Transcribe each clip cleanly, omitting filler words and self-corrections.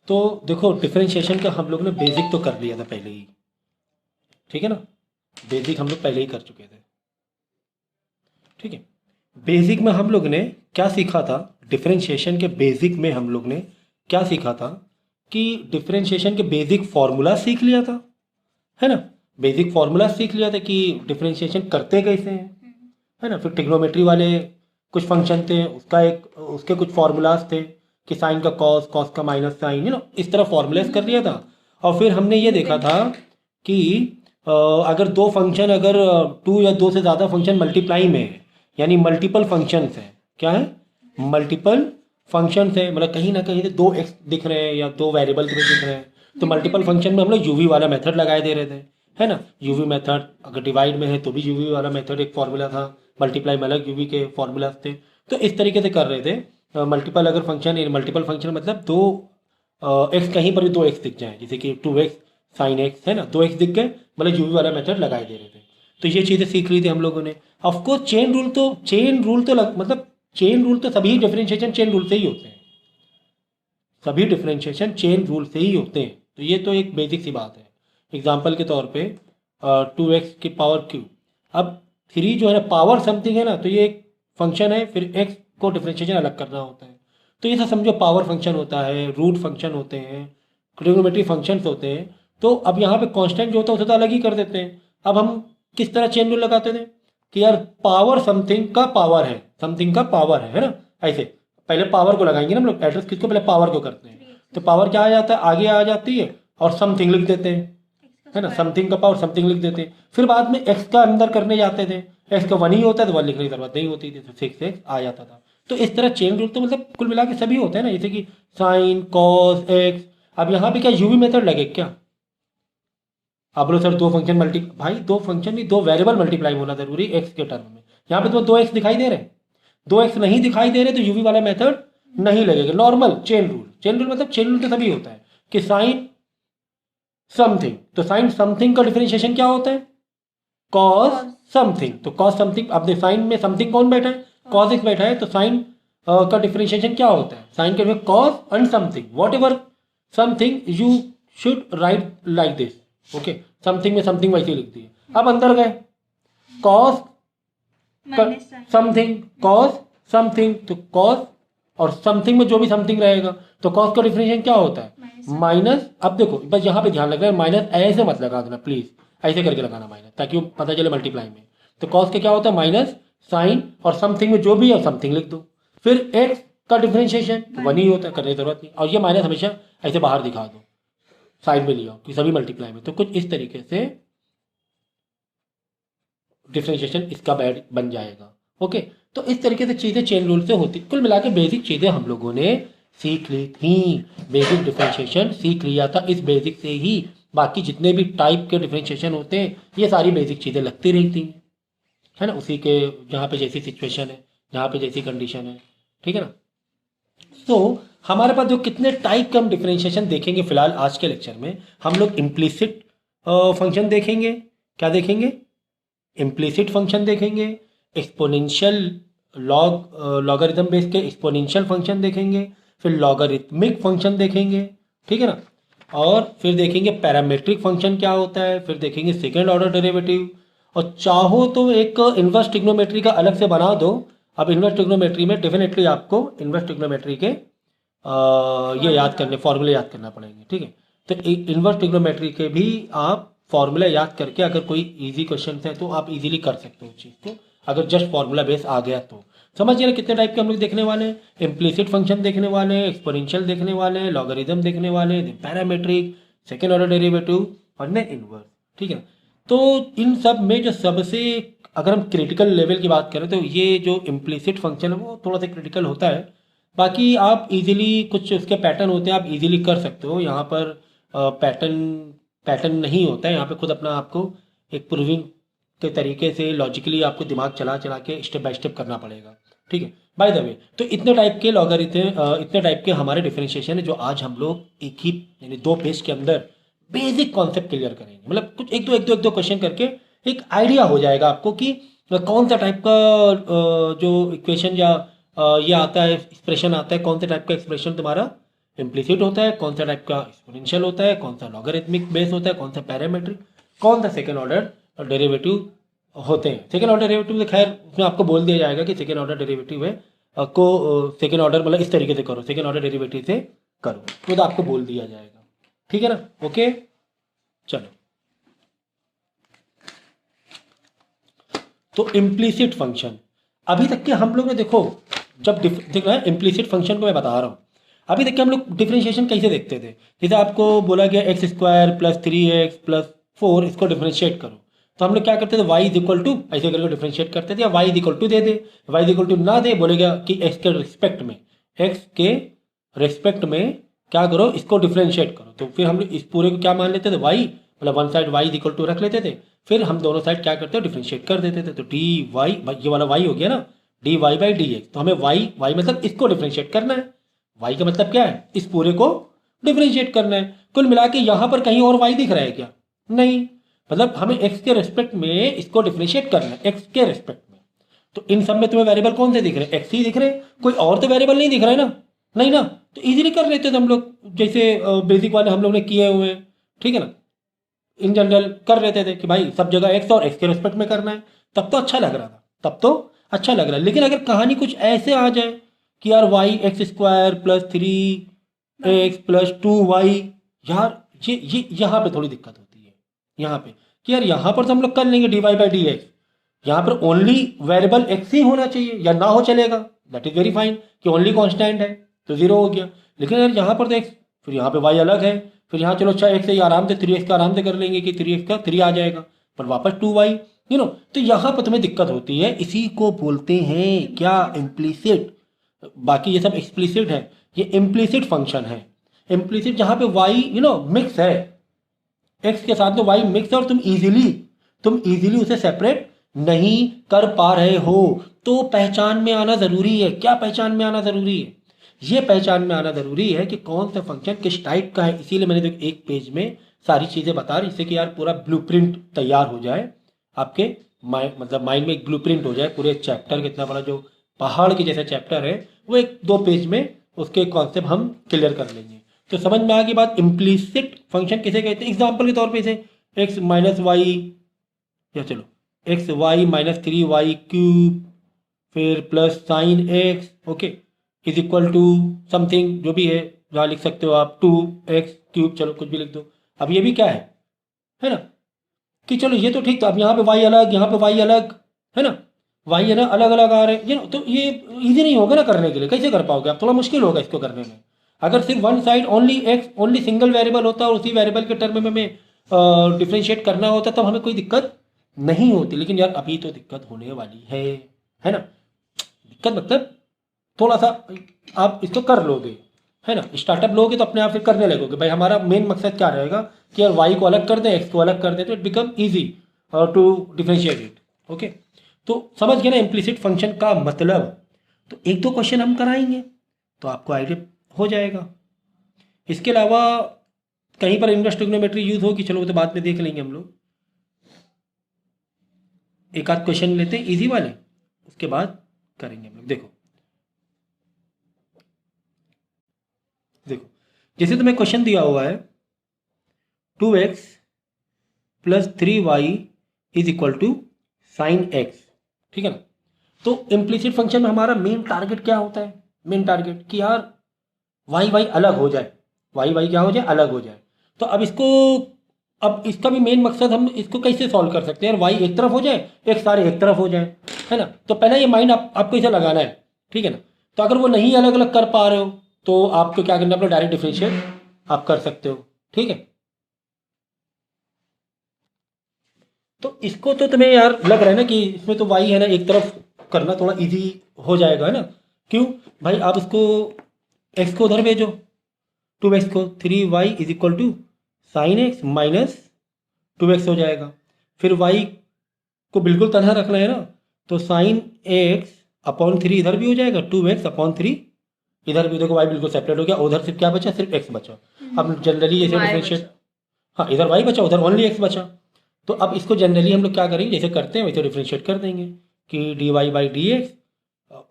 तो देखो डिफरेंशिएशन का हम लोग ने बेसिक तो कर लिया था पहले ही, ठीक है ना। बेसिक हम लोग पहले ही कर चुके थे, ठीक है। बेसिक में हम लोग ने क्या सीखा था, डिफरेंशिएशन के बेसिक में हम लोग ने क्या सीखा था कि डिफरेंशिएशन के बेसिक फार्मूला सीख लिया था, है ना। बेसिक फार्मूला सीख लिया था कि डिफरेंशिएशन करते कैसे हैं, है ना। फिर ट्रिग्नोमेट्री वाले कुछ फंक्शन थे, उसका एक उसके कुछ फार्मूलाज थे कि साइन का कॉस, कॉस का माइनस साइन, इस तरह फार्मूलाज कर लिया था। और फिर हमने ये देखा था कि अगर दो फंक्शन, अगर टू या दो से ज़्यादा फंक्शन मल्टीप्लाई में है, यानी मल्टीपल फंक्शंस हैं, क्या है, मल्टीपल फंक्शंस है, मतलब कहीं ना कहीं से दो एक्स दिख रहे हैं या दो वेरिएबल दिख रहे हैं, तो मल्टीपल फंक्शन में हम लोग यूवी वाला मेथड लगाए दे रहे थे, है ना। यूवी मेथड अगर डिवाइड में है तो भी यूवी वाला मेथड एक फॉर्मूला था, मल्टीप्लाई में अलग यूवी के फॉर्मूलाज थे। तो इस तरीके से कर रहे थे। मल्टीपल अगर फंक्शन, मल्टीपल फंक्शन मतलब दो एक्स, कहीं पर भी दो एक्स दिख जाए, जैसे कि टू एक्स साइन एक्स, है ना, दो एक्स दिख गए, मतलब यूवी वाला मेथड लगाए दे रहे थे। तो ये चीज़ें सीख ली थी हम लोगों ने। ऑफकोर्स मतलब चेन रूल तो सभी डिफरेंशिएशन चेन रूल से ही होते हैं, सभी डिफरेंशिएशन चेन रूल से ही होते हैं। तो ये तो एक बेसिक सी बात है। एग्जाम्पल के तौर पे 2x की पावर क्यूब, अब 3 जो है ना पावर समथिंग है ना, तो ये एक फंक्शन है, फिर x को डिफरेंशिएशन अलग करना होता है। तो ये सब समझो पावर फंक्शन होता है, रूट फंक्शन होते हैं, ट्रिग्नोमेट्री फंक्शंस होते हैं। तो अब यहाँ पे कांस्टेंट जो होता है उसे तो अलग ही कर देते हैं। अब हम किस तरह चेन रूल लगाते थे कि यार पावर समथिंग का पावर है, समथिंग का पावर है ना, ऐसे पहले पावर को लगाएंगे ना हम लोग, एड्रेस किसको, पहले पावर को करते हैं। तो पावर क्या आ जाता है, आगे आ जाती है और समथिंग लिख देते हैं, है ना, समथिंग का पावर समथिंग लिख देते हैं। फिर बाद में एक्स का अंदर करने जाते थे, एक्स का 1 ही होता है तो 1 लिखने की जरूरत नहीं होती थी, तो 6x आ जाता था। तो इस तरह चेन रूल तो मतलब कुल मिला के सभी होते हैं ना, जैसे कि साइन कॉस एक्स। अब यहाँ पे क्या यूवी मेथड लगे क्या, आप बोलो सर दो फंक्शन मल्टी, भाई दो फंक्शन नहीं, दो वेरिएबल मल्टीप्लाई होना जरूरी एक्स के टर्म में। यहाँ पे तो दो एक्स दिखाई दे रहे हैं, दो एक्स नहीं दिखाई दे रहे तो यूवी वाला मेथड नहीं लगेगा। Normal chain rule, chain rule मतलब चेन रूल तो तभी होता है कि साइन समथिंग, तो साइन समथिंग का डिफरेंशिएशन क्या होता है, कॉस समथिंग। तो कॉस समथिंग, अब देखो साइन में समथिंग कौन बैठा है, कॉस एक्स बैठा है, तो साइन का डिफरेंशिएशन क्या होता है, साइन के cos and something, what ever something you should write like this, okay. Something में समथिंग वैसे लिख दी। अब अंदर गए, कॉस समथिंग, कॉस समथिंग, तो कॉस और समथिंग में जो भी समथिंग रहेगा, तो कॉस का डिफरेंशिएशन क्या होता है, माइनस। अब देखो बस यहाँ पे ध्यान रखना है, माइनस ऐसे मत लगा देना प्लीज, ऐसे करके लगाना माइनस, ताकि वो पता चले मल्टीप्लाई में। तो कॉस के क्या होता है, माइनस साइन, और समथिंग में जो भी है समथिंग लिख दो। फिर एक्स का डिफरेंशिएशन 1 ही होता है, करने की जरूरत नहीं, और ये माइनस हमेशा ऐसे बाहर दिखा दो, साइड में लिया कि सभी मल्टीप्लाई में। तो कुछ इस तरीके से डिफरेंशिएशन इसका बैड बन जाएगा, ओके। तो इस तरीके से चीज़ें चेन रूल से होती, कुल मिला के बेसिक चीज़ें हम लोगों ने सीख ली थी। बेसिक डिफरेंशिएशन सीख लिया था, इस बेसिक से ही बाकी जितने भी टाइप के डिफरेंशिएशन होते हैं ये सारी बेसिक चीज़ें लगती रहती हैं, है ना, उसी के जहाँ पे जैसी सिचुएशन है, जहाँ पे जैसी कंडीशन है, ठीक है ना। तो हमारे पास जो कितने टाइप के हम डिफरेंशिएशन देखेंगे फिलहाल आज के लेक्चर में, हम लोग इम्प्लिसिट फंक्शन देखेंगे, क्या देखेंगे, इम्प्लिसिट फंक्शन देखेंगे, एक्सपोनेंशियल लॉगरिथम बेस के एक्सपोनेंशियल फंक्शन देखेंगे, फिर लॉगरिथमिक फंक्शन देखेंगे, ठीक है ना, और फिर देखेंगे पैरामेट्रिक फंक्शन क्या होता है, फिर देखेंगे सेकेंड ऑर्डर डेरिवेटिव, और चाहो तो एक इन्वर्स ट्रिग्नोमेट्री का अलग से बना दो। अब इन्वर्स ट्रिग्नोमेट्री में डेफिनेटली आपको इन्वर्स ट्रिग्नोमेट्री के ये याद करने, फॉर्मूले याद करना पड़ेंगे, ठीक है। तो इन्वर्स ट्रिग्नोमेट्री के भी आप फॉर्मूला याद करके अगर कोई इजी क्वेश्चन है तो आप इजीली कर सकते हो उस चीज़ को, अगर जस्ट फॉर्मूला बेस आ गया तो। समझिए ना कितने टाइप के हम लोग देखने वाले हैं, इम्प्लिसिट फंक्शन देखने वाले हैं, एक्सपोनेंशियल देखने वाले हैं, लॉगरिथम देखने वाले हैं, पैरामेट्रिक, सेकेंड ऑर्डर डेरिवेटिव और ने इन्वर्स, ठीक है। तो इन सब में जो सबसे, अगर हम क्रिटिकल लेवल की बात करें तो ये जो इम्प्लिसिट फंक्शन है वो थोड़ा सा क्रिटिकल होता है। बाकी आप इजीली कुछ उसके पैटर्न होते हैं, आप इजीली कर सकते हो। यहाँ पर पैटर्न पैटर्न नहीं होता है, यहाँ पे खुद अपना आपको एक प्रूविंग के तरीके से लॉजिकली आपको दिमाग चला चला के स्टेप बाय स्टेप करना पड़ेगा, ठीक है। बाय द वे, तो इतने टाइप के लॉगरिथम, इतने टाइप के हमारे डिफरेंशिएशन है जो आज हम लोग एक ही यानी 2 पेज के अंदर बेसिक कॉन्सेप्ट क्लियर करेंगे। मतलब कुछ एक दो क्वेश्चन करके एक आइडिया हो जाएगा आपको कि कौन सा टाइप का जो इक्वेशन या ये आता है, एक्सप्रेशन आता है, कौन से टाइप का एक्सप्रेशन तुम्हारा इम्प्लिसिट होता है, कौन सा टाइप का एक्सपोनेंशियल होता है, कौन सा लॉगरिथमिक बेस होता है, कौन सा पैरामीट्रिक, कौन सा सेकेंड ऑर्डर डेरिवेटिव होते हैं। सेकेंड ऑर्डर डेरिवेटिव तो खैर उसमें आपको बोल दिया जाएगा कि सेकेंड ऑर्डर डेरिवेटिव है को सेकेंड ऑर्डर मतलब इस तरीके से करो, सेकेंड ऑर्डर डेरिवेटिव से करो, तो आपको बोल दिया जाएगा। ठीक है ना, ओके। चलो, तो इम्प्लिसिट फंक्शन अभी तक के हम लोग ने देखो, जब देख रहा है इम्प्लिसिट फंक्शन को मैं बता रहा हूँ, अभी तक के हम लोग डिफरेंशिएशन कैसे देखते थे। जैसे आपको बोला गया x square plus 3x plus 4 इसको डिफरेंशिएट करो, तो हम लोग क्या करते थे, y इज इक्वल टू ऐसे करके डिफरेंशिएट करते थे, या y इज इक्वल टू दे दे, y इज इक्वल टू ना दे, बोलेगा कि x के रिस्पेक्ट में क्या करो, इसको डिफरेंशिएट करो। तो फिर हम लोग इस पूरे को क्या मान लेते थे, y मतलब one side y is equal to रख लेते थे, फिर हम दोनों साइड क्या करते हैं, डिफरेंशिएट कर देते थे। तो डी वाई, ये वाला y हो गया ना, d y by d x, तो हमें y मतलब इसको डिफरेंशिएट करना है। y का मतलब क्या है, इस पूरे को डिफरेंशिएट करना है। कुल मिला के यहाँ पर कहीं और y दिख रहा है क्या, नहीं, मतलब हमें x के रेस्पेक्ट में इसको डिफरेंशिएट करना है, x के रेस्पेक्ट में। तो इन सब में तुम्हें वेरिएबल कौन से दिख रहे हैं, x ही दिख रहे हैं, कोई और तो वेरिएबल नहीं दिख रहा है ना, नहीं ना, तो इजीली कर लेते थे हम लोग, जैसे बेसिक वाले हम लोग ने किए हुए हैं। ठीक है ना, इन जनरल कर लेते थे कि भाई सब जगह x और x के रेस्पेक्ट में करना है, तब तो अच्छा लग रहा था, तब तो अच्छा लग रहा है। लेकिन अगर कहानी कुछ ऐसे आ जाए कि यार y x square plus 3x plus 2y, यार ये यहाँ पे थोड़ी दिक्कत होती है, यहाँ पे कि यार यहाँ पर तो हम लोग कर लेंगे d y by d x, यहाँ पर ओनली वेरिएबल x ही होना चाहिए, या ना हो चलेगा, दैट इज वेरी फाइन, कि ओनली कांस्टेंट है तो 0 हो गया। लेकिन यार यहाँ पर तो x, फिर यहाँ पे y अलग है, फिर यहाँ चलो अच्छा x से आराम से 3x का आराम से कर लेंगे कि 3x का 3 आ जाएगा, पर वापस 2y, तो यहाँ पर तुम्हें दिक्कत होती है। इसी को बोलते हैं क्या, इम्प्लिसिट। बाकी ये सब एक्सप्लिसिट है, ये इम्प्लिसिट फंक्शन है। इम्प्लिसिट जहाँ पे y मिक्स है, x के साथ में y मिक्स है, और तुम इजीली उसे सेपरेट नहीं कर पा रहे हो, तो पहचान में आना जरूरी है। क्या पहचान में आना जरूरी है, ये पहचान में आना जरूरी है कि कौन सा फंक्शन किस टाइप का है। इसीलिए मैंने तो एक पेज में सारी चीजें बता रही, जिससे कि यार पूरा ब्लूप्रिंट तैयार हो जाए आपके मतलब माइंड में, एक ब्लूप्रिंट हो जाए पूरे चैप्टर के। इतना बड़ा जो पहाड़ के जैसा चैप्टर है, वो 1-2 पेज में उसके कॉन्सेप्ट हम क्लियर कर लेंगे। तो समझ में आ गई बात, इम्प्लिसिट फंक्शन किसे कहते हैं। एग्जाम्पल के तौर पे इसे एक्स माइनस वाई, या चलो x y minus 3y cube फिर plus sine x, okay, is equal to something जो भी है, जहाँ लिख सकते हो आप 2x क्यूब, चलो कुछ भी लिख दो। अब ये भी क्या है ना, कि चलो ये तो ठीक था, अब यहाँ पे y अलग, यहाँ पे y अलग, है ना, y है ना अलग अलग आ रहे हैं, तो ये इजी नहीं होगा ना करने के लिए, कैसे कर पाओगे आप, थोड़ा मुश्किल होगा इसको करने में। अगर सिर्फ one side only x only single variable होता और उसी वेरिएबल के टर्म में हमें डिफ्रेंशिएट करना होता, तब हमें कोई दिक्कत नहीं होती। लेकिन यार अभी तो दिक्कत होने वाली है ना, दिक्कत मतलब थोड़ा सा आप इसको कर लोगे, है ना, स्टार्टअप लोगे तो अपने आप फिर करने लगोगे। भाई हमारा मेन मकसद क्या रहेगा कि यार y को अलग कर दें, x को अलग कर दें, तो it become easy to differentiate it. Okay, तो समझ गए ना इम्प्लिसिट फंक्शन का मतलब। तो 1-2 क्वेश्चन हम कराएंगे तो आपको आइडिया हो जाएगा। इसके अलावा कहीं पर इनवर्स ट्रिग्नोमेट्री यूज होगी, चलो वो तो बाद में देख लेंगे हम लोग। एक आध क्वेश्चन लेते हैं इजी वाले, उसके बाद करेंगे हम लोग। देखो जैसे तुम्हें क्वेश्चन दिया हुआ है 2x plus 3y is equal to sine x, ठीक है ना। तो इम्प्लिसिट फंक्शन में हमारा मेन टारगेट क्या होता है, मेन टारगेट कि यार y अलग हो जाए, y क्या हो जाए, अलग हो जाए। तो अब इसका भी मेन मकसद हम इसको कैसे सॉल्व कर सकते हैं, y एक तरफ हो जाए, x सारे एक तरफ हो जाए, है ना। तो पहले ये माइंड आपको इसे लगाना है, ठीक है ना। तो अगर वो नहीं अलग अलग कर पा रहे हो तो आपको क्या करना है, अपना डायरेक्ट डिफरेंशिएट आप कर सकते हो, ठीक है। तो इसको तो तुम्हें यार लग रहा है ना कि इसमें तो y है ना एक तरफ करना थोड़ा इजी हो जाएगा, है ना। क्यों भाई, आप इसको x को उधर भेजो, 2x को 3y is equal to sine x minus 2x हो जाएगा। फिर y को बिल्कुल तनहा रखना है ना, तो साइन x अपॉन 3 इधर भी हो जाएगा, 2x अपॉन 3 इधर भी, देखो y बिल्कुल सेपरेट हो गया, उधर सिर्फ क्या बचा, सिर्फ x बचा। अब जनरली जैसे डिफरेंशिएट, हाँ इधर y बचा, उधर ओनली x बचा। तो अब इसको जनरली हम लोग क्या करेंगे, जैसे करते हैं वैसे डिफरेंशिएट कर देंगे कि d y by d x,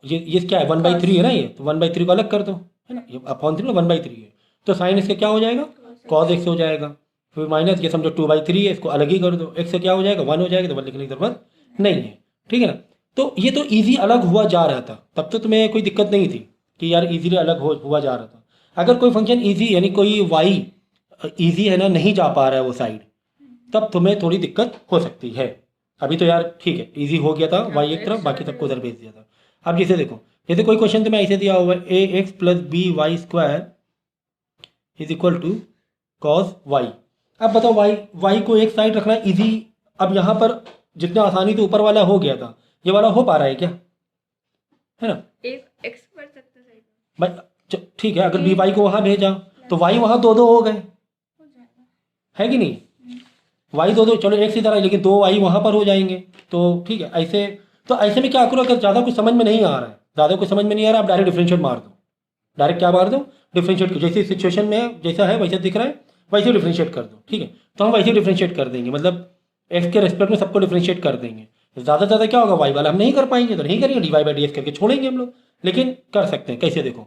ये क्या है 1/3 है ना, ये तो 1/3 को अलग कर दो, है ना, ये अपॉन 3 1/3 है, तो साइन इसका क्या हो जाएगा, कॉस एक्स हो जाएगा। फिर माइनस ये समझो 2/3 है, इसको अलग ही कर दो, एक्स से क्या हो जाएगा 1 हो जाएगा, तो 1 लिखने की जरूरत नहीं है। ठीक है ना। तो ये तो ईजी अलग हुआ जा रहा था, तब तो तुम्हें कोई दिक्कत नहीं थी कि यार ईजीली अलग हुआ जा रहा था। अगर कोई फंक्शन ईजी यानी कोई वाई ईजी है ना नहीं जा पा रहा है वो साइड, तब तुम्हें थोड़ी दिक्कत हो सकती है। अभी तो यार ठीक है ईजी हो गया था वाई एक तरफ, बाकी सबको उधर भेज दिया था। अब जैसे देखो, जैसे कोई क्वेश्चन तुम्हें ऐसे दिया हुआ है a x plus b y square is equal to cos y. अब बताओ वाई को एक साइड रखना इजी। अब यहाँ पर जितना आसानी से ऊपर वाला हो गया था, ये वाला हो पा रहा है क्या, है ना। एक एक्स कर सकते हैं भाई ठीक है, अगर बी वाई को वहाँ भेजा तो वाई वहाँ 2 हो गए, हो जाएगा। है कि नहीं। वाई 2 चलो एक सी तरह, लेकिन 2 वाई वहाँ पर हो जाएंगे। तो ठीक है, ऐसे तो ऐसे में क्या करो, अगर ज़्यादा कुछ समझ में नहीं आ रहा है, ज़्यादा कुछ समझ में नहीं आ रहा, आप डायरेक्ट डिफरेंशिएट मार दो। डायरेक्ट क्या मार दो, डिफरेंशिएट। जैसे सिचुएशन में जैसा है वैसे दिख रहा है वैसे डिफरेंशिएट कर दो। ठीक है, तो हम वैसे डिफरेंशिएट कर देंगे, मतलब एक्स के रेस्पेक्ट में सबको डिफरेंशिएट कर देंगे। ज़्यादा से ज़्यादा क्या होगा, वाई वाला हम नहीं कर पाएंगे तो नहीं करेंगे, d y by d x करके छोड़ेंगे हम लोग। लेकिन कर सकते हैं कैसे, देखो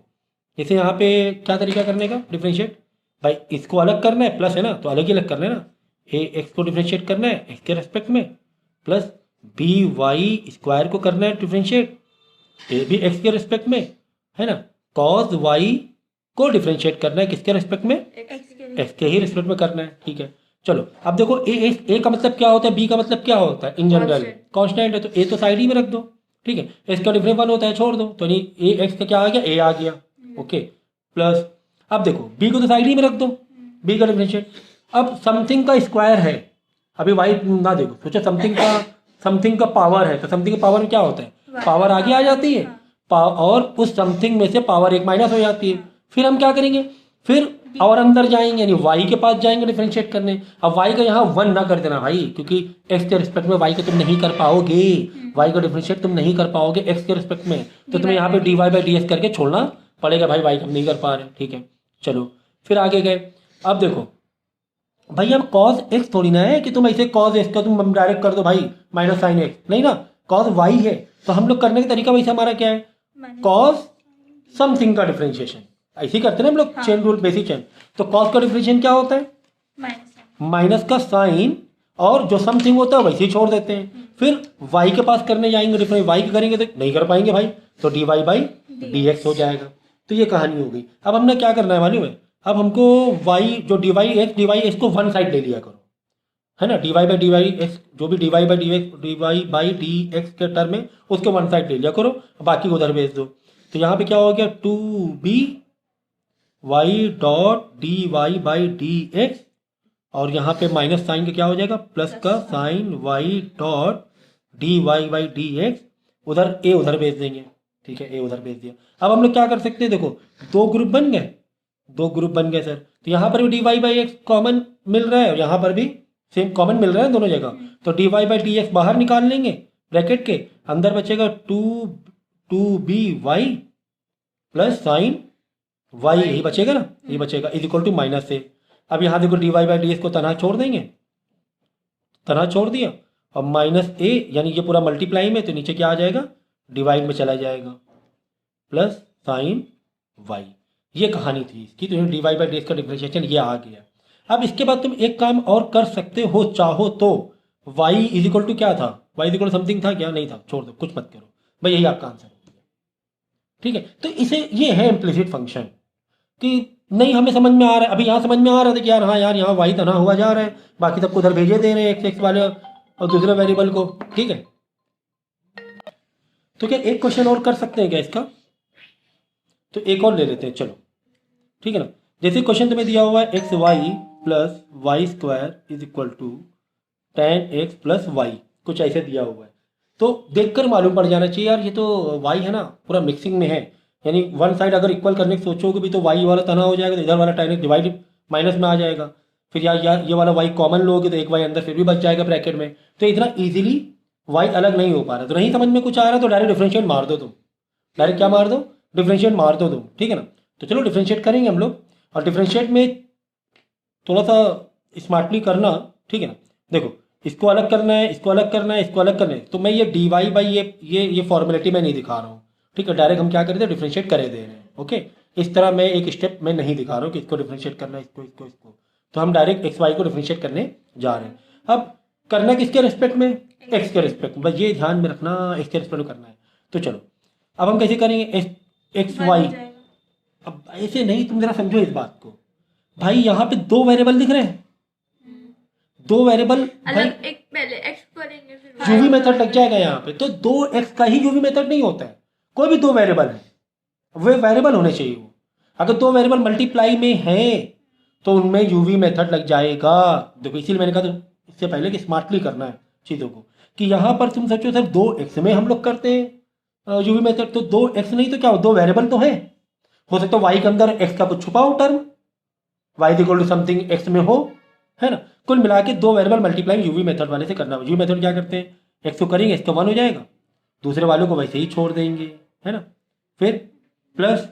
जैसे यहाँ पे क्या तरीका करने का डिफरेंशिएट, भाई इसको अलग करना है, प्लस है ना तो अलग ही अलग करना है ना। ए एक्स को डिफरेंशिएट करना है एक्स के रेस्पेक्ट में, प्लस बी वाई स्क्वायर को करना है डिफरेंशिएट ए भी एक्स के रेस्पेक्ट में, है ना। कॉस वाई को डिफरेंशिएट करना है किसके रेस्पेक्ट में, एक्स के ही रेस्पेक्ट में करना है। ठीक है, चलो अब देखो ए का मतलब क्या होता है, बी का मतलब क्या होता है, इन जनरल कांस्टेंट है, तो ए तो साइड ही में रख दो। ठीक है, इसका डिफरेंस 1 होता है, छोड़ दो, तो नहीं ए एक्स का क्या आ गया, ए आ गया। ओके, प्लस अब देखो बी को तो साइड ही में रख दो, बी का डिफरेंशिएट। अब समथिंग का स्क्वायर है, अभी वाई ना देखो, सोचो समथिंग का पावर है, तो समथिंग का पावर में क्या होता है, पावर आगे आ जाती है, और उस समथिंग में से पावर 1 माइनस हो जाती है। फिर हम क्या करेंगे, फिर और अंदर जाएंगे, यानी वाई के पास जाएंगे डिफरेंशिएट करने। अब वाई का यहाँ 1 ना कर देना भाई, क्योंकि एक्स के रिस्पेक्ट में वाई को तुम नहीं कर पाओगे, वाई का डिफरेंशिएट तुम नहीं कर पाओगे एक्स के रिस्पेक्ट में, तो तुम्हें यहाँ पे d y by d x करके छोड़ना पड़ेगा भाई, वाई हम नहीं कर पा रहे। ठीक है, चलो फिर आगे गए। अब देखो भाई अब कॉस एक्स थोड़ी ना है कि तुम ऐसे कॉस एक्स का तुम डायरेक्ट कर दो भाई माइनस साइन एक्स, नहीं ना, कॉस वाई है। तो हम लोग करने का तरीका वैसे हमारा क्या है, कॉस समथिंग का डिफरेंशिएशन ऐसे ही करते हैं ना हम लोग, चेन रूल बेसिक चेन। तो कॉस का डिफरेंशिएशन क्या होता है, माइनस का साइन, और जो समथिंग होता है वैसे ही छोड़ देते हैं। फिर वाई के पास करने जाएंगे डिफरेंस, वाई के करेंगे तो नहीं कर पाएंगे भाई, तो d y by d x हो जाएगा। तो ये कहानी हो गई। अब हमने क्या करना है मालूम है, अब हमको वाई जो डी वाई एक्स को 1 साइड ले लिया करो, है ना। डी वाई बाई एक्स जो भी d y by d x के टर्म में उसके 1 साइड ले लिया करो, बाकी को उधर भेज दो। तो यहाँ पे क्या हो गया, 2b y dot d y by d x, और यहाँ पे माइनस साइन का क्या हो जाएगा, प्लस का sign y dot d y by d x, उधर ए उधर भेज देंगे। ठीक है, ए उधर भेज दिया। अब हम लोग क्या कर सकते हैं, देखो 2 ग्रुप बन गए, 2 ग्रुप बन गए सर। तो यहाँ पर भी d y by x common मिल रहा है, और यहाँ पर भी सेम कॉमन मिल रहा है दोनों जगह। तो d y by d x बाहर निकाल लेंगे ब्रैकेट के, अंदर बचेगा 2b Y plus sign Y, यही बचेगा ना, ये बचेगा इज इक्वल टू माइनस से। अब यहाँ देखो d y by d x को तनहा छोड़ देंगे, तनहा छोड़ दिया, और माइनस ए यानी ये पूरा मल्टीप्लाई में, तो नीचे क्या आ जाएगा, डिवाइड में चला जाएगा, प्लस साइन वाई। ये कहानी थी इसकी। तो d y by d x का डिफरेंशिएशन ये आ गया। अब इसके बाद तुम एक काम और कर सकते हो चाहो तो, वाई इज इक्वल टू क्या था, y is equal to something था क्या, नहीं था, छोड़ दो, कुछ मत करो भाई, यही आपका आंसर हो गया। ठीक है, तो इसे ये है इम्प्लिसिट फंक्शन कि नहीं हमें समझ में आ रहा है। अभी यहाँ समझ में आ रहा था कि यार हाँ यार यहाँ वाई तना हुआ जा रहा है, बाकी सबको उधर भेजे दे रहे हैं एक्स एक्स वाले और दूसरे वेरिएबल को। ठीक है, तो क्या एक क्वेश्चन और कर सकते हैं क्या इसका, तो एक और ले लेते हैं चलो। ठीक है ना, जैसे क्वेश्चन तुम्हें दिया हुआ है x y plus y square is equal to ten x plus y, कुछ ऐसे दिया हुआ है। तो देखकर मालूम पड़ जाना चाहिए यार ये तो वाई है ना, पूरा मिक्सिंग में है, यानी 1 साइड अगर इक्वल करने की सोचोगे भी तो वाई वाला तना हो जाएगा, तो इधर वाला टेन एक्स डिवाइड माइनस में आ जाएगा। फिर यार ये वाला वाई कॉमन लोगे तो एक वाई अंदर फिर भी बच जाएगा ब्रैकेट में। तो इतना ईजिली वाई अलग नहीं हो पा रहा, तो नहीं समझ में कुछ आ रहा तो डायरेक्ट डिफरेंशिएट मार दो तुम, डायरेक्ट क्या मार दो, डिफरेंशिएट मार दो तुम। ठीक है ना, तो चलो डिफरेंशिएट करेंगे हम लोग, और डिफरेंशिएट में थोड़ा सा स्मार्टली करना। ठीक है ना, देखो इसको अलग करना है, इसको अलग करना है, इसको अलग करना है, तो मैं ये डी वाई बाई ये फॉर्मेलिटी में नहीं दिखा रहा हूँ। ठीक है, डायरेक्ट हम क्या कर रहे हैं, डिफरेंशिएट करे दे रहे हैं। ओके, इस तरह मैं एक स्टेप मैं नहीं दिखा रहा हूँ कि इसको डिफ्रेंशिएट करना है, इसको। तो हम डायरेक्ट एक्स वाई को डिफ्रेंशिएट करने जा रहे हैं। अब करना किसके रिस्पेक्ट में? एक्स के रिस्पेक्ट में। बस ये ध्यान में रखना, एक्स के रिस्पेक्ट में करना है। तो चलो अब हम कैसे करेंगे? X one y. हो जाएगा। अब ऐसे नहीं, तुम जरा समझो इस बात को भाई। यहाँ पे दो वेरिएबल दिख रहे हैं, दो वेरिएबल भाई। अलग एक पहले एक्स करेंगे फिर यूवी मेथड लग जाएगा यहाँ पे। तो दो एक्स का ही यूवी मेथड नहीं होता है। कोई भी दो वेरिएबल है, वे वेरिएबल होने चाहिए वो। अगर दो वेरिएबल मल्टीप्लाई में है तो उनमें यूवी मेथड लग जाएगा। देखो इसीलिए मैंने कहा तो इससे पहले कि स्मार्टली करना है चीज़ों को, कि यहाँ पर तुम सोचो सर दो एक्स में हम लोग करते हैं यूवी मेथड, तो दो एक्स नहीं तो क्या हो, दो वेरिएबल तो है। हो सकता है वाई के अंदर एक्स का कुछ छुपा हो term, y equal to something x में हो, है ना। कुल मिला के दो वेरिएबल मल्टीप्लाई यूवी मेथड वाले से करना। यूवी मेथड क्या करते हैं, एक्स को करेंगे, एक्स का 1 हो जाएगा, दूसरे वालों को वैसे ही छोड़ देंगे, है ना। फिर प्लस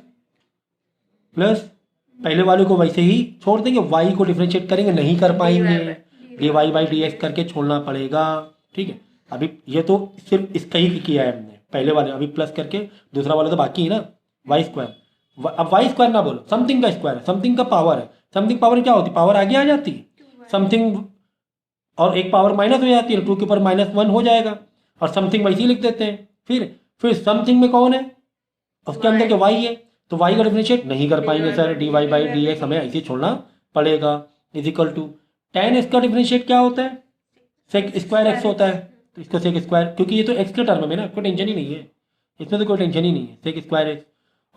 पहले वालों को वैसे ही छोड़ देंगे, वाई को डिफ्रेंशिएट करेंगे, नहीं कर पाएंगे, d y by d x करके छोड़ना पड़ेगा। ठीक है, अभी ये तो सिर्फ इसका ही किया है हमने पहले वाले, अभी प्लस करके दूसरा वाला तो बाकी है ना, वाई स्क्वायर। अब वाई स्क्वायर ना बोलो, समथिंग का स्क्वायर है, समथिंग का पावर है। समथिंग पावर क्या होती है, पावर आगे आ जाती है समथिंग, और एक पावर माइनस हो जाती है, 2 के ऊपर -1 हो जाएगा, और समथिंग वैसे ही लिख देते हैं। फिर समथिंग में कौन है, उसके अंदर के वाई है, तो वाई का डिफरेंशिएट नहीं कर पाएंगे sir, d y by d x हमें ऐसे छोड़ना पड़ेगा। Is equal to tan x का डिफरेंशिएट क्या होता है, सेक स्क्वायर एक्स होता है, तो इसको सेक स्क्वायर, क्योंकि ये तो एक्स के टर्म में ना, कोई टेंशन ही नहीं है इसमें, तो कोई टेंशन ही नहीं है, सेक स्क्वायर एक्स।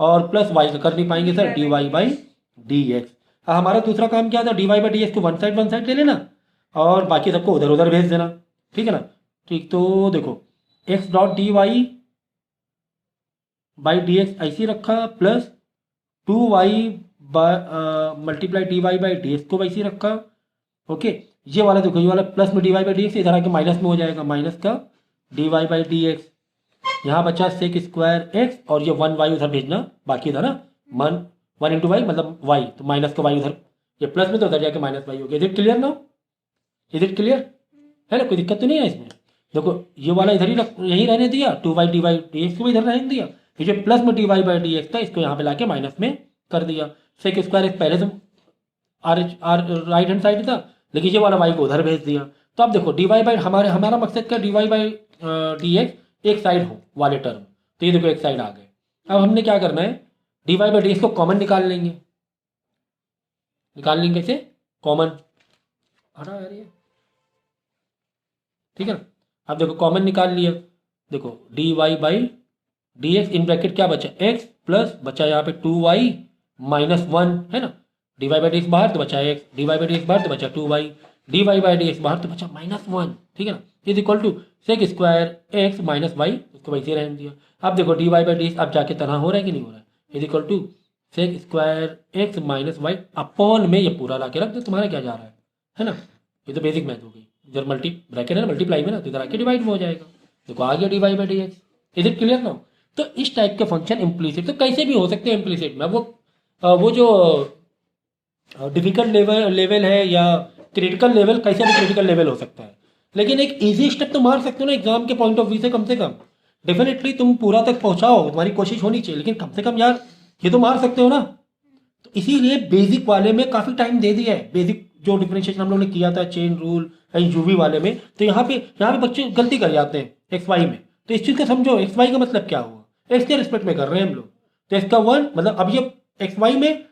और प्लस वाई का कर नहीं पाएंगे sir, d y by d x. हमारा दूसरा काम क्या था, d y by d x को वन साइड ले लेना और बाकी सबको उधर उधर भेज देना। ठीक है ना। ठीक, तो देखो x dot d y by d x ऐसे रखा, plus 2y multiply d y by d x को वैसे रखा। ओके, ये वाला देखो, ये वाला प्लस में d y by d x इधर आके माइनस में हो जाएगा, माइनस का d y by d x. यहाँ बचा सेक स्क्वायर एक्स, और ये 1y उधर भेजना बाकी था ना, 1 इंटू वाई मतलब y, तो माइनस का y उधर, ये प्लस में तो उधर जाके माइनस वाई हो गया। इज इट क्लियर ना, इज इट क्लियर है ना, कोई दिक्कत तो नहीं है इसमें। देखो ये वाला इधर ही यही रहने दिया, 2y d Y D x को भी इधर रहने दिया, ये जो प्लस में d y by d x था इसको यहाँ पे लाके माइनस में कर दिया। सेक स्क्वायर एक्स पहले से आर राइट हैंड साइड था, लेकिन ये वाला वाई को उधर भेज दिया। तो अब देखो डी वाई बाई हमारा मकसद क्या, d y by d x एक साइड हो वाले टर्म, तो ये देखो एक साइड आ गए। अब हमने क्या करना है, d y by d x को कॉमन निकाल लेंगे कैसे, कॉमन हटा यार ये, ठीक है ना। अब देखो कॉमन निकाल लिया, देखो d y by d x in bracket क्या बचा, एक्स प्लस बचा यहाँ पे 2y -1 है ना, d y by d x बाहर तो बचा x, d y by d x बाहर तो बचा 2y, d y by d x बाहर तो बचा -1। ठीक है ना, is equal to sec square x minus y, इसको वैसे ही रहने दिया। अब देखो d y by d x अब जाके तरह हो रहा है कि नहीं हो रहा है, is equal to sec square x minus y upon में ये पूरा ला के रख दो, तुम्हारा क्या जा रहा है ना। ये तो बेसिक मैथ हो गई, इधर मल्टी ब्रैकेट है ना, मल्टीप्लाई में ना, तो इधर आके डिवाइड में हो जाएगा। देखो आ गया d y by d x. Is it clear ना। तो इस टाइप के फंक्शन इम्प्लीसिट तो कैसे भी हो सकते हैं इम्प्लीसिट में। वो जो डिफिकल्ट लेवल है या क्रिटिकल लेवल, कैसे भी क्रिटिकल लेवल हो सकता है, लेकिन एक इजी स्टेप तो मार सकते हो ना एग्जाम के पॉइंट ऑफ व्यू से। कम डेफिनेटली तुम पूरा तक पहुंचाओ, तुम्हारी कोशिश होनी चाहिए, लेकिन कम से कम यार ये तो मार सकते हो ना। तो इसीलिए बेसिक वाले में काफ़ी टाइम दे दिया है, बेसिक जो डिफरेंशिएशन हम लोग ने किया था चेन रूल एंड यूवी वाले में, तो यहाँ पे बच्चे गलती कर जाते हैं एक्स वाई में। तो इस चीज़ को समझो, एक्स वाई का मतलब क्या हुआ, एक्स के रिस्पेक्ट में कर रहे हैं हम लोग, तो एक्स का 1 मतलब अब ये एक्स वाई में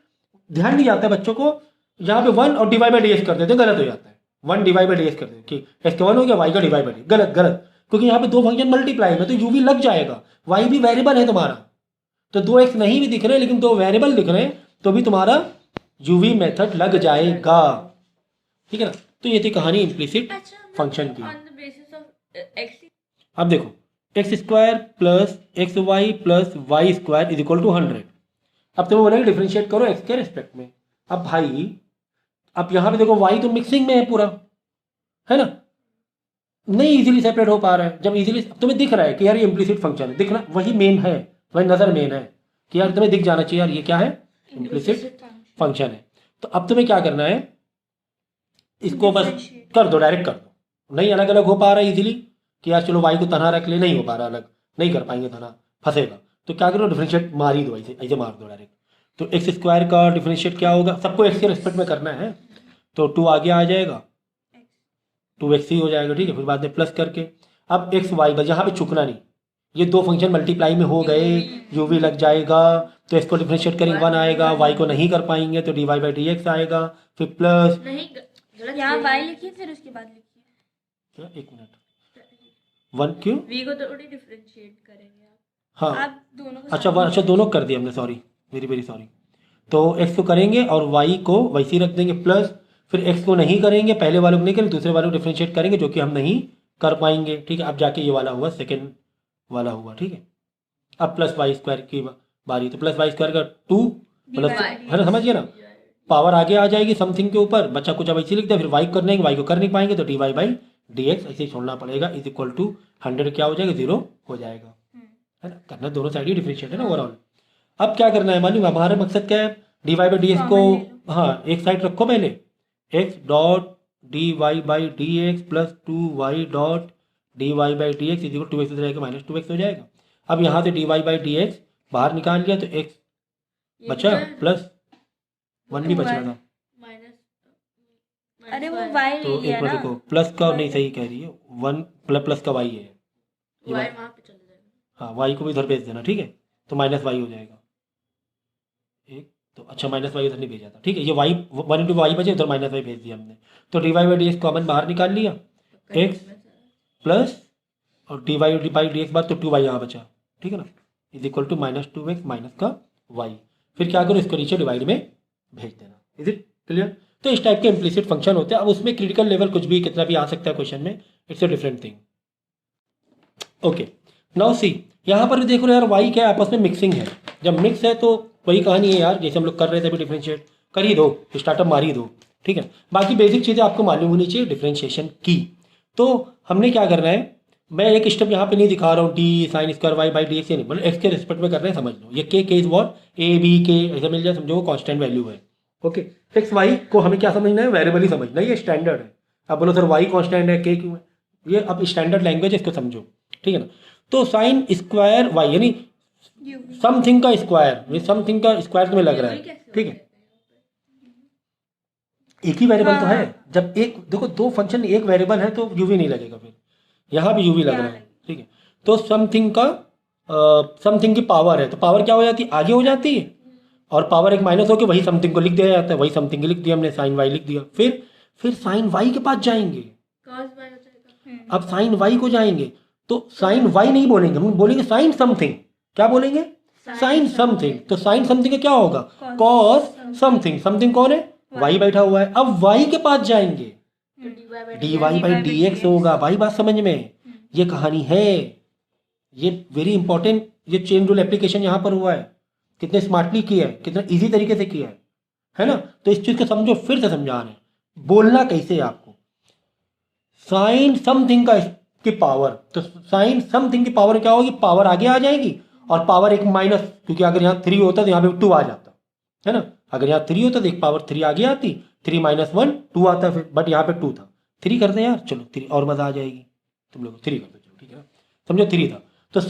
ध्यान नहीं जाता है बच्चों को, यहाँ पे 1 और डिवाइड बाई डी एक्स कर देते हैं, गलत हो जाता है। 1 डिवाइड बाई डी एक्स कर देते कि एक्स का 1 हो गया, वाई का डिवाइड बाई डी, गलत, क्योंकि यहाँ पे दो फंक्शन मल्टीप्लाई में तो यूवी लग जाएगा, वाई भी वेरिएबल है तुम्हारा, तो दो एक्स नहीं भी दिख रहे लेकिन दो वेरिएबल दिख रहे हैं, तो भी तुम्हारा यूवी मेथड लग जाएगा। ठीक है ना। तो ये थी कहानी इम्प्लिसिट फंक्शन की। अब देखो x square plus x y plus y square is equal to 100। अब तुम्हें बोलेंगे डिफरेंशिएट करो एक्स के रिस्पेक्ट में। अब भाई अब यहाँ पे देखो वाई तो मिक्सिंग में है पूरा, है ना, नहीं इजीली सेपरेट हो पा रहा है। जब इजीली तुम्हें दिख रहा है कि यार ये इम्प्लिसिट फंक्शन है, दिखना वही मेन है, वही नजर मेन है कि यार तुम्हें दिख जाना चाहिए यार ये क्या है, इम्प्लिसिट फंक्शन है। तो अब तुम्हें क्या करना है, इसको बस कर दो, डायरेक्ट कर दो। नहीं अलग अलग हो पा रहा है इजीली कि यार चलो वाई को तनहा रख ले, नहीं हो पा रहा अलग, नहीं कर पाएंगे तनहा, फंसेगा, तो क्या करो डिफरेंशिएट मार ही दो, ऐसे मार दो डायरेक्ट। तो एक्स स्क्वायर का डिफरेंशिएट क्या होगा, सबको एक्स के रिस्पेक्ट में करना है, तो 2 आगे आ जाएगा, 2x ही हो जाएगा, ठीक है। फिर बाद में प्लस करके अब एक्स वाई, बस यहाँ पे चुकना नहीं, ये दो फंक्शन मल्टीप्लाई में हो गए, यू वी लग जाएगा, तो इसको डिफरेंशिएट करेंगे 1 आएगा, वाई को नहीं कर पाएंगे तो d y by d x आएगा, फिर प्लस नहीं गलत यहाँ किया। y लिखिए फिर उसके बाद लिखिए। क्या, एक मिनट, 1 क्यों, v को थोड़ी डिफरेंशिएट करेंगे आप। हाँ आप दोनों को अच्छा अच्छा दोनों कर दिए हमने, सॉरी वेरी वेरी सॉरी। तो x को करेंगे और y को वैसे ही रख देंगे प्लस, फिर x को नहीं करेंगे, पहले वालों को नहीं करेंगे, दूसरे वालों को डिफरेंशिएट करेंगे जो कि हम नहीं कर पाएंगे, ठीक है। अब जाके ये वाला हुआ, सेकेंड वाला हुआ, ठीक है। अब प्लस वाई स्क्वायर की बारी, तो प्लस वाई स्क्वायर का 2 प्लस, है ना, समझिए ना, पावर आगे आ जाएगी समथिंग के ऊपर, बच्चा कुछ अब ऐसे लिख दिया, फिर वाई करने वाई को कर नहीं पाएंगे तो d y by d x ऐसे ही छोड़ना पड़ेगा, इज इक्वल टू 100 क्या हो जाएगा, 0 हो जाएगा, है ना। करना दोनों साइड ही डिफरेंशिएट है ना ओवरऑल। अब क्या करना है मालूम, हमारा मकसद क्या है, d y by d x को, हाँ एक साइड रखो पहले, x dot d y by d x plus 2y dot d y by d x is equal 2x रहेगा माइनस 2x हो जाएगा। अब यहाँ से d y by d x बाहर निकाल लिया तो x बचा प्लस 1 भी बच रहा था, माइनस अरे वो y तो ले लिया एक मिनट ना। देखो, प्लस का नहीं, सही कह रही है, 1 प्लस का y है, y वहाँ पे चले जाएगा। हाँ y को भी इधर भेज देना, ठीक है, तो माइनस y हो जाएगा एक, तो अच्छा माइनस वाई उधर नहीं भेजा था, ठीक है, ये वाई 1 इंटू वाई बचे, उधर माइनस वाई भेज दिया हमने, तो d y by d x common बाहर निकाल लिया, एक्स प्लस और d y by d x बाद तो 2y यहाँ बचा, ठीक है ना, is equal to minus 2x minus का y, फिर क्या करो, इसको नीचे डिवाइड में भेज देना, इज इट क्लियर। तो इस टाइप के इम्प्लिसिट फंक्शन होते हैं, अब उसमें क्रिटिकल लेवल कुछ भी कितना भी आ सकता है क्वेश्चन में, it's a different thing. Okay now see, यहाँ पर भी देखो यार y क्या है, आपस में मिक्सिंग है, जब मिक्स है तो वही कहानी है यार, जैसे हम लोग कर रहे थे अभी, डिफरेंशिएट कर ही दो, स्टार्टअप मार ही दो, ठीक है। बाकी बेसिक चीज़ें आपको मालूम होनी चाहिए डिफरेंशिएशन की। तो हमने क्या करना है, मैं एक स्टेप यहाँ पे नहीं दिखा रहा हूँ, d sine square y by d x, नहीं, मतलब एक्स के रिस्पेक्ट में कर रहे हैं, समझ लो, ये के इज वॉट, ए बी के ऐसा मिल जाए, समझो वो कॉन्स्टेंट वैल्यू है, ओके। एक्स वाई को हमें क्या समझना है, वेरिएबल ही समझना है, ये स्टैंडर्ड है। अब बोलो सर वाई कॉन्स्टेंट है, के क्यों है, ये अब स्टैंडर्ड लैंग्वेज है, इसको समझो, ठीक है ना। तो साइन स्क्वायर वाई यानी समथिंग का स्क्वायर, ये समथिंग का स्क्वायर तुम्हें लग रहा है, ठीक है, एक ही वेरिएबल तो है, जब एक देखो दो फंक्शन एक वेरिएबल है तो यूवी नहीं लगेगा, फिर यहाँ भी यूवी लग रहा है, ठीक है। तो समथिंग का समथिंग की पावर है, तो पावर क्या हो जाती है, आगे हो जाती है, और पावर एक माइनस होकर वही समथिंग को लिख दिया जाता है, वही समथिंग लिख दिया हमने, साइन वाई लिख दिया, फिर साइन वाई के पास जाएंगे, cos y हो जाएगा। अब साइन वाई को जाएंगे, तो साइन वाई नहीं बोलेंगे, हम बोलेंगे साइन समथिंग, क्या बोलेंगे, साइन समथिंग, तो साइन समथिंग का क्या होगा, कॉस समथिंग, समथिंग कौन है, वाई बैठा हुआ है, अब वाई के पास जाएंगे, तो dy by d y by d x होगा, भाई बात समझ में, ये कहानी है, ये वेरी इंपॉर्टेंट, ये चेन रूल एप्लीकेशन यहाँ पर हुआ है, कितने स्मार्टली किया है, कितना इजी तरीके से किया है ना। तो इस चीज को समझो, फिर से समझा रहे हैं, बोलना कैसे है आपको, साइन समथिंग का की पावर, तो साइन समथिंग की पावर क्या होगी, पावर आगे आ जाएगी, और पावर एक माइनस, क्योंकि अगर यहाँ 3 होता तो यहाँ पे 2 आ जाता, है ना, अगर यहाँ 3 होता तो एक पावर 3 आगे आती, 3 माइनस 1 2 आता फिर, बट यहाँ पे 2 था, 3 कर दें यार, चलो 3 और मजा आ जाएगी, तुम लोग 3 कर दो, चलो ठीक है ना, समझो 3 था, तो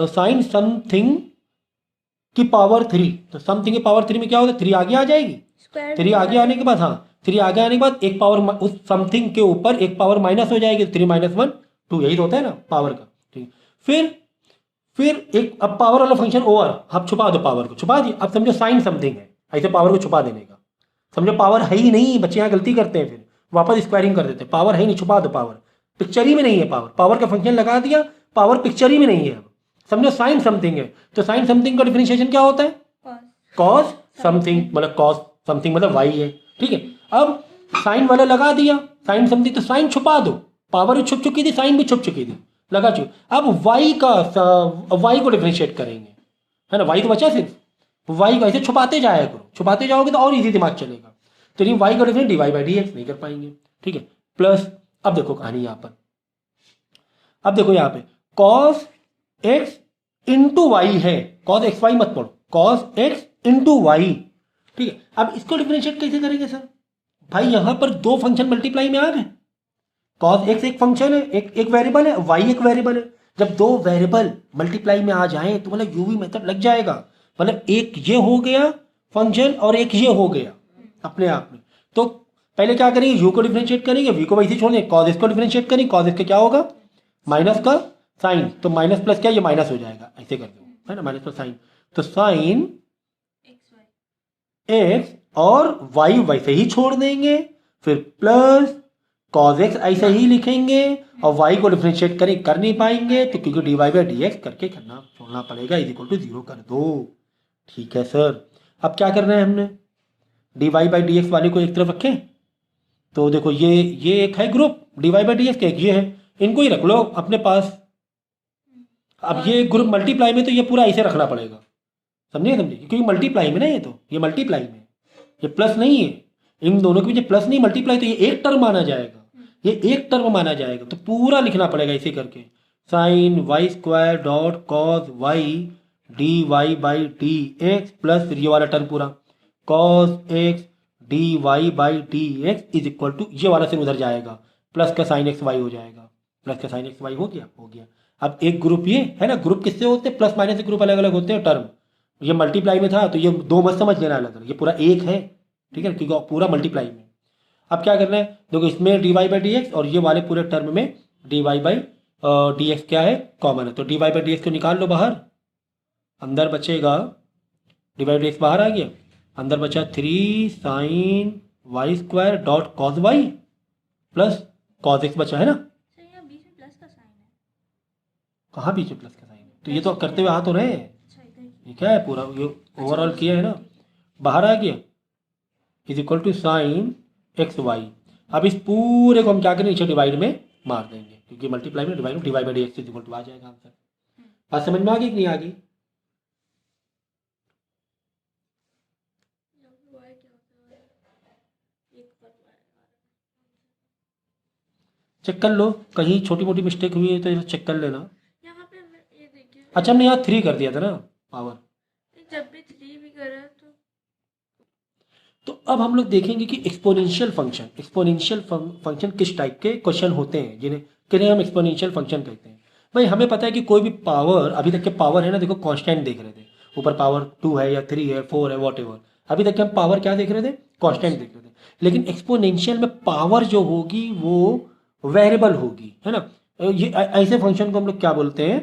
साइन समथिंग की पावर 3, तो समथिंग की पावर 3 में क्या होता है, 3 आगे आ जाएगी, 3 आगे आने के बाद, हाँ 3 आगे आने के बाद एक पावर उस समथिंग के ऊपर एक पावर माइनस हो जाएगी, 3 माइनस 1 2, यही तो होता है ना पावर का, ठीक है। फिर एक, अब पावर वाला फंक्शन ओवर, आप छुपा दो, पावर को छुपा दिया, अब समझो साइन समथिंग है, ऐसे पावर को छुपा देने का, समझो पावर है ही नहीं, बच्चे यहाँ गलती करते हैं, फिर वापस स्क्वायरिंग कर देते हैं, पावर है ही नहीं, छुपा दो, पावर पिक्चर ही में नहीं है, पावर का फंक्शन लगा दिया, पावर पिक्चर ही में नहीं है, अब समझो साइन समथिंग है, तो साइन समथिंग का डिफरेंशिएशन क्या होता है, कॉस समथिंग, मतलब कॉस समथिंग मतलब वाई है, ठीक है। अब साइन वाला लगा दिया, साइन समथिंग, तो साइन छुपा दो, पावर भी छुप चुकी थी, साइन भी छुप चुकी थी, लगा चुकी, अब वाई को डिफरेंशिएट करेंगे, है ना, वाई तो बचा सिर्फ, वाई को ऐसे छुपाते जाया करो, छुपाते जाओगे तो और इजी दिमाग चलेगा, तो नहीं वाई को different d y by d x नहीं कर पाएंगे, ठीक है, प्लस, अब देखो कहानी यहाँ पर, अब देखो यहाँ पे कॉस एक्स इंटू वाई है, कॉस एक्स वाई मत पढ़ो, कॉस एक्स इंटू वाई, ठीक है। अब इसको डिफरेंशिएट कैसे करेंगे सर, भाई यहाँ पर दो फंक्शन मल्टीप्लाई में आ गए, कॉस एक्स एक फंक्शन है, एक वेरिएबल है, वाई एक वेरिएबल है, जब दो वेरिएबल मल्टीप्लाई में आ जाएं तो मतलब यूवी मेथड लग जाएगा, मतलब एक ये हो गया फंक्शन और एक ये हो गया अपने आप में। तो पहले क्या करेंगे, यू को डिफरेंशिएट करेंगे, वी को वैसे ही छोड़ देंगे, कॉज एक्स को डिफरेंशिएट करेंगे, कॉज एक्स का क्या होगा माइनस का साइन, तो माइनस प्लस क्या ये माइनस हो जाएगा, ऐसे कर दो है ना, माइनस प्लस साइन, तो साइन एक्स और वाई वैसे ही छोड़ देंगे, फिर प्लस कॉज एक्स ऐसे ही लिखेंगे और वाई को डिफरेंशिएट करें कर नहीं पाएंगे तो क्योंकि d y by d x करके करना छोड़ना पड़ेगा, इज इक्वल टू 0 कर दो। ठीक है सर, अब क्या करना है हमने, d y by d x वाले को एक तरफ रखें, तो देखो ये एक है group d y by d x का, एक ये है, इनको ही रख लो अपने पास। अब ये ग्रुप मल्टीप्लाई में तो ये पूरा ऐसे रखना पड़ेगा, समझे क्योंकि मल्टीप्लाई में ना, ये मल्टीप्लाई में, ये प्लस नहीं है, इन दोनों के बीच प्लस नहीं मल्टीप्लाई, तो ये एक टर्म माना जाएगा, ये एक टर्म माना जाएगा, तो पूरा लिखना पड़ेगा इसे करके, sine y square dot cos y d y by d x plus फिर ये वाला टर्म पूरा cos x d y by d x is equal to ये वाला सिर्फ उधर जाएगा, प्लस का साइन एक्स वाई हो जाएगा, प्लस का साइन एक्स वाई हो गया। अब एक ग्रुप ये है ना, ग्रुप किससे होते हैं, प्लस माइनस से ग्रुप अलग अलग होते हैं टर्म, ये मल्टीप्लाई में था तो ये दो मत समझ लेना अलग अलग, ये पूरा एक है, ठीक है, क्योंकि पूरा मल्टीप्लाई में। अब क्या करना है, देखो इसमें d y by d x और ये वाले पूरे टर्म में d y by d x क्या है कॉमन है, तो d y by d x को निकाल लो बाहर, अंदर बचेगा डी वाई डी एक्स बाहर आ गया, अंदर बचा 3 sine y square dot cos y plus cos x बचा है ना, बीच में प्लस का साइन है, कहाँ बीच में प्लस का साइन है, तो ये तो करते हुए आ तो रहे हैं, ये क्या है पूरा ये ओवरऑल किया है ना, बाहर आ गया is equal to sine x y. अब इस पूरे को हम क्या करेंगे नीचे डिवाइड में मार देंगे, क्योंकि मल्टीप्लाई में divide divide by d x is equal to आ जाएगा आंसर। बात समझ में आ गई कि नहीं आ गई? चेक कर लो, कहीं छोटी मोटी मिस्टेक हुई है तो चेक कर लेना। यहाँ पे ये देखिए, अच्छा हमने यहाँ 3 कर दिया था ना पावर, जब भी 3 भी करा तो अब हम लोग देखेंगे कि एक्सपोनेंशियल फंक्शन किस टाइप के क्वेश्चन होते हैं जिन्हें हम एक्सपोनेंशियल फंक्शन कहते हैं। भाई हमें पता है कि कोई भी पावर, अभी तक के पावर है ना, देखो कांस्टेंट देख रहे थे, ऊपर पावर 2 है या 3 है 4 है वॉटएवर, अभी तक के हम पावर क्या देख रहे थे, कांस्टेंट देख रहे थे, लेकिन एक्सपोनेंशियल में पावर जो होगी वो वेरिएबल होगी, है ना, ये ऐसे फंक्शन को हम लोग क्या बोलते हैं,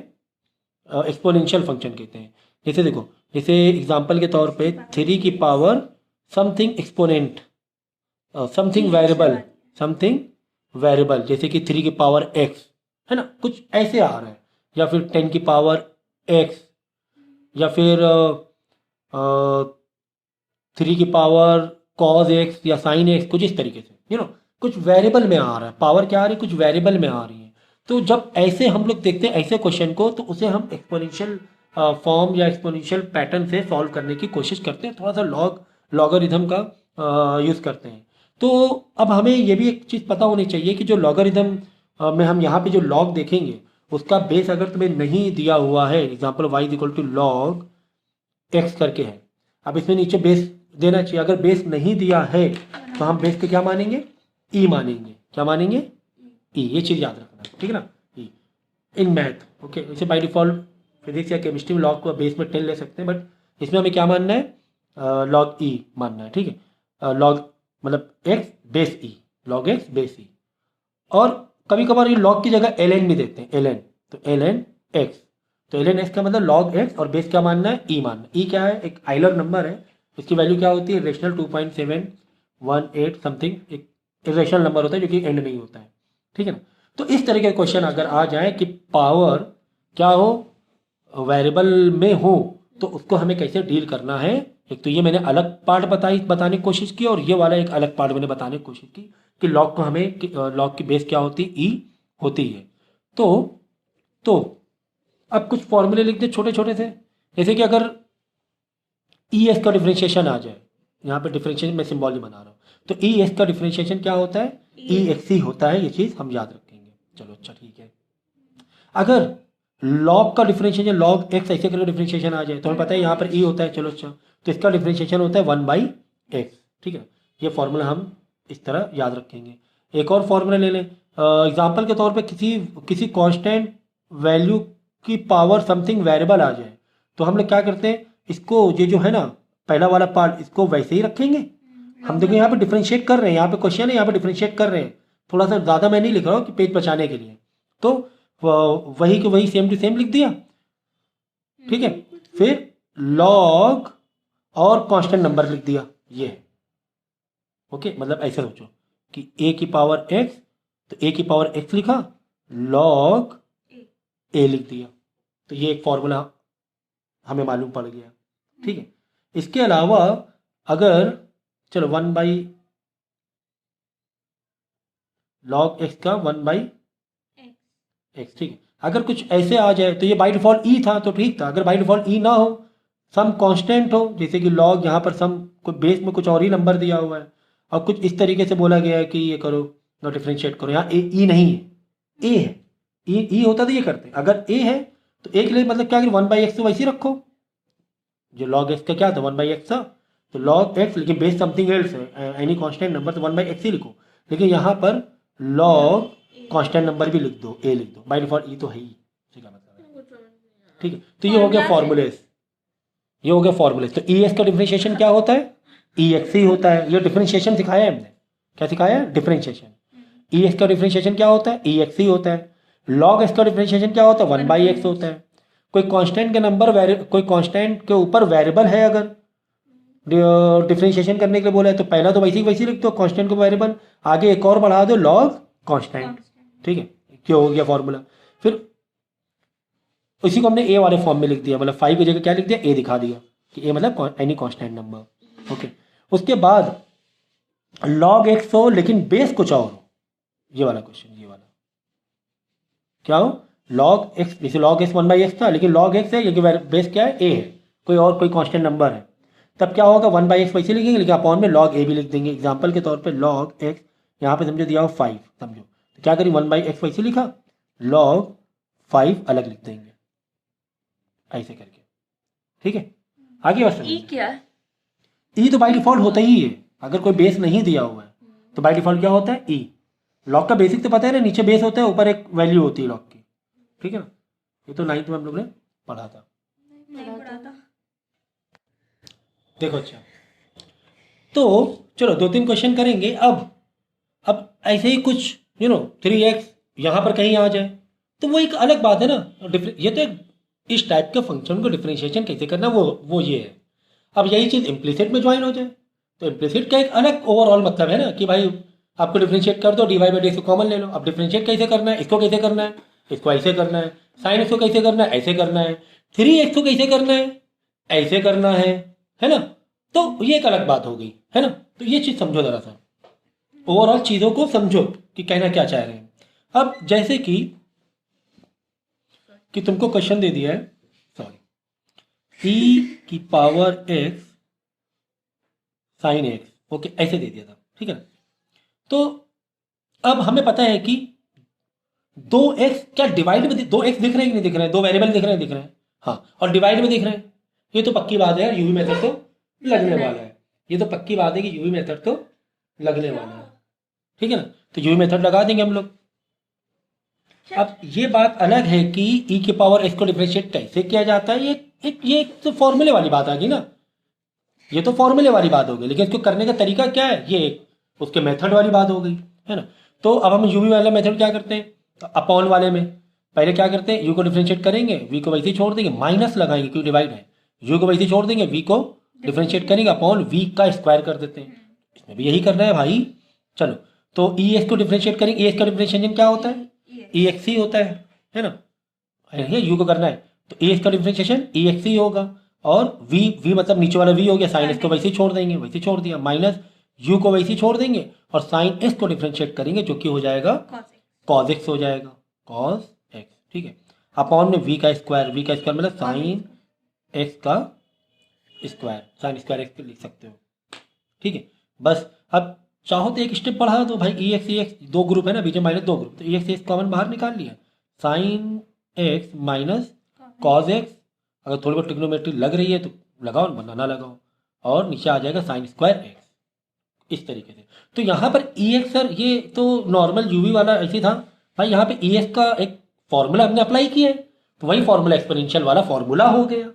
एक्सपोनेंशियल फंक्शन कहते हैं। जैसे देखो, जैसे एग्जांपल के तौर पे 3 की power something exponent something variable, जैसे कि 3 की पावर x है ना, कुछ ऐसे आ रहा है, या फिर 10 की पावर x, या फिर 3 की पावर cos x या sin x, कुछ इस तरीके से कुछ वेरिएबल में आ रहा है, पावर क्या आ रही है, कुछ वेरिएबल में आ रही है। तो जब ऐसे हम लोग देखते हैं ऐसे क्वेश्चन को, तो उसे हम एक्सपोनेंशियल फॉर्म या एक्सपोनेंशियल पैटर्न से सॉल्व करने की कोशिश करते हैं, थोड़ा सा लॉगरिथम का यूज़ करते हैं। तो अब हमें ये भी एक चीज़ पता होनी चाहिए कि जो लॉगरिथम में हम यहाँ पे जो लॉग देखेंगे उसका बेस अगर तुम्हें नहीं दिया हुआ है, example y equal to log x करके है, अब इसमें नीचे बेस देना चाहिए, अगर बेस नहीं दिया है तो हम बेस के क्या मानेंगे, ई मानेंगे, क्या मानेंगे, ई, ये चीज़ याद रखना, ठीक है ना, ई इन मैथ, ओके। इसे बाय डिफॉल्ट फिजिक्स या केमिस्ट्री में लॉग को बेस में 10 ले सकते हैं, बट इसमें हमें क्या मानना है, लॉग ई मानना है, ठीक है, लॉग मतलब एक्स बेस ई, लॉग एक्स बेस ई, और कभी कभार ये लॉग की जगह ln भी देते हैं, ln, तो ln x, तो ln x का मतलब लॉग x और बेस क्या मानना है, ई मानना है। ई क्या है, एक आइलर नंबर है, इसकी वैल्यू क्या होती है, रेशनल 2.718 समथिंग, एक इरेशनल नंबर होता है जो कि एंड नहीं होता है, ठीक है ना। तो इस तरह के क्वेश्चन अगर आ जाए कि पावर क्या हो, वेरिएबल में हो, तो उसको हमें कैसे डील करना है, एक तो ये मैंने अलग पार्ट बताने की कोशिश की, और ये वाला एक अलग पार्ट मैंने बताने की कोशिश की कि लॉग को हमें, लॉग की बेस क्या होती है, ई होती है। तो अब कुछ फॉर्मूले लिख दे छोटे छोटे से, जैसे कि अगर ई एस का डिफरेंशिएशन आ जाए, यहाँ पे डिफरेंशिएशन मैं सिंबल ही बना रहा हूँ, तो ई एस का डिफरेंशिएशन क्या होता है, ई एक्स ही होता है, ये चीज़ हम याद रखेंगे। चलो अच्छा ठीक है। अगर लॉग का डिफरेंशिएशन लॉग एक्स ऐसे करके डिफरेंशिएशन आ जाए, तो हमें पता है यहाँ पर ई होता है, चलो अच्छा, तो इसका डिफरेंशिएशन होता है 1/x, ठीक है। ये फॉर्मूला हम इस तरह याद रखेंगे। एक और फॉर्मूला ले लें, एग्जांपल के तौर पे किसी कांस्टेंट वैल्यू की पावर समथिंग वेरिएबल आ जाए, तो हम लोग क्या करते हैं, इसको ये जो है ना पहला वाला पार्ट इसको वैसे ही रखेंगे। हम देखो यहाँ पे डिफरेंशिएट कर रहे हैं, यहाँ पे क्वेश्चन है, यहाँ पे डिफरेंशिएट कर रहे हैं, थोड़ा सा ज़्यादा मैं नहीं लिख रहा हूँ कि पेज बचाने के लिए, तो वही के वही सेम टू सेम लिख दिया। ठीक है, फिर लॉग और कांस्टेंट नंबर लिख दिया ये। ओके, मतलब ऐसे सोचो कि ए की पावर एक्स, तो ए की पावर एक्स लिखा, लॉग ए लिख दिया, तो ये एक फॉर्मूला हमें मालूम पड़ गया। ठीक है, इसके अलावा अगर चलो 1 बाई लॉग एक्स का 1 बाई एक्स, ठीक है, अगर कुछ ऐसे आ जाए तो ये बाई डिफॉल्ट ई था तो ठीक था। अगर बाई डिफॉल्ट ई ना हो, सम कांस्टेंट हो, जैसे कि लॉग यहाँ पर सम कोई बेस में कुछ और ही नंबर दिया हुआ है और कुछ इस तरीके से बोला गया है कि ये करो ना डिफ्रेंशिएट करो, यहाँ ई नहीं है, ए है, ई होता तो ये करते। अगर ए है तो ए के लिए मतलब क्या, 1 बाई एक्स तो वैसे ही रखो, जो लॉग एक्स का क्या था 1 बाई एक्स था, तो लॉग एक्स, लेकिन बेस समथिंग एल्स है, एनी कांस्टेंट नंबर, तो 1 बाई एक्स ही लिखो। लेकिन यहाँ पर लॉग कांस्टेंट नंबर भी लिख दो, ए लिख दो, बाई डिफॉल्ट ई तो है ही। ठीक है, ठीक है, तो ये हो गया फॉर्मूलेस, ये हो गया फॉर्मूलेस। तो ई एक्स का डिफरेंशिएशन क्या होता है, ई एक्स ही होता है। ये डिफरेंशिएशन सिखाया है हमने, क्या सिखाया है, डिफरेंशिएशन। ई एक्स का डिफरेंशिएशन क्या होता है, ई एक्स ही होता है। लॉग एक्स का डिफरेंशिएशन क्या होता है, 1 बाई एक्स होता है। कोई कांस्टेंट के नंबर कोई कांस्टेंट के ऊपर वेरिएबल है, अगर डिफरेंशिएशन करने के लिए बोला है तो पहला तो वैसे लिख दो कांस्टेंट को वेरिएबल, आगे एक और बढ़ा दो लॉग कांस्टेंट। ठीक है, क्या हो गया फॉर्मूला। फिर उसी को हमने ए वाले फॉर्म में लिख दिया, मतलब 5 की जगह क्या लिख दिया, ए दिखा दिया कि ए मतलब एनी कांस्टेंट नंबर। ओके, उसके बाद लॉग एक्स हो लेकिन बेस कुछ और हो, ये वाला क्वेश्चन, ये वाला क्या हो, लॉग एक्स, जैसे लॉग एक्स 1 बाई एक्स था लेकिन लॉग एक्स है, ये बेस क्या है, ए है, कोई कांस्टेंट नंबर है, तब क्या होगा 1 बाई एक्स वैसे लिखेंगे लेकिन अपॉन में लॉग ए भी लिख देंगे। एग्जाम्पल के तौर पे लॉग एक्स यहाँ पे समझो दिया हो 5, समझो तो क्या करें 1 बाई एक्स वैसे लिखा, लॉग 5 अलग लिख देंगे ऐसे करके। ठीक है, आगे बात ई क्या है? ई तो बाई डिफॉल्ट होता ही है, अगर कोई बेस नहीं दिया हुआ है तो बाई डिफॉल्ट क्या होता है, ई। लॉग का बेसिक तो पता है ना, नीचे बेस होता है, ऊपर एक वैल्यू होती है लॉग की। ठीक है ना, ये तो 9th में हम लोग ने पढ़ा था। नहीं पढ़ा था। देखो अच्छा, तो चलो 2-3 क्वेश्चन करेंगे। अब ऐसे ही कुछ 3x यहाँ पर कहीं आ जाए तो वो एक अलग बात है ना। ये तो इस टाइप के फंक्शन को डिफरेंशिएशन कैसे करना, वो ये है। अब यही चीज़ इम्प्लिसिट में ज्वाइन हो जाए तो इम्प्लिसिट का एक अलग ओवरऑल मतलब है ना कि भाई आपको डिफरेंशिएट कर दो, डिवाइड बाई डी को कॉमन ले लो। अब डिफरेंशिएट कैसे करना है, इसको कैसे करना है, इसको ऐसे करना है, साइन एक्स को कैसे करना है, ऐसे करना है, 3x को कैसे करना है, ऐसे करना है ना। तो ये एक अलग बात हो गई है ना। तो ये चीज़ समझो ज़रा सा, ओवरऑल चीज़ों को समझो कि कहना क्या चाह रहे हैं। अब जैसे कि तुमको क्वेश्चन दे दिया है, सॉरी, e की power x sine x, okay ऐसे दे दिया था, ठीक है ना। तो अब हमें पता है कि 2x क्या डिवाइड में 2x दिख रहे हैं कि नहीं दिख रहे हैं, 2 वेरिएबल दिख रहे हैं, हाँ, और डिवाइड में दिख रहे हैं। ये तो पक्की बात है यार, यूवी मेथड तो लगने वाला है, ये तो पक्की बात है कि यूवी मेथड तो लगने वाला है, ठीक है ना। तो यूवी मेथड लगा देंगे हम लोग। अब ये बात अलग है कि e की पावर x को डिफरेंशिएट कैसे किया जाता है, ये एक तो फॉर्मूले वाली बात आ गई ना, ये तो फॉर्मूले वाली बात हो गई, लेकिन इसको करने का तरीका क्या है, ये एक उसके मेथड वाली बात हो गई है ना। तो अब हम यूवी वाला मेथड क्या करते हैं, तो अपॉन वाले में पहले क्या करते हैं, यू को डिफरेंशिएट करेंगे, वी को वैसे ही छोड़ देंगे, माइनस लगाएंगे क्योंकि डिवाइड है, यू को वैसे ही छोड़ देंगे, वी को डिफरेंशिएट करेंगे, अपॉन वी का स्क्वायर कर देते हैं। इसमें भी यही करना है भाई। चलो, तो ई एक्स को डिफरेंशिएट करेंगे, ई एक्स का डिफरेंशिएशन क्या होता है, ई एक्स ही होता है ना, यू को करना है तो ई एक्स का डिफरेंशिएशन ई एक्स ही होगा, और वी मतलब नीचे वाला वी हो गया, साइन एक्स को वैसे ही छोड़ देंगे, वैसे छोड़ दिया, माइनस यू को वैसे ही छोड़ देंगे और साइन एक्स को डिफरेंशिएट करेंगे जो कि हो जाएगा कॉस एक्स हो जाएगा, कॉस एक्स, ठीक है। अपॉन में वी का स्क्वायर मतलब साइन एक्स का स्क्वायर, साइन स्क्वायर एक्स लिख सकते हो, ठीक है। बस अब चाहो तो एक स्टेप बढ़ा दो भाई, ई एक्स दो ग्रुप है ना, बीच में माइनस 2 ग्रुप, तो ई एक्स कॉमन बाहर निकाल लिया, sign x minus cos x, अगर थोड़ी बहुत ट्रिग्नोमेट्री लग रही है तो लगाओ, वरना ना लगाओ, और नीचे आ जाएगा साइन स्क्वायर एक्स, इस तरीके से। तो यहाँ पर ई एक्स सर ये तो नॉर्मल यूवी वाला ऐसे था भाई, यहाँ पे ई एक्स का एक फॉर्मूला हमने अप्लाई किया है, तो वही फॉर्मूला एक्सपोनेंशियल वाला फॉर्मूला हो गया।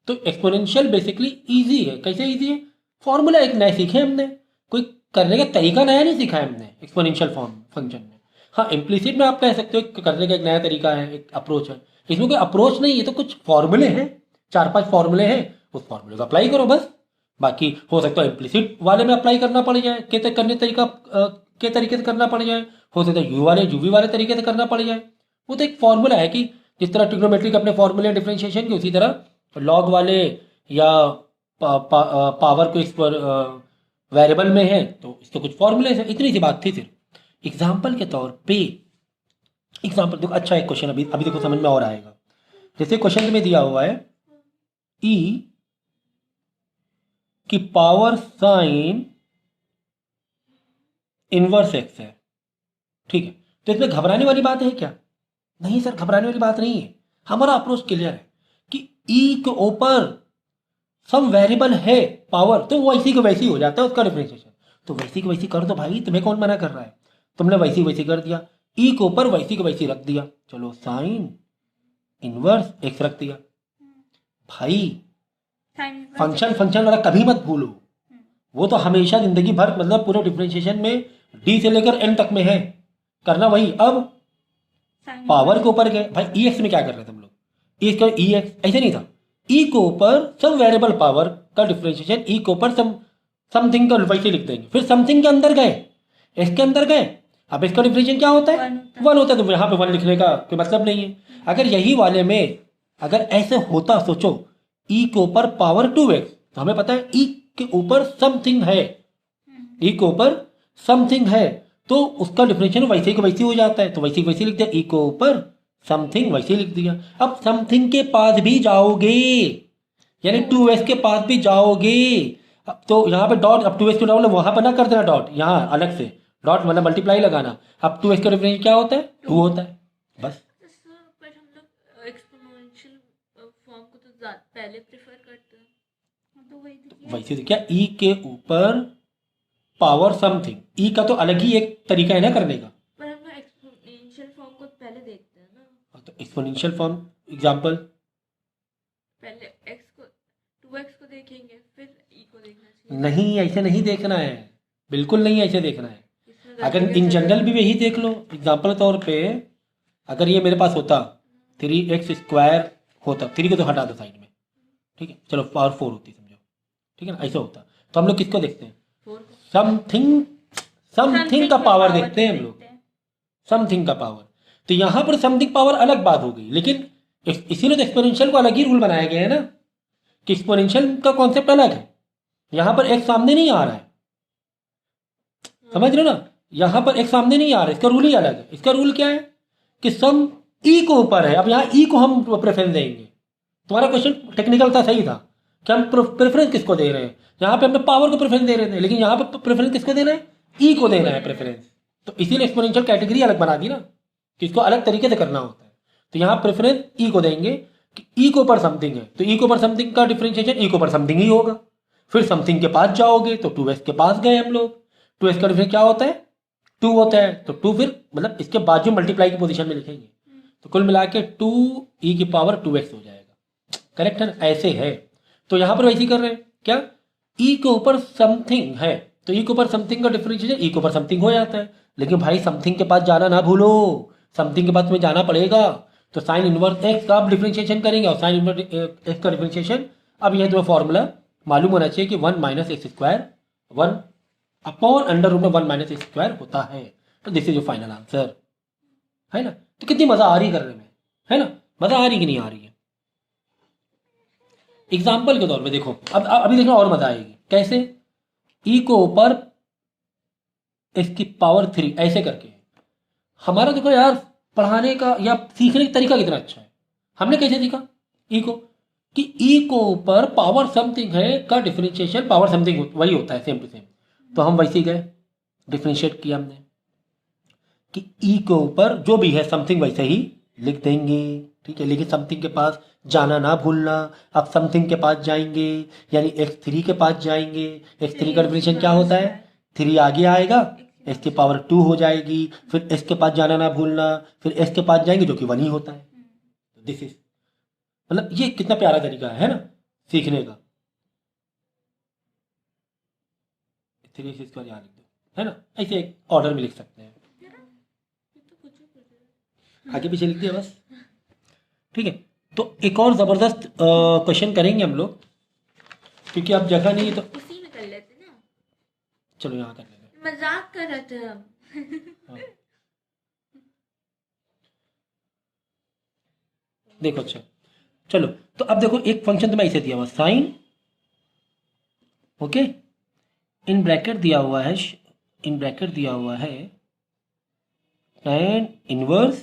तो एक्सपोनेंशियल बेसिकली इजी है। कैसे इजी है? फॉर्मूला एक नया सीखे हमने, कोई करने का तरीका नया नहीं सीखा है हमने एक्सपोनेंशियल फॉर्म फंक्शन में। हाँ, इम्प्लिसिट में आप कह सकते हो कि करने का एक नया तरीका है, एक अप्रोच है। इसमें कोई अप्रोच नहीं है, तो कुछ फॉर्मूले हैं, 4-5 फॉर्मूले हैं, उस फॉर्मूले को अप्लाई करो बस। बाकी हो सकता है इम्प्लिसिट वाले में अप्लाई करना पड़ जाए, के तरीके से करना पड़ जाए, हो सकता है यूवी वाले तरीके से करना पड़ जाए। वो तो एक फॉर्मूला है कि जिस तरह ट्रिग्नोमेट्रिक अपने फॉर्मूले डिफरेंशिएशन के, उसी तरह लॉग वाले या पावर को इस पर वेरिएबल में है तो इसके कुछ फॉर्मूले हैं। इतनी सी बात थी सिर्फ एग्जाम्पल के तौर पे। एग्जाम्पल देखो, अच्छा एक क्वेश्चन अभी अभी देखो समझ में और आएगा। जैसे क्वेश्चन में दिया हुआ है e की पावर साइन इनवर्स एक्स है, ठीक है। तो इसमें घबराने वाली बात है क्या? नहीं सर, घबराने वाली बात नहीं है। हमारा अप्रोच क्लियर है कि e के ऊपर सम वेरिएबल है पावर, तो वैसी को वैसी हो जाता है उसका डिफरेंशिएशन। तो वैसी को वैसी कर दो भाई, तुम्हें कौन मना कर रहा है? तुमने वैसी वैसी कर दिया, e के ऊपर वैसी को वैसी रख दिया, चलो साइन इनवर्स एक्स रख दिया। भाई फंक्शन वाला कभी मत भूलो, वो तो हमेशा जिंदगी भर मतलब पूरे डिफरेंशिएशन में डी से लेकर एन तक में है करना वही। अब पावर के ऊपर गए भाई, ई एक्स में क्या कर रहे थे हम लोग? ई का ई एक्स ऐसे नहीं था, ई के ऊपर सम वेरिएबल पावर का डिफरेंशिएशन, ई के ऊपर समथिंग का वैसे लिख देंगे। फिर समथिंग के अंदर गए, इसके अंदर गए, अब इसका डिफरेंशिएशन क्या होता है? 1 होता है। तो यहाँ पे 1 लिखने का कोई मतलब नहीं है। अगर यही वाले में अगर ऐसे होता, सोचो ई के ऊपर पावर 2x, तो हमें पता है ई के ऊपर समथिंग है, ई के ऊपर समथिंग है, तो उसका डिफरेंशिएशन वैसे को वैसे हो जाता है। तो वैसे वैसे लिख दिया, ई के ऊपर समथिंग वैसे लिख दिया। अब समथिंग के पास भी जाओगे, यानी 2x के पास भी जाओगे, अब तो यहाँ पे डॉट, अब 2x के डॉट वहां पर ना कर देना डॉट, यहाँ अलग से डॉट मतलब मल्टीप्लाई लगाना। अब 2x का डिफरेंशिएशन क्या होता है? 2 होता है बस। पर हम लोग एक्सपोनेंशियल फॉर्म को तो पहले प्रेफर करते हैं। तो वही तो किया। वैसे तो क्या ई के ऊपर पावर समथिंग, ई का तो अलग ही एक तरीका है ना करने का। पर हम लोग एक्सपोनेंशियल फॉर्म को पहले देखते हैं ना, तो एक्सपोनेंशियल फॉर्म एग्जांपल, पहले x को 2x को देखेंगे फिर e को देखना चाहिए। नहीं ऐसे नहीं देखना है, बिल्कुल नहीं ऐसे देखना है। इसमें अगर इन जनरल भी यही देख लो, एग्जांपल तौर पे अगर ये मेरे पास होता 3x² होता, 3 को तो हटा दो साइड में, ठीक है, चलो पावर 4 होती समझो, ठीक है ना, ऐसा होता। तो हम लोग किसको देखते हैं? 4 को समथिंग का पावर देखते हैं हम लोग, समथिंग का पावर। तो यहाँ पर समथिंग पावर अलग बात हो गई, लेकिन इसीलिए तो एक्सपोनेंशियल को अलग ही रूल बनाया गया है ना, कि एक्सपोनेंशियल का कॉन्सेप्ट अलग है। यहाँ पर एक सामने नहीं आ रहा है, समझ रहे हो ना, यहाँ पर एक सामने नहीं आ रहा है, इसका रूल ही अलग है। इसका रूल क्या है कि सम ई को ऊपर है। अब यहाँ ई को हम प्रेफरेंस देंगे। तुम्हारा क्वेश्चन टेक्निकल था, सही था कि हम प्रेफरेंस किसको दे रहे हैं। यहाँ पे हमने पावर को प्रेफरेंस दे रहे थे, लेकिन यहाँ पे प्रेफरेंस किसको देना है? ई को देना है प्रेफरेंस। तो इसीलिए एक्सपोनेंशियल कैटेगरी अलग बना दी ना, कि इसको अलग तरीके से करना होता है। तो यहाँ प्रेफरेंस ई को देंगे कि ई के ऊपर समथिंग है, तो ई के ऊपर समथिंग का डिफरेंशिएशन ई के ऊपर समथिंग ही होगा। फिर समथिंग के पास जाओगे तो 2x के पास गए हम लोग, 2x का डिफरेंस क्या होता है? 2 होता है। तो 2 फिर मतलब इसके बाजू मल्टीप्लाई की पोजीशन में लिखेंगे, तो कुल मिला के 2e की पावर 2x हो जाएगा। करेक्ट है ना? ऐसे है। तो यहाँ पर वैसे ही कर रहे हैं क्या, e के ऊपर समथिंग है, तो e के ऊपर समथिंग का डिफरेंशिएशन e के ऊपर समथिंग हो जाता है। लेकिन भाई समथिंग के पास जाना ना भूलो, समथिंग के पास तुम्हें जाना पड़ेगा। तो साइन इनवर्स एक्स का आप डिफरेंशिएशन करेंगे, और साइन इनवर्स एक्स का डिफरेंशिएशन, अब यह तुम्हें फॉर्मूला मालूम होना चाहिए कि 1 - x², 1 अपॉन अंडर रूट में 1 - x² होता है। तो this is your final answer, है ना। तो कितनी मजा आ रही है करने में, है ना, मजा आ रही कि नहीं आ रही है? एग्जाम्पल के तौर पे देखो, अब अभी देखना और मजा आएगी। कैसे? ई को ऊपर इसकी पावर 3 ऐसे करके। हमारा देखो यार, पढ़ाने का या सीखने का तरीका कितना अच्छा है। हमने कैसे सीखा ई को, कि ई को ऊपर पावर समथिंग है का डिफरेंशिएशन पावर समथिंग वही होता है, सेम टू सेम। तो हम वैसे ही गए, डिफरेंशिएट किया हमने कि ई के ऊपर जो भी है समथिंग वैसे ही लिख देंगे, ठीक है। लेकिन समथिंग के पास जाना ना भूलना। अब समथिंग के पास जाएंगे यानी x3 के पास जाएंगे। x3 का डिफरेंशिएशन क्या होता है? 3 आगे आएगा, x की पावर 2 हो जाएगी। फिर x के पास जाना ना भूलना, फिर x के पास जाएंगे जो कि 1 ही होता है। दिस इज मतलब ये कितना प्यारा तरीका है ना। सीखने का। 3x² यहाँ लिख दो, है ना, ऐसे एक ऑर्डर में लिख सकते हैं, ये तो कुछ भी कुछ है। आगे पीछे लिख दिया बस। ठीक है, तो एक और ज़बरदस्त क्वेश्चन करेंगे हम लोग, क्योंकि अब जगह नहीं है तो उसी में कर लेते ना, चलो यहाँ कर लेंगे। मजाक कर रहे थे हम। हाँ। देखो अच्छा, चलो तो अब देखो एक फंक्शन तो मैं इसे दिया हुआ साइन, ओके, इन ब्रैकेट दिया हुआ है, इन ब्रैकेट दिया हुआ है tan इनवर्स,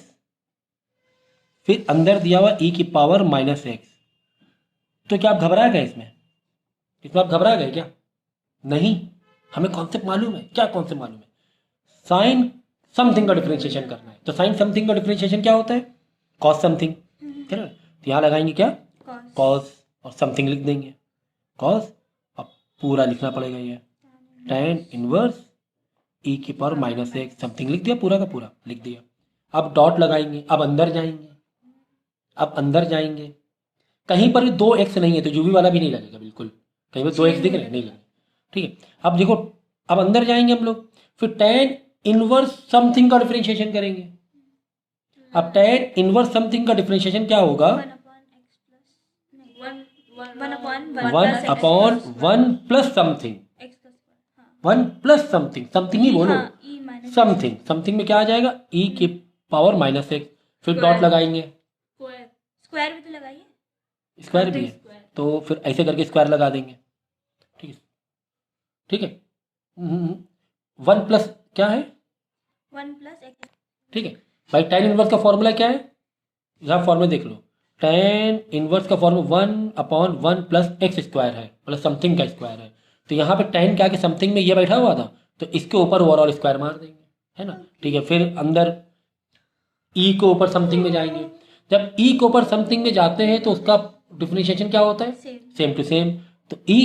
फिर अंदर दिया हुआ e की पावर -x। तो क्या आप घबरा गए इसमें? इसमें आप घबरा गए क्या? नहीं, हमें कॉन्सेप्ट मालूम है। क्या कॉन्सेप्ट मालूम है? साइन समथिंग का डिफरेंशिएशन करना है, तो साइन समथिंग का डिफरेंशिएशन क्या होता है? कॉस समथिंग, है ना। तो यहाँ लगाएंगे क्या? कॉस। कॉस और समथिंग लिख देंगे, कॉस, अब पूरा लिखना पड़ेगा ये tan इनवर्स e की पावर -x, समथिंग लिख दिया, पूरा का पूरा लिख दिया। अब डॉट लगाएंगे, अब अंदर जाएंगे, अब अंदर जाएंगे, कहीं पर भी 2x नहीं है तो यूवी वाला भी नहीं लगेगा, बिल्कुल कहीं पर 2x दिख रहे हैं, नहीं लगेगा। ठीक है, अब देखो, अब अंदर जाएंगे हम लोग, फिर tan इनवर्स समथिंग का डिफरेंशिएशन करेंगे। अब tan इनवर्स समथिंग का डिफरेंशिएशन क्या होगा? 1 upon 1 plus something, 1 plus something, something ही बोलो, समथिंग, समथिंग में क्या आ जाएगा? e की पावर -x, फिर डॉट लगाएंगे, स्क्वायर। स्क्वायर भी तो लगाइए। स्क्वायर भी है स्क्वायर। तो फिर ऐसे करके स्क्वायर लगा देंगे। ठीक है, ठीक है, 1 प्लस क्या है? 1 प्लस एक्स। ठीक है भाई, tan इनवर्स का फॉर्मूला क्या है? यहाँ फॉर्मूला देख लो, tan इनवर्स का formula 1 upon 1 plus x square है, मतलब समथिंग का स्क्वायर है। तो यहाँ पे tan क्या कि समथिंग में ये बैठा हुआ था, तो इसके ऊपर ओवरऑल स्क्वायर मार देंगे, है ना। ठीक है, फिर अंदर e को ऊपर समथिंग में जाएंगे, जब e को ऊपर समथिंग में जाते हैं तो उसका डिफरेंशिएशन क्या होता है? सेम टू सेम, तो e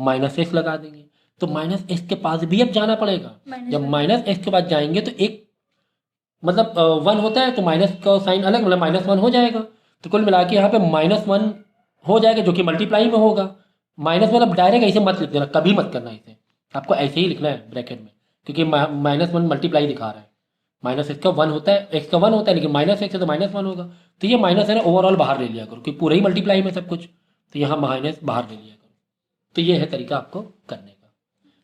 -x लगा देंगे, तो -x के पास भी अब जाना पड़ेगा। जब -x के पास जाएंगे तो एक मतलब 1 होता है तो माइनस का साइन अलग, मतलब -1 हो जाएगा। तो कुल मिला के यहाँ पे -1 हो जाएगा, जो कि मल्टीप्लाई में होगा। -1 अब डायरेक्ट ऐसे मत लिख देना, कभी मत करना इसे, आपको ऐसे ही लिखना है ब्रैकेट में, क्योंकि -1 मल्टीप्लाई दिखा रहा है। -x का 1 होता है, x का 1 होता है, लेकिन -x है तो -1 होगा। तो ये माइनस है ना, ओवरऑल बाहर ले लिया करो, क्योंकि पूरा ही मल्टीप्लाई में सब कुछ, तो यहाँ माइनस बाहर ले लिया करो। तो ये है तरीका आपको करने का।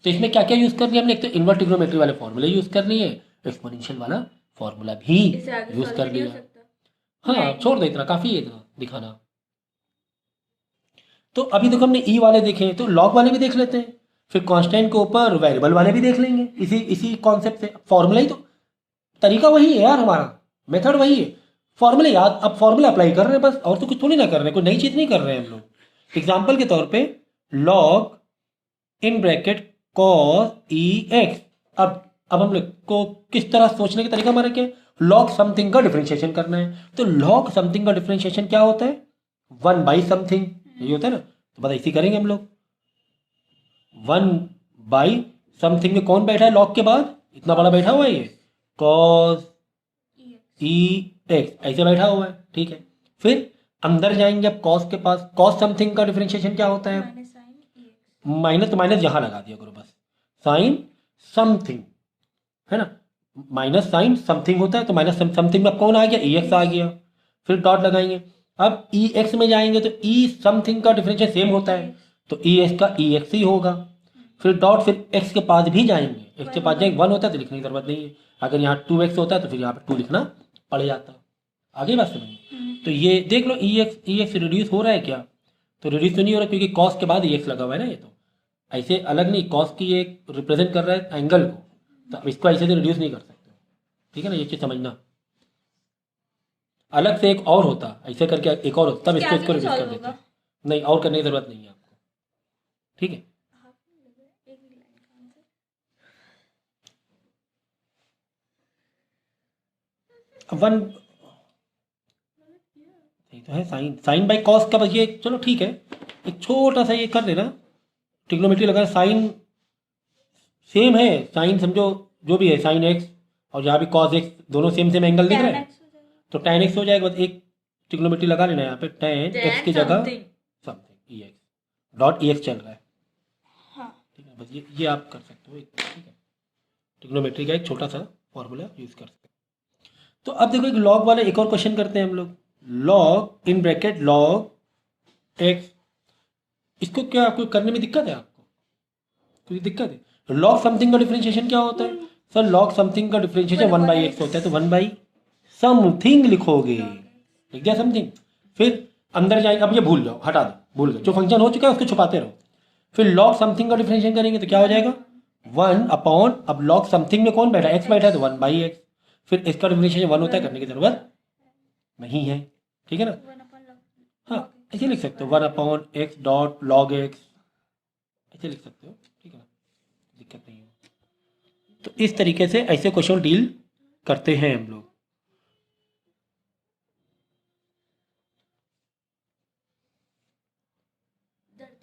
तो इसमें क्या क्या यूज़ कर लिया हमने? एक तो इन्वर्स ट्रिग्नोमेट्री वाले फॉर्मूले यूज़ कर लिए, एक्सपोनेंशियल वाला फॉर्मूला भी इससे आगे यूज़ solve कर नहीं हो लिया। सकता। हाँ, छोड़ दो, इतना काफ़ी है, इतना दिखाना। तो अभी देखो हमने ई वाले देखे, तो लॉग वाले भी देख लेते हैं, फिर कांस्टेंट के ऊपर वेरिएबल वाले भी देख लेंगे, इसी इसी कॉन्सेप्ट से। फॉर्मूला ही तो, तरीका वही है यार, हमारा मेथड वही है, फॉर्मूले याद, अब फॉर्मूला अप्लाई कर रहे हैं बस, और तो कुछ थोड़ी ना कर रहे हैं, कोई नई चीज़ नहीं कर रहे हैं हम लोग। एग्जाम्पल के तौर पे log in bracket cos E x, अब हम लोग को किस तरह सोचने का तरीका हमारा क्या है? लॉग समथिंग का डिफरेंशिएशन करना है, तो लॉग समथिंग का डिफरेंशिएशन क्या होता है? 1 बाई समथिंग, यही होता है ना। तो बस ऐसे करेंगे हम लोग, 1 बाई समथिंग में कौन बैठा है लॉग के बाद? इतना बड़ा बैठा हुआ है ये, कॉस ई एक्स, ऐसे बैठा हुआ है। ठीक है, फिर अंदर जाएंगे, अब कॉस के पास, कॉस समथिंग का डिफरेंशिएशन क्या होता है? माइनस, तो माइनस यहाँ लगा दिया करो बस, साइन समथिंग, है ना, माइनस साइन समथिंग होता है, तो माइनस समथिंग में अब कौन आ गया? ई एक्स आ गया। फिर डॉट लगाएंगे, अब ई एक्स में जाएंगे तो ई समथिंग का डिफरेंशियल सेम होता है, तो ई एक्स का ई एक्स ही होगा। फिर डॉट, फिर एक्स के पास भी जाएंगे, एक्स के पास जाएंगे 1 होता है तो लिखने की जरूरत नहीं है, अगर यहाँ 2x होता है तो फिर यहाँ पे 2 लिखना पड़ जाता। आगे बात समझ। तो ये देख लो, ई एक्स रिड्यूस हो रहा है क्या? तो रिड्यूस तो नहीं हो रहा, क्योंकि कॉस के बाद ई एक्स लगा हुआ है ना, ये तो ऐसे अलग नहीं, कॉस की एक रिप्रेजेंट कर रहा है एंगल को, तो अब इसको ऐसे से रिड्यूस नहीं कर सकते, ठीक है ना, ये चीज़ समझना। अलग से एक और होता, ऐसे करके एक और होता, तब इसको इसको रिड्यूस कर देते, नहीं और करने की जरूरत नहीं है आपको, ठीक है। वन तो है साइन, साइन बाई कॉस का, बस ये चलो ठीक है, एक छोटा सा ये कर देना, ट्रिग्नोमेट्री लगा, साइन सेम है, साइन समझो जो भी है, साइन एक्स और यहाँ भी कॉस एक्स, दोनों सेम सेम एंगल दिख रहे हैं, तो tan x हो जाएगा, बस एक ट्रिग्नोमेट्री लगा लेना यहाँ पे, tan x की जगह समथिंग ई एक्स, डॉट ई एक्स चल रहा है, हाँ ठीक है, बस ये आप कर सकते हो, ठीक है, ट्रिग्नोमेट्री का एक छोटा सा फॉर्मूला यूज़ कर सकते हैं। तो अब देखो एक लॉग वाला एक और क्वेश्चन करते हैं हम लोग, log in bracket log x, इसको क्या आपको करने में दिक्कत है, आपको कोई दिक्कत है? तो लॉग समथिंग का डिफरेंशिएशन क्या होता है सर? लॉग समथिंग का डिफरेंशिएशन 1/x होता है, तो 1 समथिंग लिखोगे, लिख दिया समथिंग, फिर अंदर जाएंगे, अब ये भूल जाओ, हटा दो, भूल गए, जो फंक्शन हो चुका है उसको छुपाते रहो, फिर लॉग समथिंग का डिफरेंशिएशन करेंगे तो क्या हो जाएगा 1/, अब लॉग समथिंग में कौन बैठा है, एक्स बैठा है, तो 1/x, फिर इसका डिफरेंशिएशन 1 होता है, करने की जरूरत नहीं है, ठीक है ना? 1/log हाँ ऐसे लिख सकते हो 1/x डॉट लॉग एक्स, ऐसे लिख सकते हो, ठीक है ना, दिक्कत नहीं है। तो इस तरीके से ऐसे क्वेश्चन डील करते हैं हम लोग। दर्द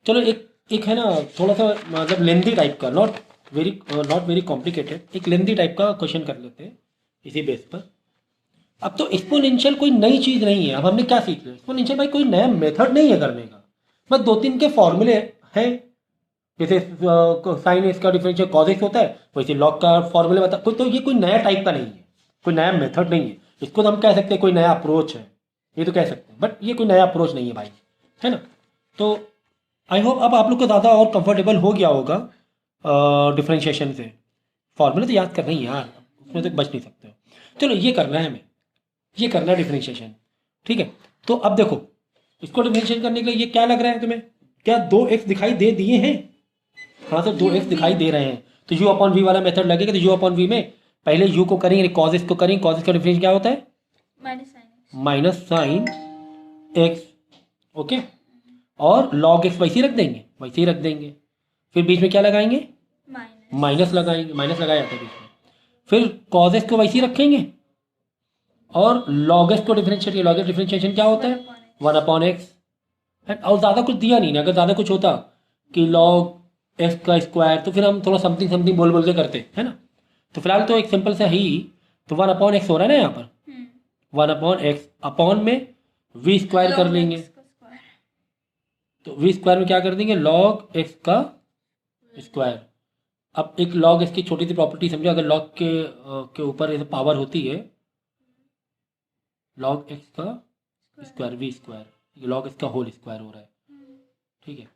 चलो एक एक है ना थोड़ा सा मतलब लेंदी टाइप का, नॉट वेरी कॉम्प्लिकेटेड, एक लेंदी टाइप का क्वेश्चन कर लेते हैं इसी बेस पर। अब तो एक्सपोनेंशियल कोई नई चीज़ नहीं है, अब हमने क्या सीख लिया, एक्सपोनेंशियल भाई कोई नया मेथड नहीं है करने का, बस 2-3 के फॉर्मूले हैं, जैसे साइन इसका डिफरेंशियल कॉज एक्स होता है, वैसे लॉग का फॉर्मूले बता कोई, तो ये कोई नया टाइप का नहीं है, कोई नया मेथड नहीं है, इसको तो हम कह सकते हैं कोई नया अप्रोच है, ये तो कह सकते हैं, बट ये कोई नया अप्रोच नहीं है भाई, है ना? तो आई होप अब आप लोग को ज़्यादा और कंफर्टेबल हो गया होगा डिफरेंशिएशन से, फॉर्मूले तो याद करना ही है यार, उसमें तो बच नहीं सकते हो। चलो ये करना है हमें, ये करना है डिफरेंशिएशन, ठीक है? तो अब देखो इसको डिफरेंशिएट करने के लिए ये क्या लग रहा है तुम्हें, क्या 2x दिखाई दे दिए हैं? हाँ सर 2x दिखाई दे रहे हैं, तो u अपॉन वी वाला मेथड लगेगा, तो u अपॉन वी में पहले u को करेंगे, कॉज एक्स को करेंगे, कॉज एक्स का डिफरेंशिएशन क्या होता है minus sine -sin x, okay, और log x वैसे ही रख देंगे, वैसे ही रख देंगे, फिर बीच में क्या लगाएंगे, माइनस लगाएंगे, माइनस लगाया जाता है बीच में, फिर cos x को वैसे ही रखेंगे, और log x को डिफरेंशिएट, log x डिफरेंशिएशन क्या होता है 1/x, और ज़्यादा कुछ दिया नहीं ना, अगर ज़्यादा कुछ होता कि log x का स्क्वायर, तो फिर हम थोड़ा समथिंग समथिंग बोल बोल के करते है ना, तो फिलहाल तो एक सिंपल सा ही, तो 1/x हो रहा है ना यहाँ पर, 1/x अपॉन में v स्क्वायर कर लेंगे, तो v स्क्वायर में क्या कर देंगे log x का स्क्वायर। अब एक log x की छोटी सी प्रॉपर्टी समझो, अगर log के ऊपर ऐसे पावर होती है, log x का स्क्वायर v स्क्वायर, ये log x का होल स्क्वायर हो रहा है, ठीक है?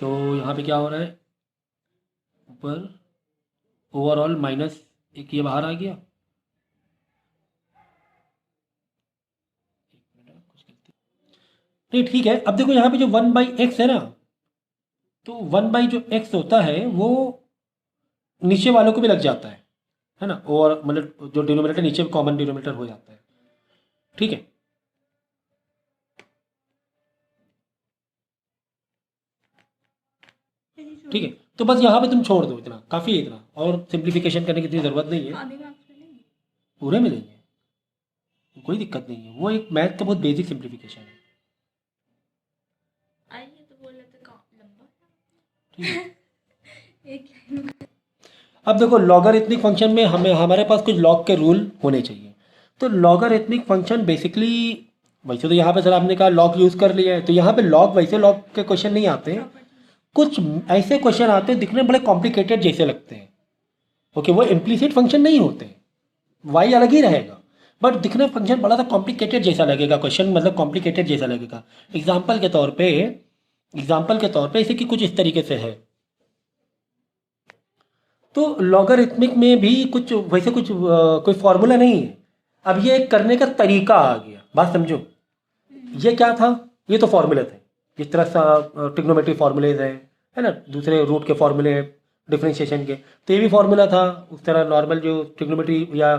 तो यहाँ पे क्या हो रहा है, ऊपर ओवरऑल माइनस एक ये बाहर आ गया, नहीं ठीक है। अब देखो यहाँ पे जो 1/x है ना, तो 1 जो x होता है वो नीचे वालों को भी लग जाता है ना, और मतलब जो डिनोमिनेटर नीचे कॉमन डिनोमिनेटर हो जाता है, ठीक है? ठीक है, तो बस यहाँ पे तुम छोड़ दो, इतना काफ़ी है, इतना और सिंप्लीफिकेशन करने की इतनी ज़रूरत नहीं है, आधे मार्क्स मिलेंगे। पूरे मिलेंगे, कोई दिक्कत नहीं है, वो एक मैथ का बहुत बेसिक सिंप्लीफिकेशन है, आइए तो बोल रहे थे लंबा ठीक है? एक लाइन अब देखो लॉगरिथमिक फंक्शन में हमें हमारे पास कुछ लॉग के रूल होने चाहिए, तो लॉगरिथमिक फंक्शन बेसिकली, वैसे तो यहाँ पे सर आपने कहा लॉग यूज़ कर लिया है, तो यहाँ पे लॉग वैसे लॉग के क्वेश्चन नहीं आते हैं, कुछ ऐसे क्वेश्चन आते हैं दिखने में बड़े कॉम्प्लिकेटेड जैसे लगते हैं, ओके, वो इम्प्लीसिट फंक्शन नहीं होते, वाई अलग ही रहेगा, बट दिखने में फंक्शन बड़ा सा कॉम्प्लिकेटेड जैसा लगेगा, क्वेश्चन मतलब कॉम्प्लिकेटेड जैसा लगेगा। एग्जाम्पल के तौर पे इसे कि कुछ इस तरीके से है, तो लॉगरिथमिक में भी कुछ वैसे कुछ कोई फॉर्मूला नहीं है, अब ये करने का तरीका आ गया, बात समझो, ये क्या था, ये तो फॉर्मूले थे, जिस तरह सा ट्रिग्नोमेट्री फार्मूलेज है ना, दूसरे रूट के फॉर्मूले डिफरेंशिएशन के, तो ये भी फार्मूला था, उस तरह नॉर्मल जो ट्रिग्नोमेट्री या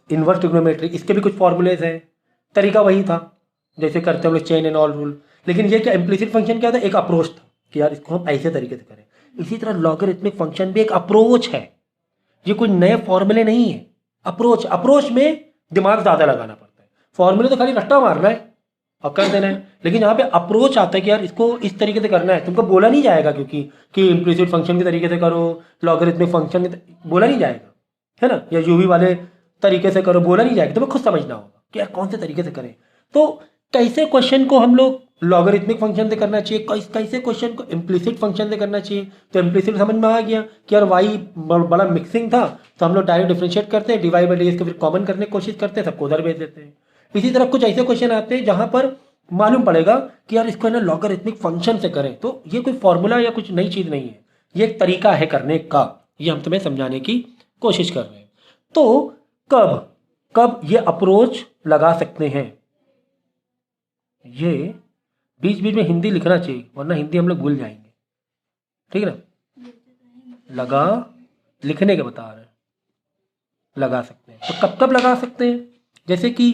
इनवर्स ट्रिग्नोमेट्री, इसके भी कुछ फॉर्मूलेज हैं, तरीका वही था जैसे करते हैं हम लोग चेन एंड ऑल रूल, लेकिन ये क्या इम्प्लिसिट फंक्शन क्या था, एक अप्रोच था कि यार इसको हम ऐसे तरीके से करें। इसी तरह लॉगरिथमिक फंक्शन भी एक अप्रोच है, ये कोई नए फॉर्मूले नहीं है, अप्रोच में दिमाग ज़्यादा लगाना पड़ता है, फॉर्मूले तो खाली रट्टा मारना है, और कर देना है। लेकिन यहाँ पे अप्रोच आता है कि यार इसको इस तरीके से करना है, तुमको बोला नहीं जाएगा क्योंकि कि इम्प्लिसिट फंक्शन के तरीके से करो, लॉगरिथमिक फंक्शन बोला नहीं जाएगा, है ना, या यूवी वाले तरीके से करो बोला नहीं जाएगा, तुम्हें खुद समझना होगा कि यार कौन से तरीके से करें। तो कैसे क्वेश्चन को हम लोग लॉगरिथमिक फंक्शन से करना चाहिए, कैसे क्वेश्चन को इम्प्लिसिट फंक्शन से करना चाहिए। तो इम्प्लिसिट समझ में आ गया कि यार वाई बड़ा मिक्सिंग था, तो हम लोग डायरेक्ट डिफरेंशिएट करते हैं, डिवाइड बाई डी इसको फिर कॉमन करने की कोशिश करते हैं, सबको उधर भेज देते हैं। इसी तरह कुछ ऐसे क्वेश्चन आते हैं जहां पर मालूम पड़ेगा कि यार इसको है ना लॉगरिथमिक फंक्शन से करें, तो ये कोई फॉर्मूला या कुछ नई चीज़ नहीं है, ये एक तरीका है करने का, ये हम तुम्हें समझाने की कोशिश कर रहे हैं। तो कब कब ये अप्रोच लगा सकते हैं, ये बीच बीच में हिंदी लिखना चाहिए वरना हिंदी हम लोग भूल जाएंगे, ठीक है ना। लगा लिखने के बता रहे हैं, लगा सकते हैं। तो कब कब लगा सकते हैं, जैसे कि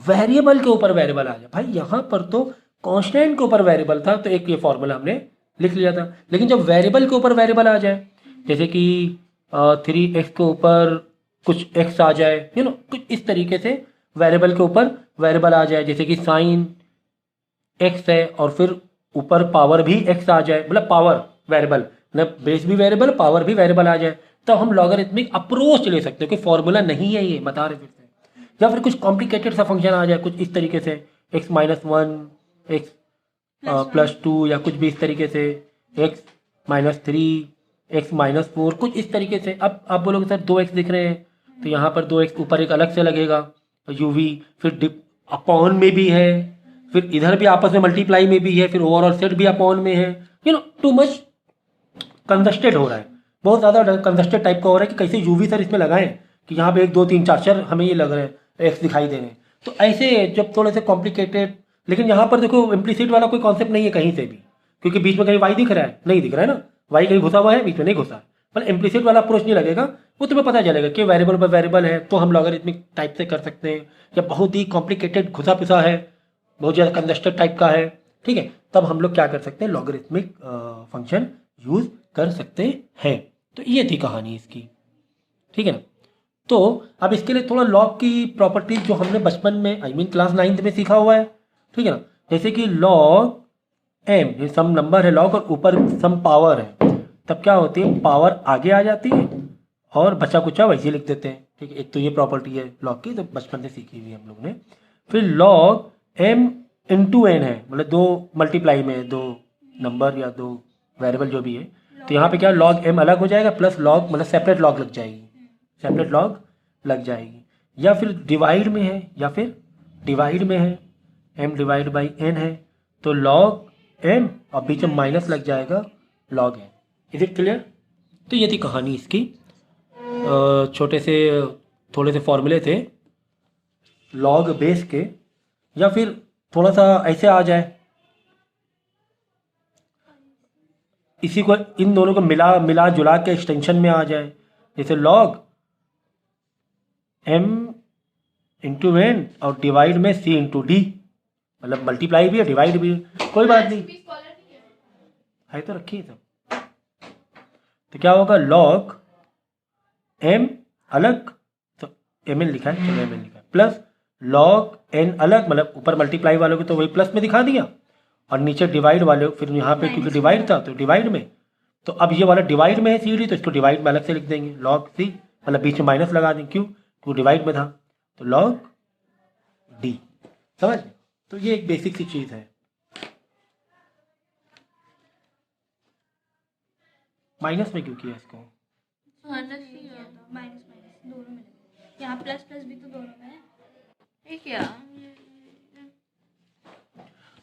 वेरिएबल के ऊपर वेरिएबल आ जाए। भाई यहाँ पर तो कांस्टेंट के ऊपर वेरिएबल था तो एक ये फॉर्मूला हमने लिख लिया था, लेकिन जब वेरिएबल के ऊपर वेरिएबल आ जाए, जैसे कि 3x के ऊपर कुछ x आ जाए, कुछ इस तरीके से वेरिएबल के ऊपर वेरिएबल आ जाए, जैसे कि साइन x है और फिर ऊपर पावर भी x आ जाए, मतलब पावर वेरिएबल, मतलब बेस भी वेरिएबल पावर भी वेरिएबल आ जाए, तो हम लॉगरिथमिक अप्रोच ले सकते हैं कि फॉर्मूला नहीं है ये, बता रहे फिर से। या फिर कुछ कॉम्प्लिकेटेड सा फंक्शन आ जाए कुछ इस तरीके से, x -1 x +2 या कुछ भी इस तरीके से, x -3 x -4 कुछ इस तरीके से। अब आप बोलोगे सर 2x दिख रहे हैं तो यहाँ पर 2x ऊपर एक अलग से लगेगा यूवी, फिर डिप अपॉन में भी है, फिर इधर भी आपस में मल्टीप्लाई में भी है, फिर ओवरऑल सेट भी अपॉन में है, टू मच कंजस्टेड हो रहा है, बहुत ज़्यादा कंजस्टेड टाइप का हो रहा है कि कैसे यूवी सर इसमें लगाएं कि यहाँ पे 1 2 3 4 4 हमें ये लग रहे हैं एक्स दिखाई दे रहे हैं। तो ऐसे जब थोड़े से कॉम्प्लिकेटेड, लेकिन यहाँ पर देखो इम्प्लिसिट वाला कोई कॉन्सेप्ट नहीं है कहीं से भी, क्योंकि बीच में कहीं वाई दिख रहा है, नहीं दिख रहा है ना, वाई कहीं घुसा हुआ है, बीच में नहीं घुसा है, मतलब इम्प्लिसिट वाला अप्रोच नहीं लगेगा, वो तुम्हें पता चलेगा कि वेरिएबल पर वेरिएबल है तो हम लॉगरिथमिक टाइप से कर सकते हैं, या बहुत ही कॉम्प्लिकेटेड घुसा पिसा है, बहुत ज़्यादा कंजस्टेड टाइप का है, ठीक है, तब हम लोग क्या कर सकते हैं लॉगरिथमिक फंक्शन यूज कर सकते हैं। तो ये थी कहानी इसकी, ठीक है ना। तो अब इसके लिए थोड़ा लॉग की प्रॉपर्टीज जो हमने बचपन में क्लास 9th में सीखा हुआ है, ठीक है ना, जैसे कि लॉग m, ये सम नंबर है लॉग और ऊपर सम पावर है, तब क्या होती है पावर आगे आ जाती है और बचा कुचा वैसे लिख देते हैं, ठीक है। एक तो ये प्रॉपर्टी है लॉग की, तो बचपन से सीखी हुई है हम लोग ने। फिर लॉग m × n है, मतलब 2 मल्टीप्लाई में 2 नंबर या 2 वेरिएबल जो भी है, तो यहाँ पे क्या लॉग m अलग हो जाएगा प्लस लॉग मतलब सेपरेट लॉग लग जाएगी, सेपरेट लॉग लग जाएगी। या फिर डिवाइड में है, या फिर डिवाइड में है m/n है तो लॉग m और बीच में माइनस लग जाएगा log n। Is it clear. तो ये थी कहानी इसकी, छोटे से थोड़े से फॉर्मूले थे लॉग बेस के, या फिर थोड़ा सा ऐसे आ जाए, इसी को इन दोनों को मिला जुला के एक्सटेंशन में आ जाए, जैसे लॉग m × n और डिवाइड में c × d, मतलब मल्टीप्लाई भी है डिवाइड भी है, कोई बात नहीं है तो रखिए सब। तो क्या होगा लॉग m अलग, तो mn लिखा है, चलो mn लिखा है, प्लस लॉग n अलग, मतलब ऊपर मल्टीप्लाई वालों को तो वही प्लस में दिखा दिया, और नीचे डिवाइड वाले फिर यहाँ पे क्योंकि डिवाइड था तो डिवाइड में, तो अब ये वाला डिवाइड में है सी डी तो इसको डिवाइड में अलग से लिख देंगे लॉग सी, मतलब बीच में माइनस लगा देंगे, क्यों डिवाइड में था, तो लॉग डी, समझ। तो ये एक बेसिक सी चीज़ है। माइनस में क्यों किया इसको, माइनस दोनों में, यहाँ प्लस प्लस भी तो दोनों में है, ठीक है।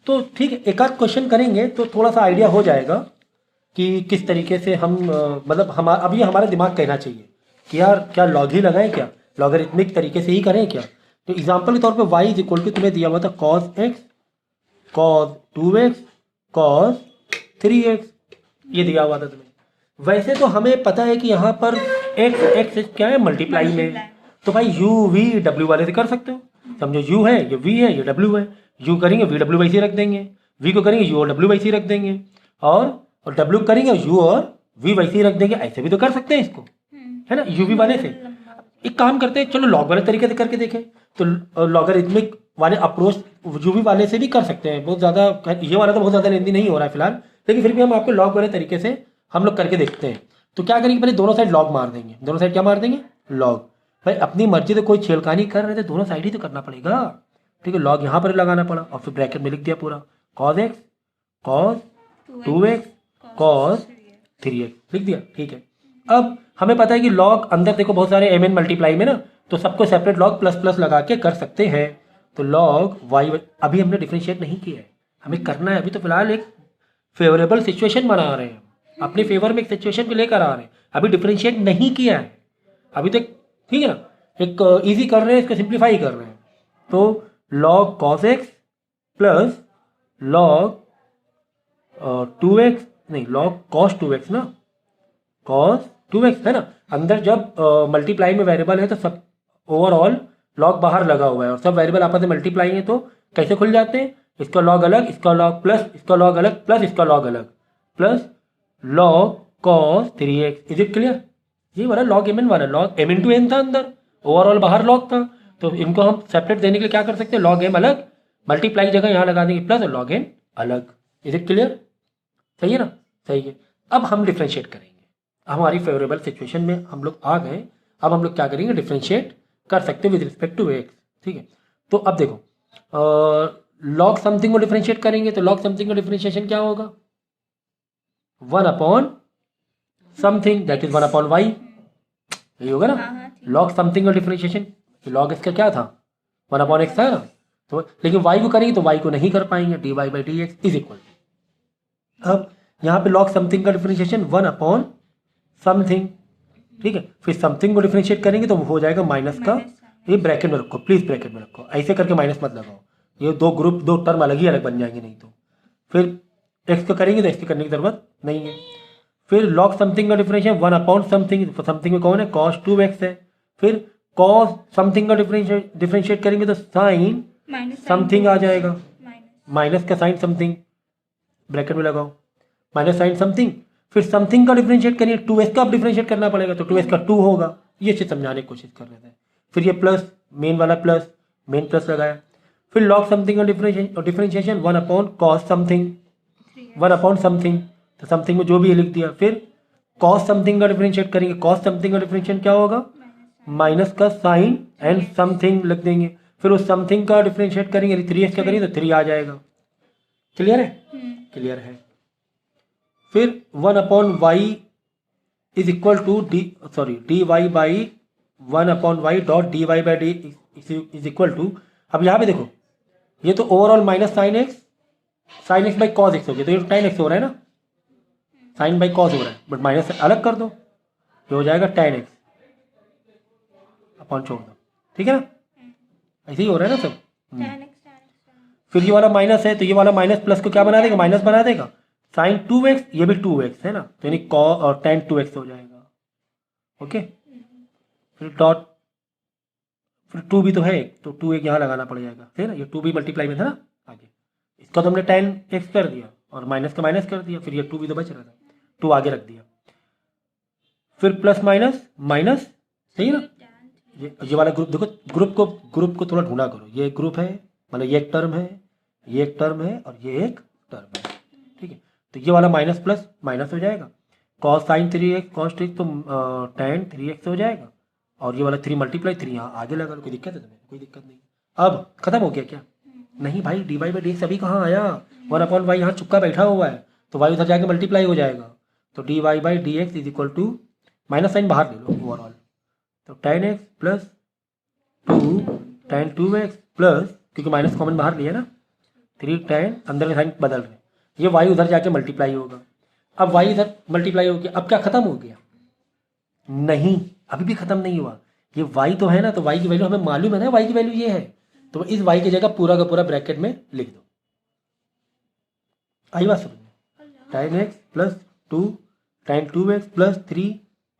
तो ठीक है, एक आध क्वेश्चन करेंगे तो थोड़ा सा आइडिया हो जाएगा कि किस तरीके से हम मतलब हमारा अब ये हमारा दिमाग कहना चाहिए कि यार क्या लॉग ही लगाएं, क्या लॉगरिथमिक तरीके से ही करें क्या। तो एग्जांपल के तौर पे y = तुम्हें दिया हुआ था cos x cos 2x cos 3x, ये दिया हुआ था तुम्हें। वैसे तो हमें पता है कि यहाँ पर x क्या है मल्टीप्लाई में, तो भाई u v w वाले से कर सकते हो, समझो u है ये v है ये w है, u करेंगे v w वैसे रख देंगे, v को करेंगे u और w वैसे रख देंगे, और w करेंगे u और v वैसे रख देंगे, ऐसे भी तो कर सकते हैं इसको, है ना, u v वाले से। एक काम करते हैं, चलो लॉग वाले तरीके से करके देखें। तो लॉगरिथमिक वाले अप्रोच यूवी वाले से भी कर सकते हैं। बहुत ज़्यादा ये वाला तो बहुत ज़्यादा लेंदी नहीं हो रहा है फिलहाल, लेकिन फिर भी हम आपको लॉग वाले तरीके से हम लोग करके देखते हैं। तो क्या करेंगे, पहले दोनों साइड लॉग मार देंगे। दोनों साइड क्या मार देंगे, लॉग। भाई अपनी मर्जी से कोई छेड़खानी कर रहे थे, दोनों साइड ही तो करना पड़ेगा। ठीक है, लॉग यहाँ पर लगाना पड़ा और फिर ब्रैकेट में लिख दिया पूरा cos x cos 2x cos 3x लिख दिया। ठीक है, अब हमें पता है कि लॉग अंदर देखो बहुत सारे mn मल्टीप्लाई में ना, तो सबको सेपरेट लॉग प्लस प्लस लगा के कर सकते हैं। तो लॉग वाई, अभी हमने डिफरेंशिएट नहीं किया है, हमें करना है। अभी तो फिलहाल एक फेवरेबल सिचुएशन बना रहे हैं, अपने फेवर में एक सिचुएशन को लेकर आ रहे हैं, अभी डिफरेंशिएट नहीं किया है अभी तक। ठीक है ना, एक इजी कर रहे हैं, इसको सिंप्लीफाई कर रहे हैं। तो log cos x plus log 2x, नहीं लॉग कॉस 2x ना, कॉस 2x है ना। अंदर जब मल्टीप्लाई में वेरिएबल है तो सब ओवरऑल लॉग बाहर लगा हुआ है और सब वेरिएबल आपस में मल्टीप्लाई है, तो कैसे खुल जाते हैं, इसका लॉग अलग, इसका लॉग प्लस इसका लॉग अलग प्लस इसका लॉग अलग plus log cos 3x। Is it clear? ये वाला लॉग mn वाला लॉग m इंटू n था, अंदर ओवरऑल बाहर लॉग था, तो इनको हम सेपरेट देने के लिए क्या कर सकते हैं, लॉग m अलग, मल्टीप्लाई जगह यहाँ लगा देंगे प्लस और लॉग n अलग। Is it clear? सही है ना, सही है। अब हम डिफ्रेंशिएट करेंगे, हमारी फेवरेबल सिचुएशन में हम लोग आ गए। अब हम लोग क्या करेंगे, डिफ्रेंशिएट कर सकते हैं विद रिस्पेक्ट टू एक्स। ठीक है, तो अब देखो लॉग समथिंग को डिफ्रेंशिएट करेंगे, तो लॉग समथिंग का डिफ्रेंशिएशन क्या होगा, 1 upon something that is 1 upon y, यही होगा ना। लॉग समथिंग का डिफ्रेंशिएशन, लॉग इसका क्या था, 1 अपॉन एक्स था ना, तो लेकिन वाई को करेंगे तो वाई को नहीं कर पाएंगे, d y by d x is equal. अब यहाँ पे लॉग समथिंग का डिफरेंशिएशन 1 अपॉन समथिंग। ठीक है, फिर समथिंग को डिफरेंशिएट करेंगे तो हो जाएगा माइनस का, ये ब्रैकेट में रखो प्लीज, ब्रैकेट में रखो, ऐसे करके माइनस मत लगाओ, ये दो टर्म अलग ही अलग बन जाएंगे नहीं तो। फिर एक्स को करेंगे तो एक्स की करने की जरूरत नहीं है। फिर लॉग समथिंग का डिफरेंशिएशन 1 अपॉन समथिंग, समथिंग में कौन है, कॉस 2x है। फिर कॉस समथिंग का डिफरेंशिएट करेंगे तो साइन समथिंग आ जाएगा, माइनस का साइन समथिंग, ब्रैकेट में लगाओ माइनस साइन समथिंग। फिर समथिंग का डिफरेंशिएट करिए, 2s का अब डिफरेंशिएट करना पड़ेगा, तो 2s का 2 होगा। ये चीज़ समझाने की कोशिश कर रहे थे। फिर ये प्लस मेन वाला प्लस, मेन प्लस लगाया। फिर लॉग समथिंग का differentiation 1 upon cos something, 1 upon something, तो समथिंग में जो भी ये लिख दिया। फिर कॉस समथिंग का डिफरेंशिएट करेंगे, कॉस समथिंग का डिफरेंशिएशन क्या होगा, माइनस का साइन एंड समथिंग लिख देंगे। फिर उस समथिंग का डिफरेंशिएट करेंगे, 3s का करेंगे तो 3 आ जाएगा। क्लियर है? क्लियर है। फिर 1 upon y is equal to d y by 1 upon y dot d y by d is equal to, अब यहाँ पे देखो ये तो overall minus sine x by cos x हो गया, तो ये tan x हो रहा है ना, साइन बाई कॉस हो रहा है, बट माइनस अलग कर दो, ये हो जाएगा tan x अपॉन छोड़ दो। ठीक है ना, ऐसे ही हो रहा है ना सब। फिर ये वाला माइनस है तो ये वाला माइनस प्लस को क्या बना देगा, माइनस बना देगा, साइन 2x, ये भी 2x है ना, तो यानी कॉस और tan 2x हो जाएगा। ओके, फिर डॉट, फिर 2 भी तो है, तो 2 एक यहाँ लगाना पड़ जाएगा, है ना, ये 2 भी मल्टीप्लाई में था ना आगे, इसका तो हमने tan x कर दिया और माइनस का माइनस कर दिया, फिर ये 2 भी तो बच रहा था, 2 आगे रख दिया। फिर प्लस माइनस माइनस, सही है ना। ये वाला ग्रुप देखो, ग्रुप को थोड़ा ढूंढा करो, ये ग्रुप है, मतलब ये एक टर्म है, ये एक टर्म है और ये एक टर्म है। ठीक है, तो ये वाला माइनस प्लस माइनस हो जाएगा, कॉस साइन 3x कॉस 3 तो tan 3x हो जाएगा, और ये वाला 3 मल्टीप्लाई 3 यहाँ आगे लगा लो, कोई दिक्कत है तुम्हें, कोई दिक्कत नहीं। अब खत्म हो गया क्या, नहीं भाई, d y by d x अभी कहाँ आया, 1 अपॉन वाई यहाँ चुपका बैठा हुआ है, तो वाई उधर जाके मल्टीप्लाई हो जाएगा, तो d y by d x is equal to, minus sine बाहर ले लो ओवरऑल, तो tan x plus 2 tan 2x plus, क्योंकि माइनस कॉमन बाहर लिया ना, 3 tan, अंदर में साइन बदल रहे, ये वाई उधर जाके मल्टीप्लाई होगा। अब वाई इधर मल्टीप्लाई हो गया, अब क्या खत्म हो गया, नहीं अभी भी खत्म नहीं हुआ, ये वाई तो है ना, तो वाई की वैल्यू हमें मालूम है ना, वाई की वैल्यू ये है, तो इस वाई की जगह पूरा का पूरा ब्रैकेट में लिख दो। आई बात समझ में, tan x plus 2 tan 2x plus 3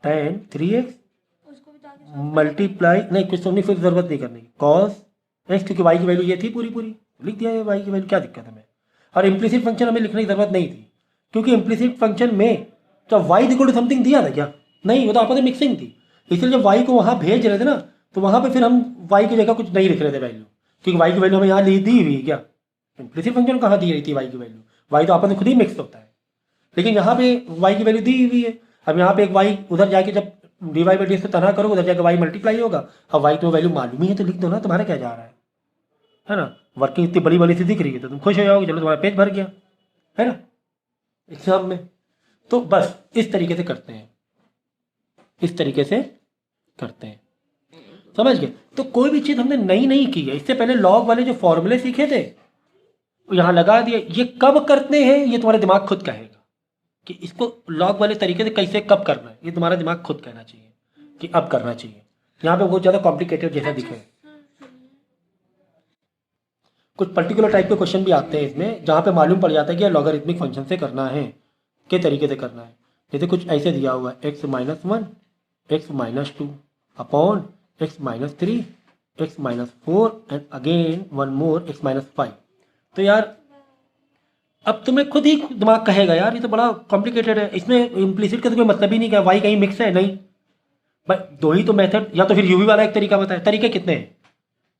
tan 3x multiply, नहीं कुछ समझने की जरूरत नहीं करने की, कॉस एक्स, क्योंकि वाई की वैल्यू ये थी पूरी पूरी, लिख दिया है वाई की वैल्यू, क्या दिक्कत है हमें। और इम्प्लिसिट फंक्शन हमें लिखने की जरूरत नहीं थी, क्योंकि इम्प्लिसिट फंक्शन में तो वाई इक्वल टू समथिंग दिया था क्या, नहीं, वो तो आपस में मिक्सिंग थी, इसलिए जब वाई को वहाँ भेज रहे थे ना, तो वहाँ पे फिर हम वाई की जगह कुछ नहीं लिख रहे थे वैल्यू, क्योंकि y की वैल्यू हमें यहाँ दी हुई है क्या, इम्प्लिसिट फंक्शन कहाँ दी रही थी y की वैल्यू, y तो आपस में खुद ही मिक्स होता है, लेकिन यहाँ पे y की वैल्यू दी हुई है। अब यहाँ पे एक y उधर जाके जब dy बाई डी से तरह करोगे उधर जाके y मल्टीप्लाई होगा। अब y तो वैल्यू मालूम ही है तो लिख दो ना, तुम्हारा क्या जा रहा है ना। वर्किंग इतनी बड़ी बड़ी सी दिख रही है तो तुम खुश हो जाओगे, चलो तुम्हारा पेज भर गया, है ना एग्जाम में। तो बस इस तरीके से करते हैं, इस तरीके से करते हैं, समझ गए। तो कोई भी चीज़ हमने नई नहीं की है, इससे पहले लॉग वाले जो फॉर्मूले सीखे थे यहाँ लगा दिए। ये कब करते हैं ये तुम्हारा दिमाग खुद कहेगा कि इसको लॉग वाले तरीके से कैसे कब करना है, ये तुम्हारा दिमाग खुद कहना चाहिए कि अब करना चाहिए। यहाँ पे बहुत ज़्यादा कॉम्प्लिकेटेड जैसा दिखे, कुछ पर्टिकुलर टाइप के क्वेश्चन भी आते हैं इसमें जहाँ पे मालूम पड़ जाता है कि यह लॉगरिथमिक फंक्शन से करना है, के तरीके से करना है। जैसे कुछ ऐसे दिया हुआ है x-1 x-2 upon x-3 x-4 and again one more x-5। तो यार अब तुम्हें खुद ही दिमाग कहेगा यार ये तो बड़ा कॉम्प्लिकेटेड है, इसमें इम्प्लिसिट का तो कोई मतलब ही नहीं क्या, वाई कहीं मिक्स है नहीं भाई, दो ही तो मेथड। या तो फिर यूवी वाला एक तरीका बताए, तरीके कितने हैं,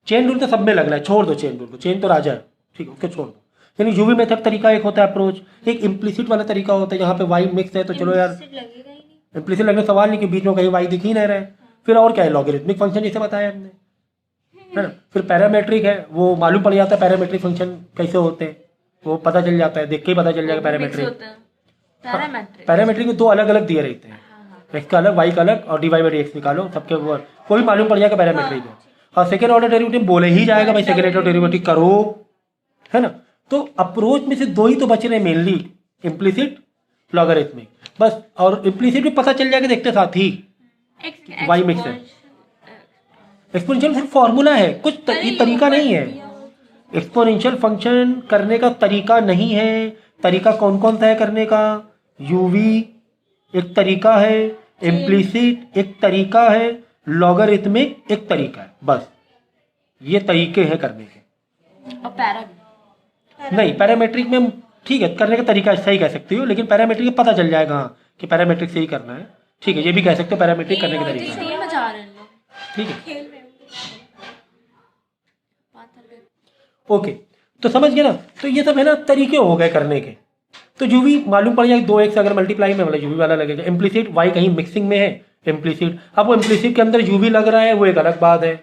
चेन रूल तो सब में लग रहा है, छोड़ दो चेन रूल को, चेन तो राजा है ठीक है उसको छोड़ दो। यानी यूवी मेथड तरीका एक होता है अप्रोच, एक इम्प्लिसिट वाला तरीका होता है जहाँ पे वाई मिक्स है तो चलो यार लगेगा ही नहीं। इम्प्लिसिट लगने सवाल नहीं कि बीच में कहीं वाई दिख ही नहीं रहा है। फिर और क्या है, लॉगरिथमिक फंक्शन जैसे बताया हमने, है ना। फिर पैरामेट्रिक है, वो मालूम पड़ जाता है पैरामेट्रिक फंक्शन कैसे होते हैं, वो पता चल जाता है, देख के ही पता चल जाएगा पैरामेट्रिक। पैरामेट्रिक में दो अलग अलग दिए रहते हैं, एक्स का अलग वाई का अलग और d y by d x निकालो सबके वो कोई मालूम पड़ जाएगा पैरामेट्रिक में। और सेकेंड ऑर्डर डेरिवेटिव बोले ही जाएगा भाई सेकेंड ऑर्डर डेरिवेटिव करो, है ना। तो अप्रोच में से दो ही तो बच रहे मेनली, इम्प्लिसिट लॉगरिथमिक बस। और इम्प्लिसिट भी पता चल जाएगा देखते साथ ही वाई मिक्स है। एक्सपोनेंशियल सिर्फ फॉर्मूला है, कुछ ये तरीका नहीं है। एक्सपोनेंशियल फंक्शन करने का तरीका नहीं है। तरीका कौन कौन सा है करने का, यूवी एक तरीका है, इम्प्लिसिट एक तरीका है, लॉगरिथमिक एक तरीका है, बस ये तरीके हैं करने के। और पैरा नहीं पैरामेट्रिक में ठीक है करने का तरीका सही कह सकती हो, लेकिन पैरामेट्रिक में पता चल जाएगा हाँ कि पैरामेट्रिक से ही करना है, ठीक है ये भी कह सकते हो पैरामेट्रिक करने का तरीका है, खेल मचा रहे हैं लोग, ठीक है खेल रहे हो। ओके। तो समझ गए ना, तो ये सब है ना तरीके हो गए करने के। तो यूवी मालूम पड़ जाए 2x अगर मल्टीप्लाई में मतलब यूवी वाला लगेगा। इम्प्लिसिट वाई कहीं मिक्सिंग में है इम्प्लिसिट, अब वो इम्प्लिसिट के अंदर यूवी लग रहा है वो एक अलग बात है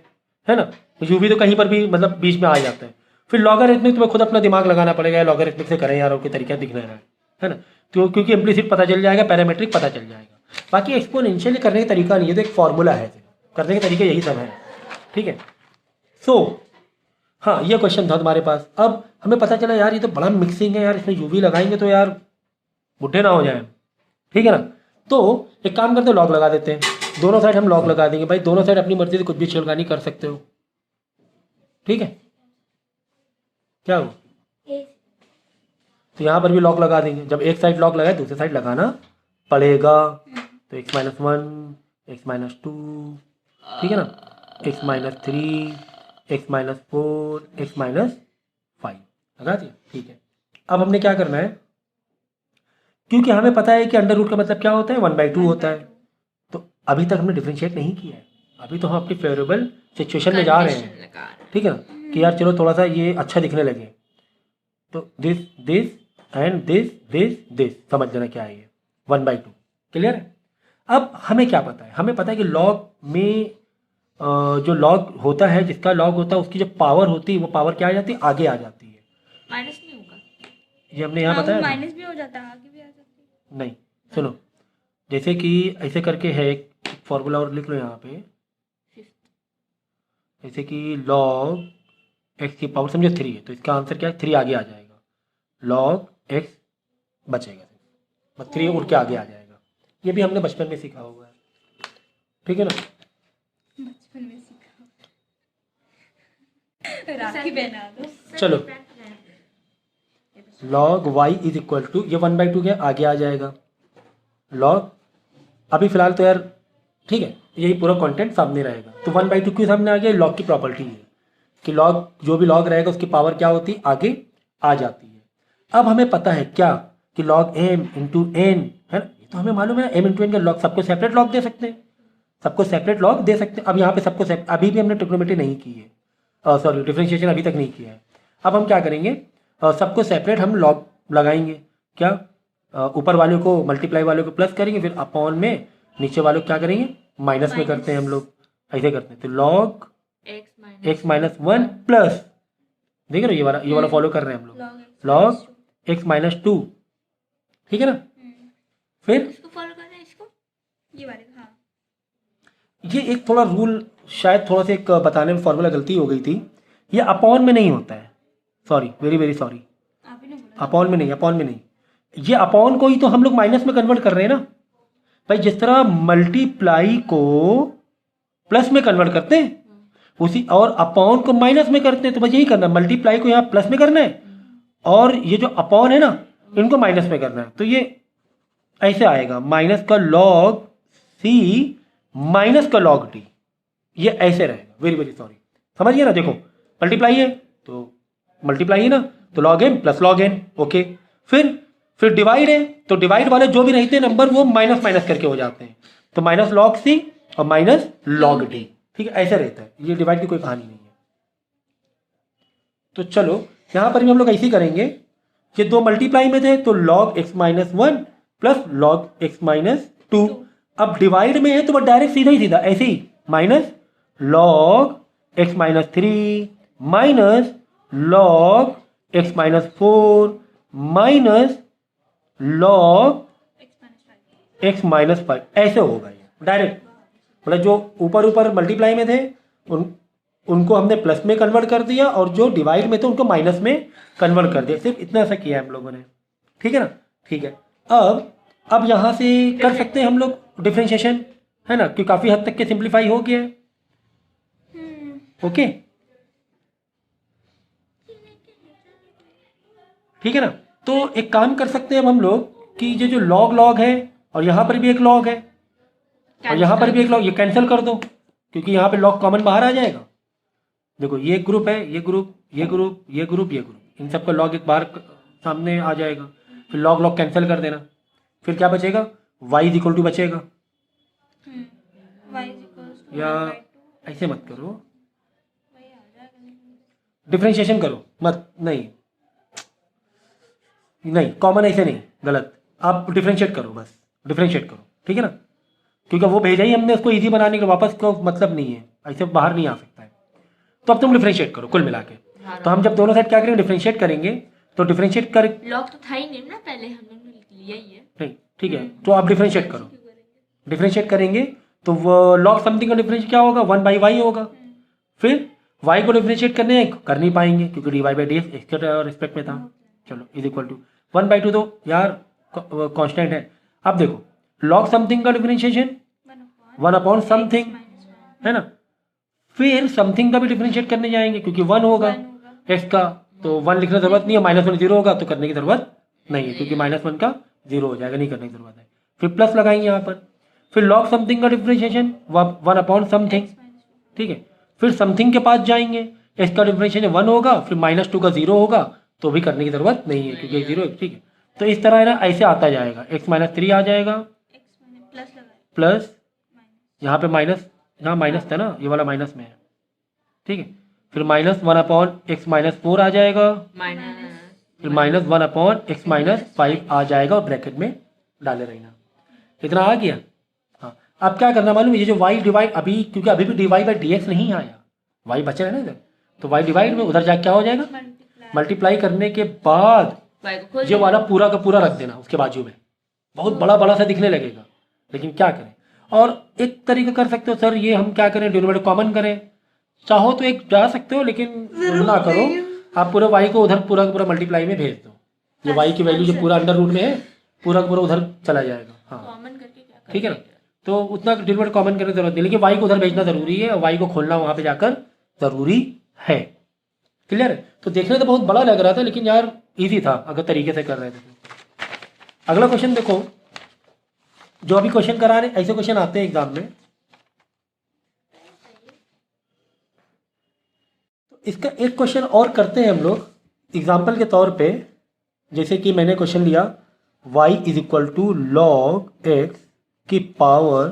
ना। यूवी तो कहीं पर भी मतलब बीच में आ जाता है। फिर लॉगरिथमिक तुम्हें खुद अपना दिमाग लगाना पड़ेगा, लॉगरिथमिक से करें यार और के तरीका दिखने रहा है ना। तो क्योंकि इम्प्लिसिट पता चल जाएगा, पैरामेट्रिक पता चल जाएगा, बाकी एक्सपोनेंशियल करने का तरीका नहीं है, तो एक फॉर्मूला है करने के तरीके यही सब है, ठीक है। सो हाँ ये क्वेश्चन था तुम्हारे पास। अब हमें पता चला यार ये तो बड़ा मिक्सिंग है यार, इसमें यूवी लगाएंगे तो यार बुढ़े ना हो जाए, ठीक है ना। तो एक काम करते लॉग लगा देते हैं, दोनों साइड हम लॉग लगा देंगे भाई, दोनों साइड अपनी मर्जी से कुछ भी छेड़खानी कर सकते हो, ठीक है। क्या हो तो यहाँ पर भी लॉग लगा देंगे, जब एक साइड लॉग लगाए दूसरी साइड लगाना पड़ेगा। तो x-1 x-2 ठीक है ना, x-3 x-4 x-5 लगा दिया, ठीक है। अब हमने क्या करना है, क्योंकि हमें पता है कि अंडर रूट का मतलब क्या होता है 1/2 होता है, तो अभी तक हमने डिफरेंशिएट नहीं किया है, अभी तो हम अपनी फेवरेबल सिचुएशन में जा रहे हैं, ठीक है ना, कि यार चलो थोड़ा सा ये अच्छा दिखने लगे। तो this this and this this this समझ लेना क्या है ये 1/2, क्लियर है। अब हमें क्या पता है, हमें पता है कि लॉग में जो लॉग होता है, जिसका लॉग होता है उसकी जो पावर होती है वो पावर क्या आ जाती है, आगे आ जाती है, माइनस नहीं होगा, ये हमने यहाँ बताया ना? माइनस भी हो जाता है, आगे भी आ जाती है। नहीं सुनो, जैसे कि ऐसे करके है एक फॉर्मूला और लिख लो यहाँ पे, जैसे कि log x की पावर समझो 3 है, तो इसका आंसर क्या है 3 आगे आ जाएगा, log x बचेगा बस 3 उड़ के आगे आ जाएगा। ये भी हमने बचपन में सीखा हुआ है, ठीक है ना। बचपन में सीखा, राखी पहना दो। चलो log y is equal to ये 1/2 के आगे आ जाएगा log, अभी फिलहाल तो यार ठीक है यही पूरा कंटेंट सामने रहेगा। तो 1/2 क्यों सामने आ गया, लॉग की प्रॉपर्टी है कि लॉग जो भी लॉग रहेगा उसकी पावर क्या होती है, आगे आ जाती है। अब हमें पता है क्या कि log m इंटू n है ना, ये तो हमें मालूम है m इंटू n का लॉग, सबको सेपरेट लॉग दे सकते हैं, सबको सेपरेट लॉग दे सकते हैं। अब यहाँ पे सबको अभी भी हमने ट्रिग्नोमेट्री नहीं की है, सॉरी डिफरेंशिएशन अभी तक नहीं किया है। अब हम क्या करेंगे, सबको सेपरेट हम लॉग लगाएंगे। क्या, ऊपर वाले को मल्टीप्लाई वाले को प्लस करेंगे, फिर अपॉन में नीचे वाले को क्या करेंगे, माइनस में करते हैं हम लोग, ऐसे करते हैं। तो log x x minus one plus, देख रहे हो ये वाला फॉलो कर रहे हैं हम लोग, लॉग x माइनस टू, ठीक है ना। फिर इसको फॉलो कर रहे हैं, इसको ये वाले, हाँ ये एक थोड़ा रूल शायद थोड़ा सा एक बताने में फॉर्मूला गलती हो गई थी, ये अपॉन में नहीं होता है, सॉरी वेरी वेरी सॉरी, आप ही ने बोला। अपॉन में नहीं, ये अपॉन को ही तो हम लोग माइनस में कन्वर्ट कर रहे हैं ना भाई। जिस तरह मल्टीप्लाई को प्लस में कन्वर्ट करते हैं उसी, और अपॉन को माइनस में करते हैं, तो बस यही करना है, मल्टीप्लाई को यहाँ प्लस में करना है और ये जो अपॉन है ना इनको माइनस में करना है। तो ये ऐसे आएगा, माइनस का लॉग सी माइनस का लॉग डी, ये ऐसे रहेगा। वेरी वेरी सॉरी, समझिए ना, देखो मल्टीप्लाई है तो मल्टीप्लाई है ना, तो log m plus log n, okay. फिर डिवाइड है तो डिवाइड वाले जो भी रहते हैं नंबर वो माइनस माइनस करके हो जाते हैं, तो माइनस लॉग सी और माइनस लॉग डी, ठीक है, ऐसा रहता है। ये डिवाइड की कोई कहानी नहीं है। तो चलो यहाँ पर भी हम लोग ऐसे ही करेंगे, ये दो मल्टीप्लाई में थे तो log x minus one plus log x minus two. अब डिवाइड में है तो बस डायरेक्ट सीधा ही सीधा ऐसे ही, minus log x minus three minus log x minus four minus log x minus five, ऐसे होगा ये डायरेक्ट। मतलब जो ऊपर मल्टीप्लाई में थे उनको हमने प्लस में कन्वर्ट कर दिया और जो डिवाइड में थे उनको माइनस में कन्वर्ट कर दिया, सिर्फ इतना सा किया है हम लोगों ने, ठीक है ना। ठीक है, अब यहाँ से कर सकते हैं हम लोग डिफरेंशिएशन, है ना, कि काफ़ी हद तक के सिंप्लीफाई हो गया है। ओके, ठीक है ना। तो एक काम कर सकते हैं अब हम लोग कि ये जो लॉग है और यहाँ पर भी एक लॉग है और यहाँ पर भी एक लॉग, ये कैंसिल कर दो क्योंकि यहाँ पे लॉग कॉमन बाहर आ जाएगा। देखो ये ग्रुप है, ये ग्रुप, ये ग्रुप, ये ग्रुप, ये ग्रुप, इन सबका लॉग एक बार सामने आ जाएगा। फिर लॉग कैंसिल कर देना, फिर क्या बचेगा, y इज इक्वल टू बचेगा। या ऐसे मत करो, डिफरेंशिएशन करो मत, नहीं कॉमन ऐसे नहीं, गलत, आप डिफरेंशिएट करो, बस डिफरेंशिएट करो, ठीक है ना, क्योंकि वो भेजा ही हमने उसको इजी बनाने के, वापस को मतलब नहीं है, ऐसे बाहर नहीं आ सकता है। तो अब तुम डिफरेंशिएट करो कुल मिला के। तो हम जब दोनों साइड क्या करेंगे, डिफरेंशिएट करेंगे, तो डिफरेंशिएट कर, लॉग तो था ही नहीं ना पहले, हम लोगों ने लिया ही है। नहीं ठीक है, तो आप डिफरेंशिएट करो, डिफरेंशिएट करेंगे तो वो लॉग समथिंग का डिफरेंशिएट क्या होगा, 1/y होगा। फिर y को डिफरेंशिएट कर नहीं पाएंगे क्योंकि dy बाई डी एक्स के रिस्पेक्ट में था। चलो इज इक्वल टू 1/2, तो यार कांस्टेंट है। अब देखो लॉग समथिंग का डिफरेंशिएशन 1 समथिंग, है ना। फिर समथिंग का भी डिफरेंशिएट करने जाएंगे क्योंकि 1 होगा x का, तो 1 लिखने की जरूरत नहीं है, -1 0 होगा तो करने की जरूरत नहीं है क्योंकि -1 का 0 हो जाएगा, नहीं करने की जरूरत है। फिर प्लस लगाएंगे यहाँ पर, फिर लॉग समथिंग का डिफरेंशिएशन 1 समथिंग, ठीक है। फिर समथिंग के पास जाएंगे, x का डिफरेंशिएशन 1 होगा, फिर -2 का 0 होगा तो भी करने की जरूरत नहीं है क्योंकि 0, ठीक है। तो इस तरह है ना, ऐसे आता जाएगा, x माइनस 3 आ जाएगा प्लस, यहाँ पे माइनस, यहाँ माइनस था ना, ये वाला माइनस में है, ठीक है। फिर -1/x माइनस 4 आ जाएगा, फिर -1/x माइनस 5 आ जाएगा और ब्रैकेट में डाले रहना। कितना आ गया। हाँ, अब क्या करना मालूम है, ये जो y डिवाइड अभी, क्योंकि अभी भी dy बाई डी एक्स नहीं आया, y बचा है ना इधर, तो y डिवाइड में उधर जाके क्या हो जाएगा, मल्टीप्लाई करने के बाद ये वाला पूरा का पूरा रख देना उसके बाजू में, बहुत बड़ा बड़ा सा दिखने लगेगा, लेकिन क्या करें। और एक तरीका कर सकते हो, सर ये हम क्या करें, डिनोमिनेटर कॉमन करें, चाहो तो एक जा सकते हो लेकिन ना करो, आप पूरा y को उधर पूरा का पूरा मल्टीप्लाई में भेज दो, ये y की वैल्यू जो पूरा अंडर रूट में है पूरा का पूरा उधर चला जाएगा। हाँ कॉमन करके क्या ठीक है ना, तो उतना डिनोमिनेटर कॉमन करने की जरूरत नहीं, लेकिन y को उधर भेजना जरूरी है और y को खोलना वहाँ पे जाकर जरूरी है। क्लियर है। तो देखने तो बहुत बड़ा लग रहा था लेकिन यार इजी था अगर तरीके से कर रहे थे। अगला क्वेश्चन देखो, जो अभी क्वेश्चन करा रहे ऐसे क्वेश्चन आते हैं एग्जाम में। तो इसका एक क्वेश्चन और करते हैं हम लोग एग्जाम्पल के तौर पे, जैसे कि मैंने क्वेश्चन लिया y is equal to log x की पावर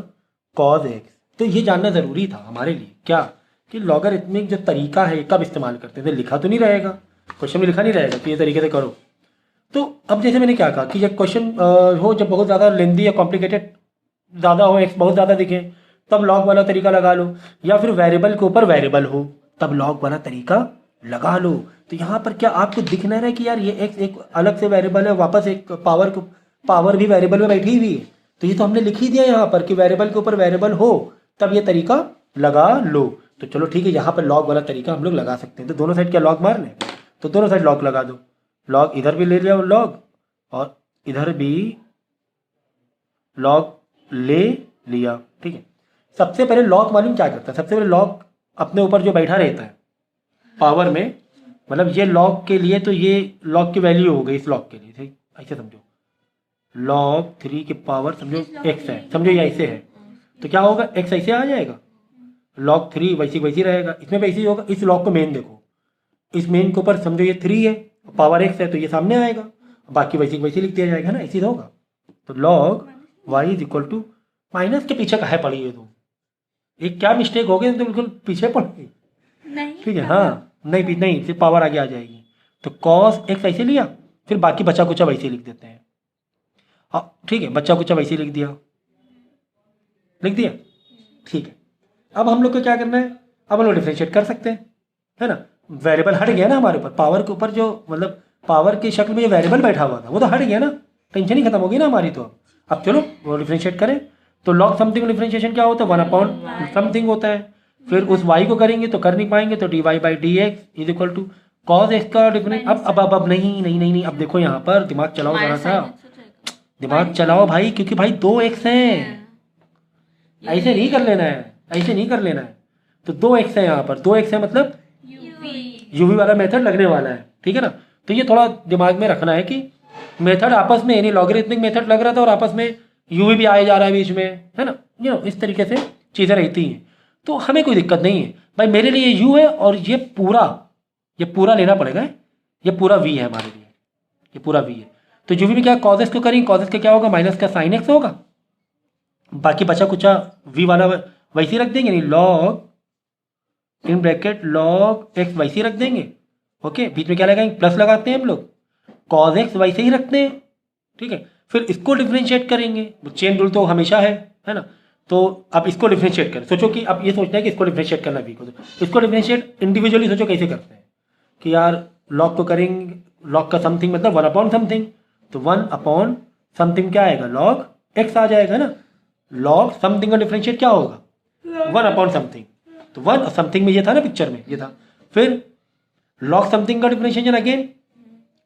कॉज एक्स। तो ये जानना ज़रूरी था हमारे लिए क्या, कि लॉगरिथमिक जो तरीका है कब इस्तेमाल करते हैं, तो लिखा तो नहीं रहेगा, क्वेश्चन में लिखा नहीं रहेगा कि ये तरीके से करो। तो अब जैसे मैंने क्या कहा कि जब क्वेश्चन हो, जब बहुत ज़्यादा लेंदी या कॉम्प्लिकेटेड ज़्यादा हो, एक्स बहुत ज़्यादा दिखे, तब लॉग वाला तरीका लगा लो, या फिर वेरिएबल के ऊपर वेरिएबल हो तब लॉग वाला तरीका लगा लो। तो यहाँ पर क्या आपको दिख नहीं रहा है कि यार ये एक्स एक अलग से वेरिएबल है, वापस एक पावर भी वेरिएबल में बैठी हुई है। तो ये तो हमने लिख ही दिया यहाँ पर कि वेरिएबल के ऊपर वेरिएबल हो तब ये तरीका लगा लो। तो चलो ठीक है, यहाँ पर लॉग वाला तरीका हम लोग लगा सकते हैं। तो दोनों साइड क्या लॉग मार लें, तो दोनों साइड लॉग लगा दो, लॉग इधर भी ले लिया लॉग और इधर भी लॉग ले लिया। ठीक है, सबसे पहले लॉग मालूम क्या करता है, सबसे पहले लॉग अपने ऊपर जो बैठा रहता है पावर में, मतलब ये लॉग के लिए तो ये लॉग की वैल्यू हो गई इस लॉग के लिए, ठीक ऐसे समझो, log 3 की पावर समझो x है, समझो ये ऐसे है, तो क्या होगा x ऐसे आ जाएगा, log 3 वैसी रहेगा, इसमें वैसे ही होगा। इस लॉग को मेन देखो, इस मेन के ऊपर समझो ये 3 है, पावर x है तो ये सामने आएगा, बाकी वैसे लिख दिया जाएगा ना, इसी से होगा। तो log y is equal to, minus के पीछे काहे पड़ी है तुम, एक क्या मिस्टेक हो गई तो बिल्कुल पीछे पड़ गई, ठीक है, हाँ नहीं फिर पावर आगे आ जाएगी। तो cos x ऐसे लिया, फिर बाकी बचा कुचा वैसे लिख देते हैं, हाँ ठीक है, बच्चा कुचा वैसे लिख दिया ठीक है। अब हम लोग को क्या करना है, अब हम लोग डिफरेंशिएट कर सकते हैं, है ना, वेरिएबल हट गया ना हमारे ऊपर, पावर के ऊपर जो मतलब पावर की शक्ल में जो वेरिएबल बैठा हुआ था वो तो हट गया ना, टेंशन ही खत्म हो गई ना हमारी। तो अब चलो वो डिफरेंशिएट करें, तो लॉग समथिंग डिफरेंशिएशन क्या होता है, 1 समथिंग होता है, फिर उस y को करेंगे तो कर नहीं पाएंगे, तो dy by d x is equal to cos x का डिफरेंस। अब नहीं, अब देखो यहाँ पर दिमाग चलाओ जरा सा, दिमाग चलाओ भाई, क्योंकि भाई 2x हैं, ऐसे नहीं कर लेना है, तो 2x है यहाँ पर, 2x है मतलब यूवी वाला मेथड लगने वाला है, ठीक है ना। तो ये थोड़ा दिमाग में रखना है कि मेथड आपस में, यानी लॉगरिथमिक मेथड लग रहा था और आपस में यूवी भी आया जा रहा है बीच में, है ना, इस तरीके से चीज़ें रहती हैं। तो हमें कोई दिक्कत नहीं है भाई, मेरे लिए ये u है और ये पूरा लेना पड़ेगा, ये पूरा v है हमारे लिए, ये पूरा v है। तो जो भी क्या cos x को करेंगे, cos x का क्या होगा, माइनस का sin x होगा, बाकी बचा कुचा v वाला वैसे ही रख देंगे, यानी log in bracket log x वैसे ही रख देंगे, ओके, बीच में क्या लगाएंगे, प्लस लगाते हैं हम लोग, cos x वैसे ही रखते हैं, ठीक है। फिर इसको डिफरेंशिएट करेंगे, चेन रूल तो हमेशा है ना। तो अब इसको डिफरेंशिएट करें, सोचो कि अब ये सोचना है कि इसको डिफरेंशिएट करना भी को, इसको डिफरेंशिएट इंडिविजुअली सोचो कैसे करते हैं कि यार लॉग को करेंगे, लॉग का समथिंग मतलब 1 अपॉन समथिंग, तो 1 अपॉन समथिंग क्या आएगा, लॉग x आ जाएगा ना। लॉग समथिंग का डिफरेंशिएट क्या होगा, 1 अपॉन समथिंग, तो 1 समथिंग में ये था ना, पिक्चर में ये था। फिर लॉग समथिंग का डिफरेंशिएशन अगेन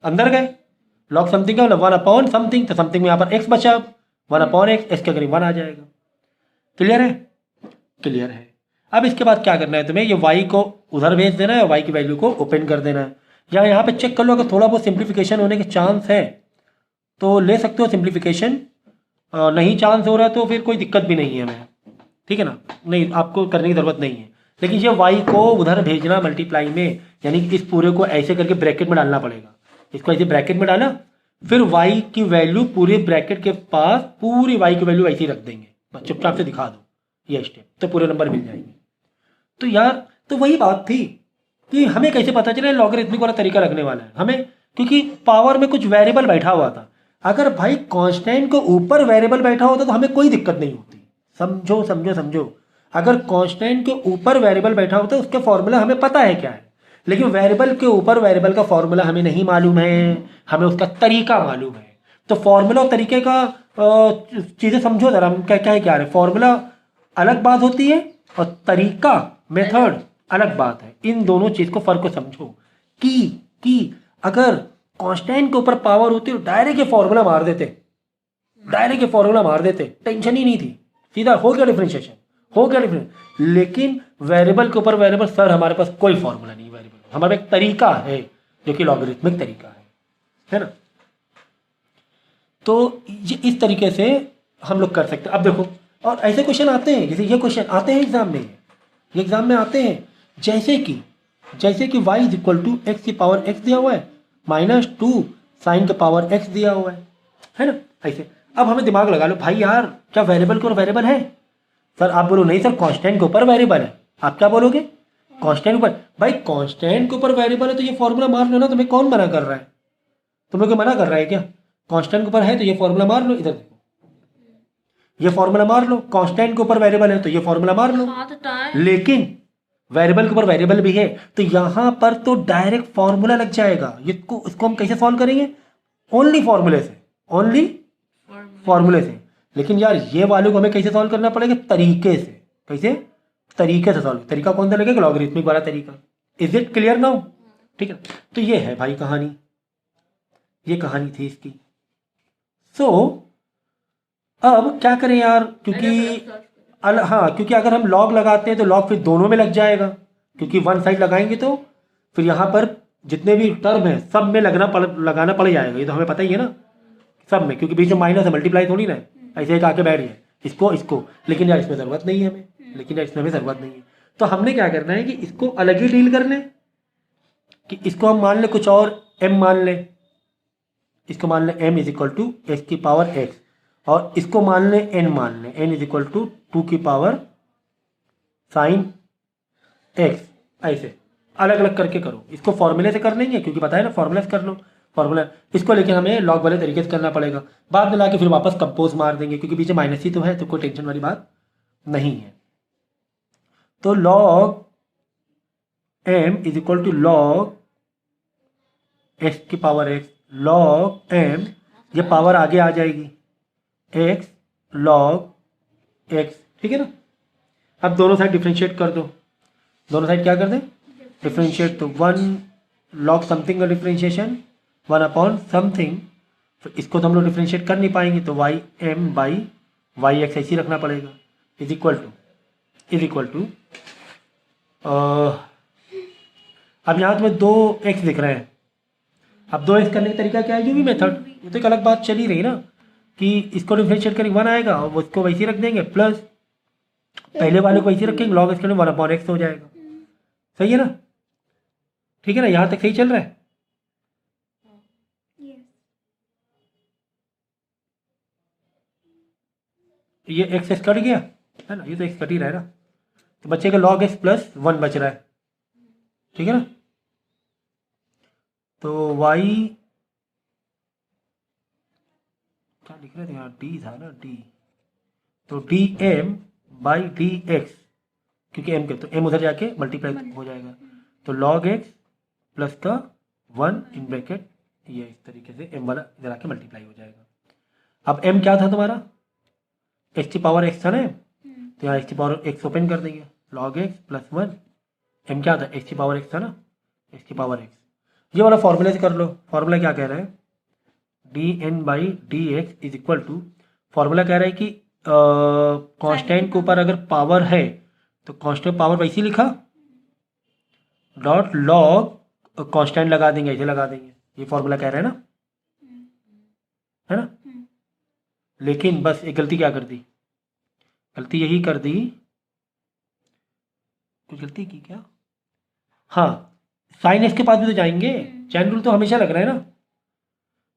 अंदर गए, लॉग समथिंग का मतलब 1 अपॉन समथिंग, तो समथिंग में यहाँ पर x बचा, 1 अपॉन x के करीब 1 आ जाएगा। क्लियर है। अब इसके बाद क्या करना है तुम्हें, ये y को उधर भेज देना है, y की वैल्यू को ओपन कर देना है, या यहाँ पे चेक कर लो अगर थोड़ा बहुत सिंप्लीफिकेशन होने के चांस है तो ले सकते हो सिंप्लीफिकेशन, नहीं चांस हो रहा है तो फिर कोई दिक्कत भी नहीं है हमें, ठीक है ना, नहीं आपको करने की ज़रूरत नहीं है। लेकिन ये y को उधर भेजना मल्टीप्लाई में, यानी कि इस पूरे को ऐसे करके ब्रैकेट में डालना पड़ेगा, इसको ऐसे ब्रैकेट में डाला, फिर y की वैल्यू पूरे ब्रैकेट के पास, पूरी y की वैल्यू ऐसे ही रख देंगे, चुपचाप से दिखा दो ये स्टेप, तो पूरे नंबर मिल जाएंगे। तो यार तो वही बात थी कि हमें कैसे पता चले लॉगरिथमिक वाला तरीका लगने वाला है हमें, क्योंकि पावर में कुछ वेरिएबल बैठा हुआ था। अगर भाई कांस्टेंट को ऊपर वेरिएबल बैठा होता तो हमें कोई दिक्कत नहीं होती, समझो, अगर कांस्टेंट के ऊपर वेरिएबल बैठा होता उसका फॉर्मूला हमें पता है क्या है, लेकिन वेरिएबल के ऊपर वेरिएबल का फॉर्मूला हमें नहीं मालूम है, हमें उसका तरीका मालूम है। तो फॉर्मूला और तरीके का चीज़ें समझो जरा, क्या है, फॉर्मूला अलग बात होती है और तरीका मेथड अलग बात है। इन दोनों चीज़ को फर्क को समझो कि अगर कांस्टेंट के ऊपर पावर होती तो डायरेक्ट ये फॉर्मूला मार देते, टेंशन ही नहीं थी, सीधा हो गया डिफरेंशिएशन, लेकिन वेरिएबल के ऊपर वेरिएबल, सर हमारे पास कोई फॉर्मूला नहीं, वेरिएबल हमारा एक तरीका है जो कि लॉगरिथमिक तरीका है ना। तो ये इस तरीके से हम लोग कर सकते हैं। अब देखो, और ऐसे क्वेश्चन आते हैं, जैसे ये क्वेश्चन आते हैं एग्जाम में आते हैं, जैसे कि y is equal to x की पावर x दिया हुआ है, -2 साइन के पावर x दिया हुआ है ना, ऐसे। अब हमें दिमाग लगा लो भाई, यार क्या वेरिएबल के ऊपर वेरिएबल है, सर आप बोलो नहीं सर कांस्टेंट के ऊपर वेरिएबल है, आप क्या बोलोगे, कांस्टेंट ऊपर, भाई कांस्टेंट के ऊपर वेरिएबल है तो ये फॉर्मूला मार लो ना, तुम्हें कौन मना कर रहा है? तुम्हें कोई मना कर रहा है क्या? कांस्टेंट के ऊपर है तो ये फॉर्मूला मार लो, इधर देखो ये फॉर्मूला मार लो, कांस्टेंट के ऊपर वेरिएबल है तो ये फॉर्मूला मार लो। हाँ तो टाइम लेकिन वेरिएबल के ऊपर वेरिएबल भी है तो यहां पर तो डायरेक्ट फॉर्मूला लग जाएगा। इसको हम कैसे सॉल्व करेंगे? ओनली फॉर्मूले से, ओनली फॉर्मूले से। लेकिन यार ये वाले को हमें कैसे सॉल्व करना पड़ेगा? तरीके से। कैसे? तरीके से सॉल्व। तरीका कौन सा लगेगा? लॉगरिथमिक वाला तरीका। Is it clear now? ठीक है, तो ये है भाई कहानी, ये कहानी थी इसकी। सो अब क्या करें यार, क्योंकि हाँ, क्योंकि अगर हम लॉग लगाते हैं तो लॉग फिर दोनों में लग जाएगा, क्योंकि वन साइड लगाएंगे तो फिर यहाँ पर जितने भी टर्म है सब में लगाना पड़ जाएगा। ये तो हमें पता ही है ना, सब में, क्योंकि बीच में माइनस है, मल्टीप्लाई थोड़ी ना है, ऐसे एक आके बैठ जाए इसको। लेकिन यार इसमें ज़रूरत नहीं है हमें, लेकिन यार इसमें हमें ज़रूरत नहीं है। तो हमने क्या करना है कि इसको अलग ही डील कर लें, कि इसको हम मान लें कुछ और m मान लें, इसको मान लें m is equal to s की पावर x, और इसको मान लें n, मान लें n इज इक्वल टू 2 की पावर साइन x। ऐसे अलग अलग करके करो, इसको फॉर्मूले से कर लेंगे क्योंकि पता है ना, फॉर्मूला से कर लो फॉर्मूला इसको, लेकिन हमें लॉग वाले तरीके से करना पड़ेगा। बाद में लाके फिर वापस कंपोज मार देंगे क्योंकि पीछे माइनस ही तो है, तो कोई टेंशन वाली बात नहीं है। तो log m is equal to log x की पावर x, लॉग m, ये पावर आगे आ जाएगी x लॉग x, ठीक है ना। अब दोनों साइड डिफ्रेंशिएट कर दो, दोनों साइड क्या कर दें? डिफ्रेंशिएट। तो 1 लॉग समथिंग का डिफ्रेंशिएशन 1 अपॉन समथिंग, तो इसको तो हम लोग डिफ्रेंशिएट कर नहीं पाएंगे, तो y m by y x ऐसे ही रखना पड़ेगा, इज इक्वल टू अब यहाँ तुम्हें 2x दिख रहे हैं। अब 2x करने का तरीका क्या है? जो भी मेथड, ये तो एक अलग बात चल ही रही ना, कि इसको डिफ्रेंशिएट करके 1 आएगा और वो इसको वैसे ही रख देंगे, प्लस पहले वाले को वैसे ही रखेंगे, लॉग इसके 1 अपॉन एक्स हो जाएगा। सही है ना? ठीक है ना, यहाँ तक सही चल रहा है? ये एक्स एक्स कट गया है ना, ये तो एक्स कट ही रहा है ना, तो बचेगा लॉग एक्स प्लस 1 बच रहा है, ठीक है ना। तो y क्या लिख रहे थे यहाँ? डी था ना, डी, तो d m by d x, क्योंकि m के तो m उधर जाके मल्टीप्लाई हो जाएगा, तो log x प्लस का 1 इन ब्रैकेट, ये इस तरीके से m वाला इधर आके मल्टीप्लाई हो जाएगा। अब m क्या था तुम्हारा? x की पावर x था ना, तो यहाँ x की पावर x ओपन कर देंगे, log x प्लस 1, m क्या था? x की पावर x था ना, x की पावर x। ये वाला फॉर्मूले से कर लो। फॉर्मूला क्या कह रहा है? D n by d x is equal to, formula कह रहा है कि कांस्टेंट के ऊपर अगर पावर है तो कांस्टेंट पावर वैसे लिखा, डॉट लॉग कांस्टेंट लगा देंगे, ऐसे लगा देंगे, ये फॉर्मूला कह रहा है ना, है ना। लेकिन बस एक गलती क्या कर दी? गलती यही कर दी, कुछ गलती की क्या? हाँ, साइन एक्स के पास भी तो जाएंगे, चैन रूल तो हमेशा लग रहा है ना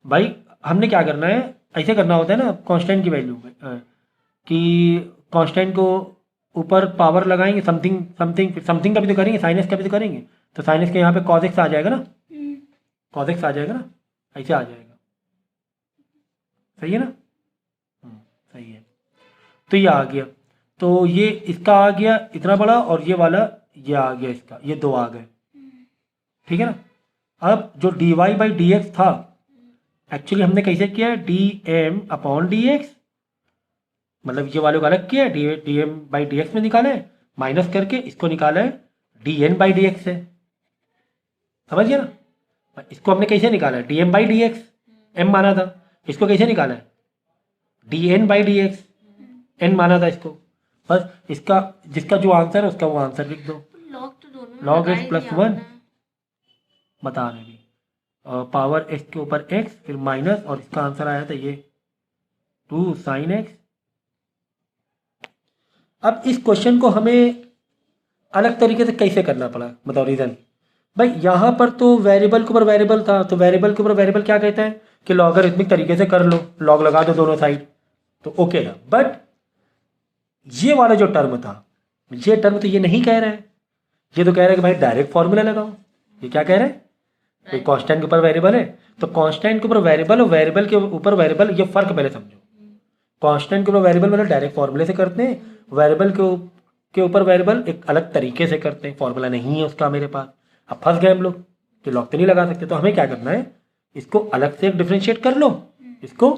भाई। हमने क्या करना है, ऐसे करना होता है ना कांस्टेंट की वैल्यू में, कि कांस्टेंट को ऊपर पावर लगाएंगे, समथिंग का भी तो करेंगे, साइन एक्स का भी तो करेंगे, तो साइन एक्स के यहाँ पे कॉस एक्स आ जाएगा ना, कॉस एक्स आ जाएगा ना, ऐसे आ जाएगा। सही है ना? सही है। तो ये आ गया, तो ये इसका आ गया इतना बड़ा, और ये वाला ये आ गया इसका, ये 2 आ गए, ठीक है ना। अब जो d y by d x था, एक्चुअली हमने कैसे किया है? D m upon d x, मतलब ये वाले को अलग किया है, d m by d x में निकाला है, माइनस करके इसको निकाला है d n by d x से। समझ गया ना? इसको हमने कैसे निकाला है? D m by d x, m माना था, इसको कैसे निकाला है? D n by d x, N माना था इसको। बस इसका जिसका जो आंसर है उसका वो आंसर लिख दो, लॉग तो दोनों लॉग एक्स प्लस 1 बता रहे भी, पावर एक्स के ऊपर एक्स, फिर माइनस, और इसका आंसर आया था ये 2 साइन एक्स। अब इस क्वेश्चन को हमें अलग तरीके से कैसे करना पड़ा, बताओ रीज़न। भाई यहाँ पर तो वेरिएबल के ऊपर वेरिएबल था, तो वेरिएबल के ऊपर वेरिएबल क्या कहता है कि लॉगरिथमिक तरीके से कर लो, लॉग लगा दो दोनों साइड, तो ओके था। बट ये वाला जो टर्म था, ये टर्म तो ये नहीं कह रहा है, ये तो कह रहा है कि भाई डायरेक्ट फॉर्मूला लगाओ। ये क्या कह रहा है, कोई कांस्टेंट के ऊपर वेरिएबल है तो कांस्टेंट के ऊपर वेरिएबल और वेरिएबल के ऊपर वेरिएबल, ये फर्क पहले समझो। कांस्टेंट के ऊपर वेरिएबल मतलब डायरेक्ट फॉर्मूले से करते हैं, वेरिएबल के ऊपर वेरिएबल एक अलग तरीके से करते हैं, फॉर्मूला नहीं है उसका मेरे पास। अब फंस गए हम लोग कि लॉग तो नहीं लगा सकते, तो हमें क्या करना है, इसको अलग से डिफ्रेंशिएट कर लो, इसको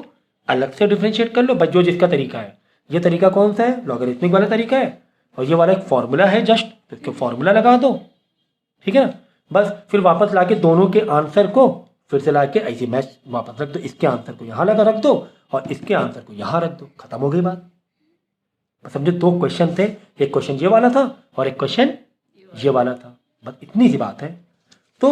अलग से डिफ्रेंशिएट कर लो बस, जो जिसका तरीका है। ये तरीका कौन सा है, लॉगरिथमिक वाला तरीका है, और ये वाला एक फॉर्मूला है जस्ट, तो इसको फॉर्मूला लगा दो, ठीक है ना। बस फिर वापस लाके दोनों के आंसर को फिर से लाके ऐसे मैच वापस रख दो, इसके आंसर को यहाँ लगा रख दो और इसके आंसर को यहाँ रख दो, खत्म हो गई बात। समझो, दो क्वेश्चन थे, एक क्वेश्चन ये वाला था और एक क्वेश्चन ये वाला था, बस इतनी सी बात है। तो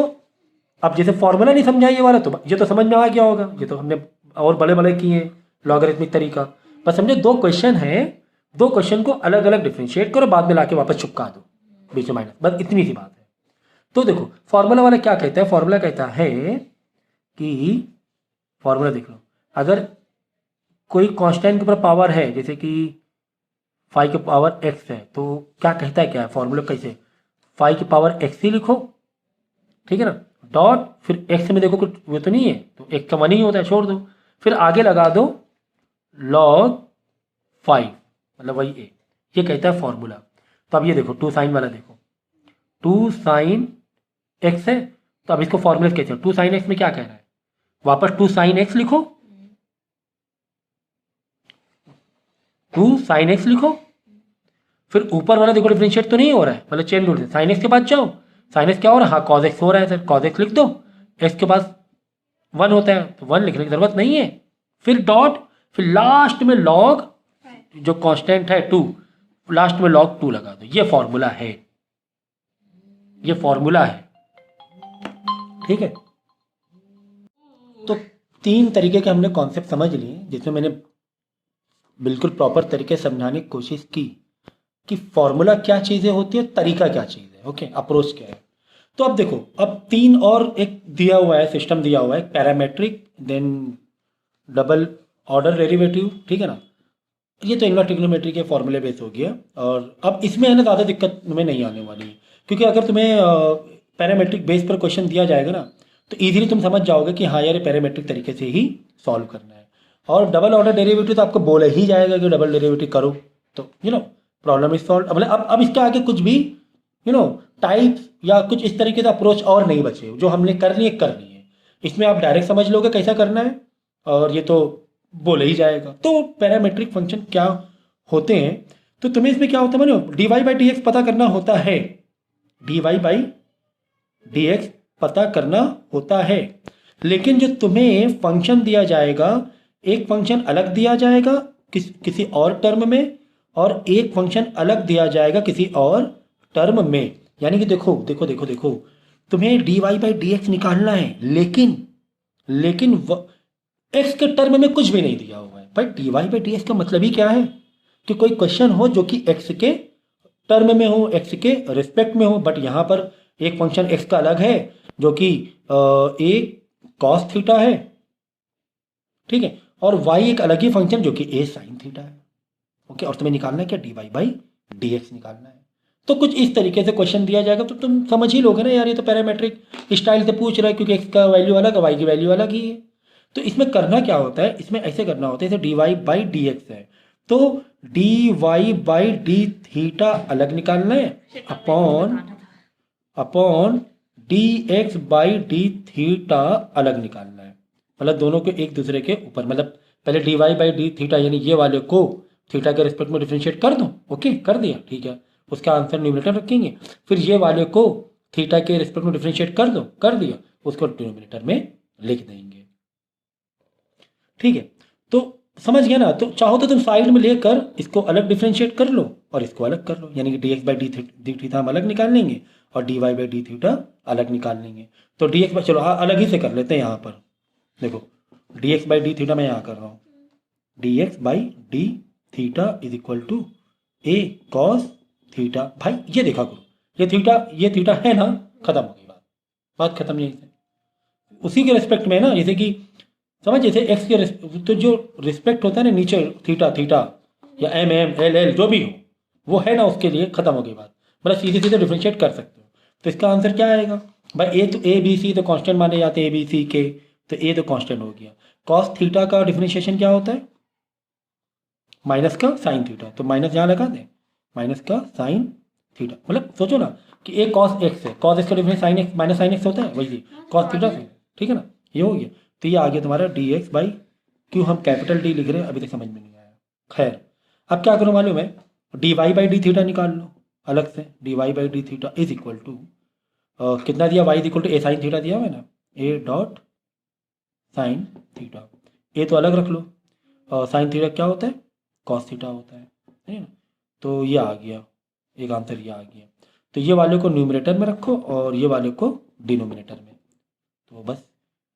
अब जैसे फॉर्मूला नहीं समझा ये वाला, तो ये तो समझ में आ गया होगा, ये तो हमने और बड़े बड़े किए हैं लॉगरिथमिक तरीका। बस समझो दो क्वेश्चन हैं, दो क्वेश्चन को अलग अलग डिफ्रेंशिएट करो, बाद में लाके वापस चिपका दो बीच में माइनस, बस इतनी सी बात है। तो देखो फॉर्मूला वाला क्या कहता है, फॉर्मूला कहता है कि फॉर्मूला देख लो, अगर कोई कांस्टेंट के ऊपर पावर है, जैसे कि 5 की पावर x है, तो क्या कहता है, क्या है फॉर्मूला, कैसे 5 की पावर x ही लिखो, ठीक है ना, डॉट फिर x में देखो कुछ वो तो नहीं है, तो x का 1 ही होता है, छोड़ दो, फिर आगे लगा दो log 5, मतलब वही a, ये कहता है फॉर्मूला। तो अब ये देखो 2 साइन वाला देखो, 2 साइन x है, तो अब इसको फॉर्मूला कैसे, 2 साइन x में क्या कह रहा है, वापस 2 साइन x लिखो, 2 साइन x लिखो, फिर ऊपर वाला देखो डिफरेंशिएट तो नहीं हो रहा है, मतलब चेन रूल से साइन एक्स के बाद जाओ, साइन एक्स क्या हो रहा है, हाँ कॉज एक्स हो रहा है सर, कॉज एक्स लिख दो, एक्स के पास 1 होता है तो 1 लिखने की जरूरत नहीं है, फिर डॉट, फिर लास्ट में लॉग जो कांस्टेंट है 2, लास्ट में लॉग 2 लगा दो, ये फॉर्मूला है, ये फॉर्मूला है, ठीक है। तो 3 तरीके के हमने कॉन्सेप्ट समझ लिए, जिसमें मैंने बिल्कुल प्रॉपर तरीके से समझाने की कोशिश की कि फॉर्मूला क्या चीज़ें होती है, तरीका क्या चीज़ है, ओके, अप्रोच क्या है। तो अब देखो, अब 3 और एक दिया हुआ है, सिस्टम दिया हुआ है, parametric, then double order derivative, ठीक है ना, ये तो इनवर्स ट्रिग्नोमेट्री के फॉर्मूले बेस हो गया। और अब इसमें है ना ज़्यादा दिक्कत तुम्हें नहीं आने वाली है, क्योंकि अगर तुम्हें पैरामेट्रिक बेस पर क्वेश्चन दिया जाएगा ना, तो ईजिली तुम समझ जाओगे कि हाँ यार ये पैरामेट्रिक तरीके से ही सॉल्व करना है। और डबल ऑर्डर डेरिवेटिव तो आपको बोला ही जाएगा कि डबल डेरिवेटिव करो, तो प्रॉब्लम इज सॉल्व। मतलब अब इसके आगे कुछ भी टाइप्स या कुछ इस तरीके से अप्रोच और नहीं बचे, जो हमने करनी है। इसमें आप डायरेक्ट समझ लोगे कैसा करना है, और ये तो बोले ही जाएगा। तो पैरामेट्रिक फंक्शन क्या होते हैं, तो तुम्हें इसमें क्या होता है, मानो dy बाई डी एक्स पता करना होता है, dy बाई डी एक्स पता करना होता है, लेकिन जो तुम्हें फंक्शन दिया जाएगा, एक फंक्शन अलग दिया जाएगा किसी और टर्म में, और एक फंक्शन अलग दिया जाएगा किसी और टर्म में। यानी कि देखो तुम्हें dy बाई डी एक्स निकालना है, लेकिन एक्स के टर्म में कुछ भी नहीं दिया हुआ है। भाई dy बाई डी एक्स का मतलब ही क्या है कि कोई क्वेश्चन हो जो कि एक्स के टर्म में हो, एक्स के रिस्पेक्ट में हो, बट यहाँ पर एक फंक्शन एक्स का अलग है जो कि ए कॉस थीटा है, ठीक है, और वाई एक अलग ही फंक्शन जो कि ए साइन थीटा है, ओके। और तुम्हें निकालना है क्या, dy बाई डी एक्स निकालना है। तो कुछ इस तरीके से क्वेश्चन दिया जाएगा तो तुम समझ ही लोगे ना यार, ये तो पैरामेट्रिक स्टाइल से पूछ रहा है, क्योंकि एक्स का वैल्यू अलग है, वाई की वैल्यू अलग ही है। तो इसमें करना क्या होता है, इसमें ऐसे करना होता है, जैसे dy बाई डी एक्स है तो dy बाई डी थीटा अलग निकालना है upon dx by d theta अलग निकालना है। मतलब दोनों को एक दूसरे के ऊपर, मतलब पहले dy बाई डी थीटा यानी ये वाले को थीटा के रिस्पेक्ट में डिफरेंशिएट कर दो, ओके कर दिया, ठीक है, उसका आंसर न्यूमरेटर रखेंगे। फिर ये वाले को थीटा के रिस्पेक्ट में डिफरेंशिएट कर दो, कर दिया, उसको डिनोमिनेटर में लिख देंगे, ठीक है। तो समझ गया ना। तो चाहो तो तुम साइड में लेकर इसको अलग डिफरेंशिएट कर लो और इसको अलग कर लो, यानी कि dx बाई डी थीटा हम अलग निकाल लेंगे और dy बाई डी थीटा अलग निकाल लेंगे। तो dx बाई, चलो अलग ही से कर लेते हैं। यहाँ पर देखो dx बाई डी थीटा मैं यहाँ कर रहा हूँ, dx by d theta is equal to a cos theta. भाई ये देखा करो, ये थीटा है ना, खत्म हो गई बात खत्म। यहीं से उसी के रिस्पेक्ट में है ना, जैसे कि समझ, जैसे एक्स के तो जो रिस्पेक्ट होता है ना नीचे थीटा या एम एल जो भी हो वो है ना, उसके लिए खत्म हो गई बात। मतलब सीधे सीधे डिफ्रेंशिएट कर सकते हो। तो इसका आंसर क्या आएगा भाई, ए बी सी तो कांस्टेंट माने जाते हैं ए बी सी के, तो ए तो कांस्टेंट हो गया। कॉस थीटा का डिफरेंशिएशन क्या होता है, माइनस का साइन थीटा, तो माइनस यहाँ लगा दें, माइनस का साइन थीटा। मतलब सोचो ना कि ए कॉस एक्स है, कॉस एक्स का difference sign x minus sine x होता है, वही कॉस थीटा से, ठीक है ना, ये हो गया। तो ये आ गया तुम्हारा डी एक्स बाई, क्यों हम कैपिटल डी लिख रहे हैं अभी तक समझ में नहीं आया। खैर अब क्या करो मालूम है, d y by d theta निकाल लो अलग से, d y by d theta is equal to कितना दिया, y is equal to a sine theta दिया हुआ है ना, a dot sine theta, a तो अलग रख लो, साइन थीटा क्या होता है, कॉस थीटा होता है ना। तो ये आ गया एक आंसर, ये आ गया। तो ये वाले को न्यूमरेटर में रखो और ये वाले को डिनोमिनेटर में, तो बस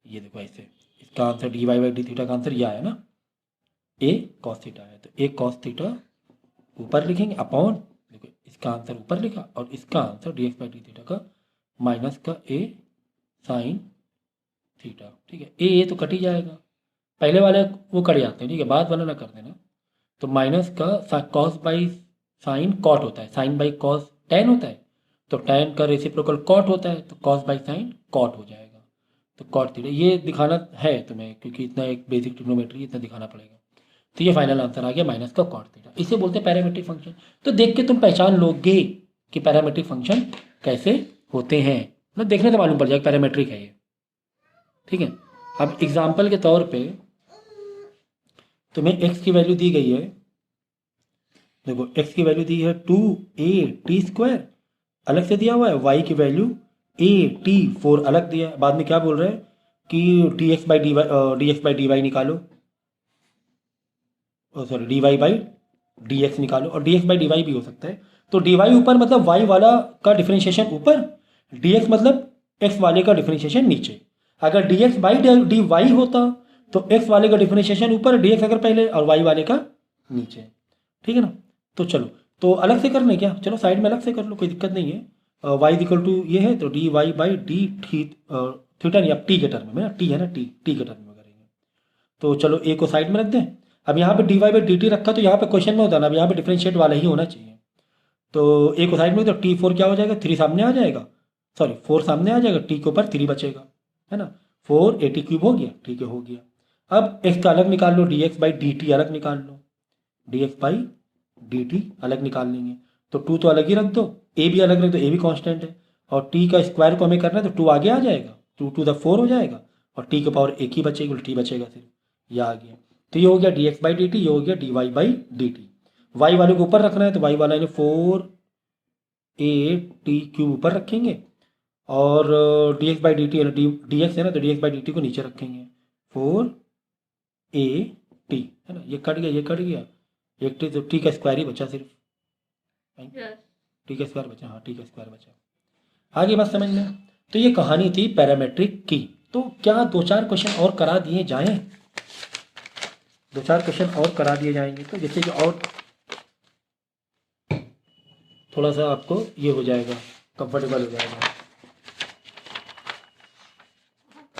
ये देखो ऐसे, इसका answer d y by d theta का आंसर यह है ना, ए कॉस थीटा है, तो ए कॉस थीटा ऊपर लिखेंगे अपॉन, देखो इसका आंसर ऊपर लिखा और इसका answer d x by d theta का माइनस का ए साइन थीटा, ठीक है। ए तो कट ही जाएगा, पहले वाले वो कट जाते हैं, ठीक है, बाद वाला ना कर देना। तो माइनस का कॉस बाई साइन कॉट होता है, साइन बाई कॉस टेन होता है, तो टेन का रेसिप्रोकल कॉट होता है, तो कॉस बाई साइन कॉट हो जाएगा, तो कॉट थीटा। ये दिखाना है तुम्हें क्योंकि इतना एक बेसिक ट्रिग्नोमेट्री इतना दिखाना पड़ेगा। तो ये फाइनल आंसर आ गया माइनस का कॉट थीटा, इसे बोलते हैं पैरामेट्रिक फंक्शन। तो देख के तुम पहचान लोगे कि पैरामेट्रिक फंक्शन कैसे होते हैं, मतलब देखने से मालूम पड़ जाएगा पैरामेट्रिक है ये, ठीक है। अब एग्जाम्पल के तौर पे तुम्हें x की वैल्यू दी गई है, देखो x की वैल्यू दी है 2a t², अलग से दिया हुआ है, y की वैल्यू a t4 अलग दिया है। बाद में क्या बोल रहे हैं कि dx बाई dy निकालो, सॉरी dy बाई dx निकालो, और dx बाई dy भी हो सकता है। तो dy ऊपर मतलब y वाला का डिफरेंशिएशन ऊपर, dx मतलब x वाले का डिफरेंशिएशन नीचे। अगर dx बाई dy होता तो x वाले का डिफरेंशिएशन ऊपर, dx अगर पहले और y वाले का नीचे, ठीक है ना। तो चलो तो अलग से करने क्या, चलो साइड में अलग से कर लो, कोई दिक्कत नहीं है। y इक्वल टू ये है तो dy बाई डी थीटा नहीं, अब t के टर्म में ना, t है ना, t के टर्म में करेंगे। तो चलो a को साइड में रख दें। अब यहाँ पे dy बाई dt रखा तो यहाँ पे क्वेश्चन में होता ना, अब यहाँ पे डिफरेंशिएट वाला ही होना चाहिए। तो a को साइड में, तो t4 क्या हो जाएगा, 3 सामने आ जाएगा, सॉरी 4 सामने आ जाएगा, t के ऊपर 3 बचेगा, है ना, 4a3 हो गया, ठीक है, हो गया। अब x का अलग निकाल लो, dx बाई dt अलग निकाल लो, dx बाई dt अलग निकाल लेंगे। तो 2 तो अलग ही रख दो, a भी अलग रख दो, a भी कांस्टेंट है, और t का स्क्वायर को हमें करना है तो 2 आगे आ जाएगा, 2 टू द 4 हो जाएगा, और t के पावर एक ही बचेगी, t बचेगा सिर्फ, यह आ गया। तो ये हो गया dx बाई dt, ये हो गया dy बाई dt। y वाले को ऊपर रखना है तो y वाला 4a t³ ऊपर रखेंगे, और dx बाई dt dx है ना, तो dx बाई dt को नीचे रखेंगे, 4a t, है ना, ये कट गया, ये कट गया, एक टी, तो टी का स्क्वायर ही बचा सिर्फ, टी का स्क्वायर बचा, हाँ टी का स्क्वायर बचा। आगे बात समझ में। तो ये कहानी थी पैरामेट्रिक की। तो क्या 2-4 क्वेश्चन और करा दिए जाएं, 2-4 क्वेश्चन और करा दिए जाएंगे तो जैसे कि और थोड़ा सा आपको ये हो जाएगा, कंफर्टेबल हो जाएगा।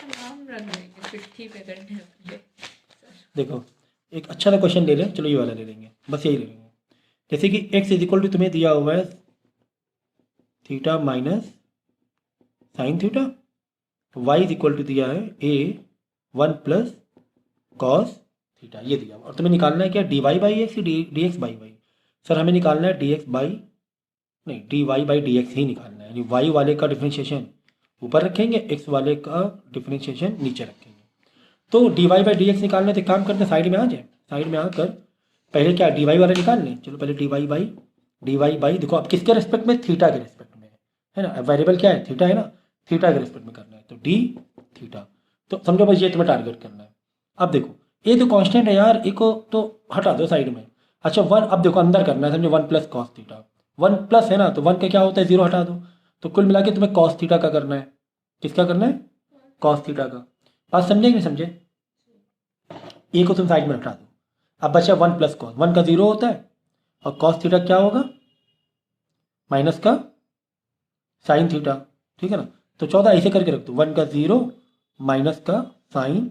नाम रख देंगे पिट्ठी पे करने के। देखो एक अच्छा सा क्वेश्चन ले लें, चलो ये वाला ले लेंगे, बस यही ले लेंगे। जैसे कि x इज इक्वल टू तुम्हें दिया हुआ है theta minus sine theta, y is equal to दिया है a1 प्लस कॉस थीटा, ये दिया हुआ, और तुम्हें निकालना है क्या, dy by x, d x by y. Sir हमें निकालना है dx बाई नहीं, dy बाई dx ही निकालना है, यानी y वाले का डिफरेंशिएशन ऊपर रखेंगे, x वाले का डिफरेंशिएशन नीचे रखेंगे। तो dy बाई dx निकालने तो काम करते साइड में आ जाए, साइड में आकर पहले क्या dy वाला निकाल लें, चलो पहले dy बाई देखो अब किसके रेस्पेक्ट में, थीटा के रेस्पेक्ट में, है ना, वेरिएबल क्या है, थीटा है ना, थीटा के रेस्पेक्ट में करना है, तो डी थीटा। तो समझो बस ये तुम्हें टारगेट करना है। अब देखो ये तो कांस्टेंट है यार, एक को तो हटा दो साइड में। अच्छा 1, अब देखो अंदर करना है, समझो 1 प्लस कॉस थीटा, 1 प्लस है ना, तो 1 का क्या होता है, 0 हटा दो, तो कुल मिला के तुम्हें कॉस थीटा का करना है, किसका करना है, कॉस थीटा का। बात समझे कि नहीं समझे, ए को तुम साइड में हटा दो। अब बचा 1 प्लस कॉस, 1 का 0 होता है, और कॉस थीटा क्या होगा, माइनस का साइन थीटा, ठीक है ना। तो 14 ऐसे करके रख दो, 1 का 0 माइनस का साइन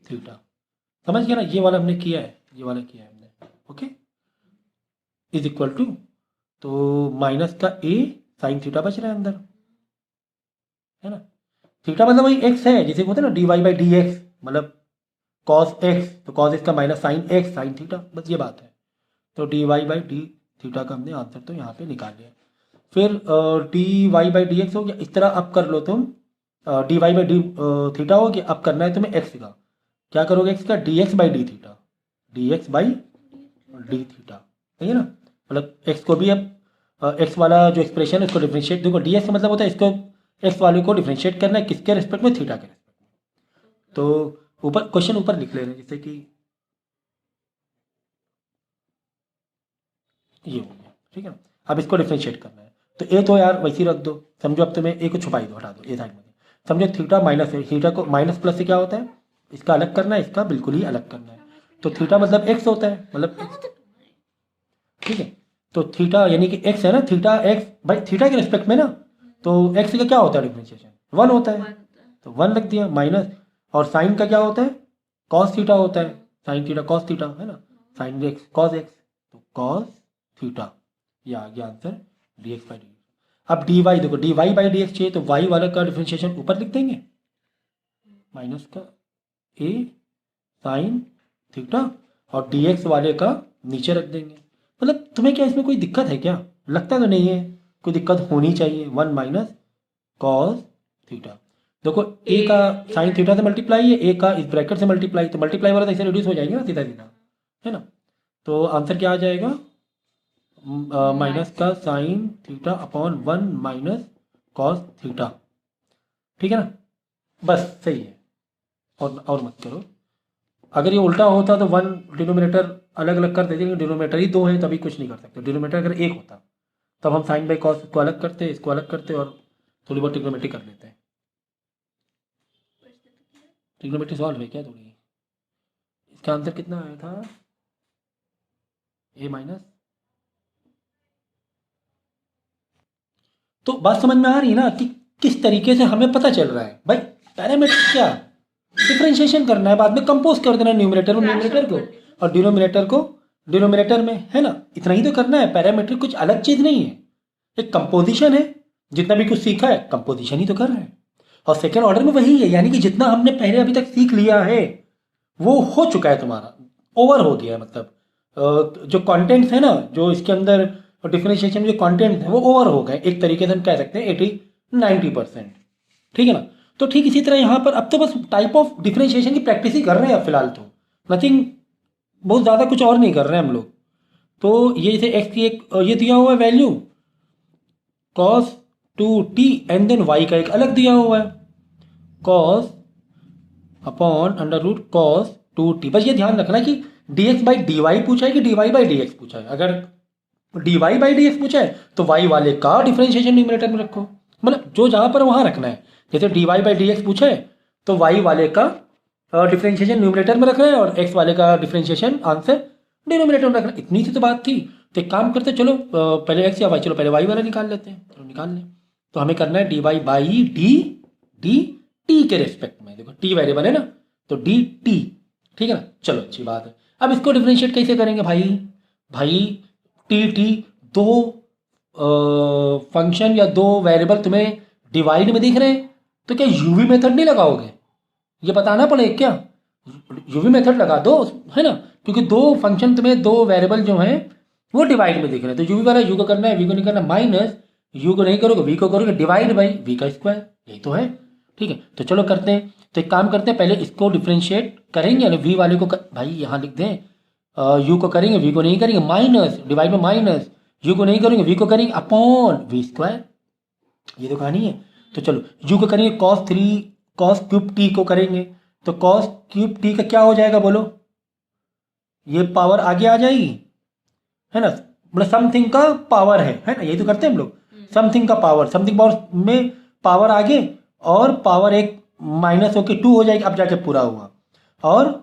थीटा, समझ गया ना, ये वाला हमने किया है, ये वाला किया है हमने, ओके, इज इक्वल टू तो माइनस का ए साइन थीटा बच रहा है अंदर, है ना। थीटा मतलब वही एक्स है, जैसे होता है ना d y by d x, मतलब कॉस एक्स, तो कॉस एक्स का minus sine x sine theta, बस ये बात है। तो d y by d theta का हमने आंसर तो यहाँ पे निकाल लिया। फिर d y by d x हो गया, इस तरह अब कर लो तुम, d y by d theta हो गया। अब करना है तुम्हें एक्स का, क्या करोगे एक्स का, D x by d theta, D x by d theta, सही है ना। मतलब एक्स को भी अब एक्स वाला जो एक्सप्रेशन है उसको डिफ्रेंशिएट, देखो डी एक्स का मतलब होता है इसको एक्स वाले को डिफ्रेंशिएट करना है, किसके रिस्पेक्ट में, थीटा के रिस्पेक्ट में। तो ऊपर क्वेश्चन ऊपर लिख ले रहे हैं, जैसे कि ये हो गया, ठीक है ना। अब इसको डिफ्रेंशिएट करना है, तो ए तो यार वैसे ही रख दो, समझो अब तुम्हें ए को छुपाई दो, हटा दो ए साइड में, समझो थीटा माइनस है, थीटा को माइनस प्लस से क्या होता है, इसका अलग करना है, इसका बिल्कुल ही अलग करना है। तो थीटा मतलब एक्स होता है, मतलब x, ठीक है। तो थीटा यानी कि एक्स है ना, थीटा एक्स भाई थीटा के रिस्पेक्ट में ना, तो एक्स का क्या होता है डिफ्रेंशिएशन, 1 होता है, तो 1 रख दिया माइनस। और साइन का क्या होता है, कॉस थीटा होता है, साइन थीटा कॉस थीटा, है ना, साइन एक्स कॉस एक्स, तो कॉस थीटा, ये आ गया answer d x by d. अब डी वाई देखो, d y by d x चाहिए, तो वाई वाला का डिफ्रेंशिएशन ऊपर लिख देंगे, माइनस का ए साइन थीटा, और डी एक्स वाले का नीचे रख देंगे। मतलब तुम्हें क्या इसमें कोई दिक्कत है क्या, लगता तो नहीं है कोई दिक्कत होनी चाहिए। 1 माइनस कॉस थीटा, देखो ए का साइन थीटा से मल्टीप्लाई है, ए का इस ब्रैकेट से मल्टीप्लाई, तो मल्टीप्लाई वाला तो ऐसे रिड्यूस हो जाएंगे ना सीधा सीधा, है ना। तो आंसर क्या आ जाएगा, माइनस का sine theta upon 1 minus cos theta, ठीक है ना, बस सही है। और मत करो, अगर ये उल्टा होता तो 1 डिनोमिनेटर अलग अलग कर देते, लेकिन डिनोमिनेटर ही 2 है तभी कुछ नहीं कर सकते। डिनोमिनेटर अगर 1 होता तब हम साइन बाई कॉस को अलग करते, इसको अलग करते और थोड़ी बहुत ट्रिग्नोमेट्री कर लेते हैं। ट्रिग्नोमेट्री सॉल्व है क्या थोड़ी, इसका आंसर कितना आया था, ए माइनस। तो बात समझ में आ रही है ना कि किस तरीके से हमें पता चल रहा है भाई, पैरामीटर क्या डिफरेंशिएशन करना है, बाद में कंपोज कर देना न्यूमरेटर में न्यूमरेटर को, और डिनोमिनेटर को डिनोमिनेटर में, है ना, इतना ही तो करना है। पैरामीट्रिक कुछ अलग चीज नहीं है, एक कंपोजिशन है, जितना भी कुछ सीखा है कंपोजिशन ही तो कर रहे हैं। और सेकेंड ऑर्डर में वही है, यानी कि जितना हमने पहले अभी तक सीख लिया है वो हो चुका है तुम्हारा, ओवर हो गया है। मतलब जो कंटेंट्स है ना, जो इसके अंदर डिफरेंशिएशन जो कंटेंट है वो ओवर हो गए, एक तरीके से हम कह सकते हैं 80-90%, ठीक है ना। तो ठीक इसी तरह यहाँ पर अब तो बस टाइप ऑफ डिफरेंशिएशन की प्रैक्टिस ही कर रहे हैं अब फिलहाल, तो नथिंग, बहुत ज़्यादा कुछ और नहीं कर रहे हैं हम लोग। तो ये जैसे एक्स की एक ये दिया हुआ है value cos 2t and then y का एक अलग दिया हुआ है cos upon under root cos 2t। बस ये ध्यान रखना कि dx बाई डी वाई पूछा है कि dy बाई डी एक्स पूछा है। अगर dy बाई डी एक्स पूछा है तो y वाले का डिफरेंशिएशन न्यूमरेटर में रखो, मतलब जो जहाँ पर वहाँ रखना है। जैसे dy बाई डी एक्स पूछा है तो y वाले का डिफरेंशिएशन न्यूमरेटर में रखना है और x वाले का डिफरेंशिएशन आंसर डिनोमिनेटर में रखना। इतनी सी तो बात थी। तो एक काम करते, चलो पहले x या y, चलो पहले y वाला निकाल लेते हैं, चलो निकाल लें। तो हमें करना है dy बाई डी टी के रेस्पेक्ट में, देखो t वेरिएबल है ना, तो डी टी, ठीक है ना। चलो अच्छी बात है। अब इसको डिफरेंशिएट कैसे करेंगे भाई, टी दो फंक्शन या दो वेरिएबल तुम्हें डिवाइड में दिख रहे हैं, तो क्या यूवी मेथड नहीं लगाओगे, ये बताना पड़ेगा क्या, यूवी मेथड लगा दो, है ना, क्योंकि दो फंक्शन तुम्हें दो वेरिएबल जो हैं वो डिवाइड में दिख रहे हैं। तो यूवी वाला यू को करना है, वी को नहीं करना, माइनस यू को नहीं करोगे वी को करोगे, डिवाइड बाई वी का स्क्वायर, यही तो है, ठीक है। तो चलो करते हैं। तो एक काम करते हैं, पहले इसको डिफ्रेंशिएट करेंगे, यानी वी वाले को भाई यहाँ लिख दें, यू को करेंगे वी को नहीं करेंगे, माइनस डिवाइड में माइनस यू को नहीं करेंगे वी को करेंगे अपॉन वी स्क्वायर, ये तो कहानी है। तो चलो यू को करेंगे cos क्यूब टी को करेंगे, तो cos क्यूब टी का क्या हो जाएगा बोलो, ये पावर आगे आ जाएगी, है ना, मतलब समथिंग का पावर है ना, यही तो करते हैं हम लोग, समथिंग का पावर, समथिंग पावर में पावर आगे और पावर एक माइनस होके 2 हो जाएगी, अब जाके पूरा हुआ। और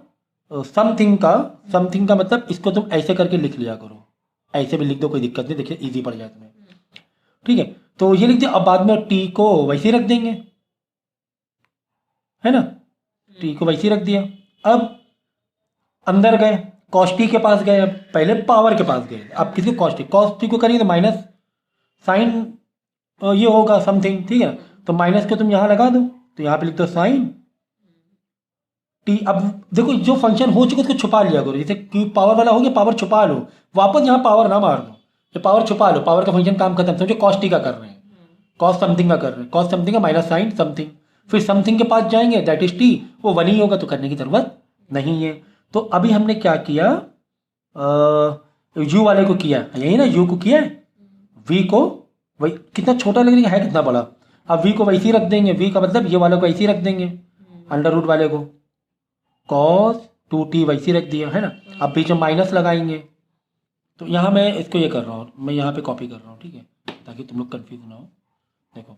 समथिंग का मतलब इसको तुम ऐसे करके लिख लिया करो, ऐसे भी लिख दो, कोई दिक्कत नहीं, देखिए इजी पड़ जाए तुम्हें, ठीक है। तो ये लिख दिया, अब बाद में टी को वैसे ही रख देंगे, है ना, टी को वैसे ही रख दिया। अब अंदर गए, कॉस टी के पास गए, अब पहले पावर के पास गए, अब किसी कॉस टी को करेंगे तो माइनस साइन ये होगा समथिंग, ठीक है। तो माइनस को तुम यहाँ लगा दो, तो यहाँ पे लिख दो साइन टी। अब देखो जो फंक्शन हो चुका उसको छुपा लिया करो, जैसे क्यूब पावर वाला हो गया, पावर छुपा लो, वापस यहाँ पावर ना मार दो, ये पावर छुपा लो, पावर का फंक्शन काम खत्म। समझो कॉस टी का कर रहे हैं, कॉस समथिंग का कर रहे हैं, कॉस समथिंग का माइनस साइन समथिंग, फिर समथिंग के पास जाएंगे दैट इज टी, वो वन ही होगा तो करने की जरूरत नहीं है। तो अभी हमने क्या किया, यू वाले को किया, यही ना, यू को किया, वी को वही, कितना छोटा लग रहा है कितना बड़ा। अब वी को वैसे ही रख देंगे, वी का मतलब ये वाले को ऐसे ही रख देंगे, अंडर रूट वाले को कॉस 2t वैसे ही रख दिया है ना। अब बीच में माइनस लगाएंगे, तो यहाँ मैं इसको ये कर रहा हूँ, मैं यहाँ पे कॉपी कर रहा हूँ, ठीक है, ताकि तुम लोग कन्फ्यूज ना हो। देखो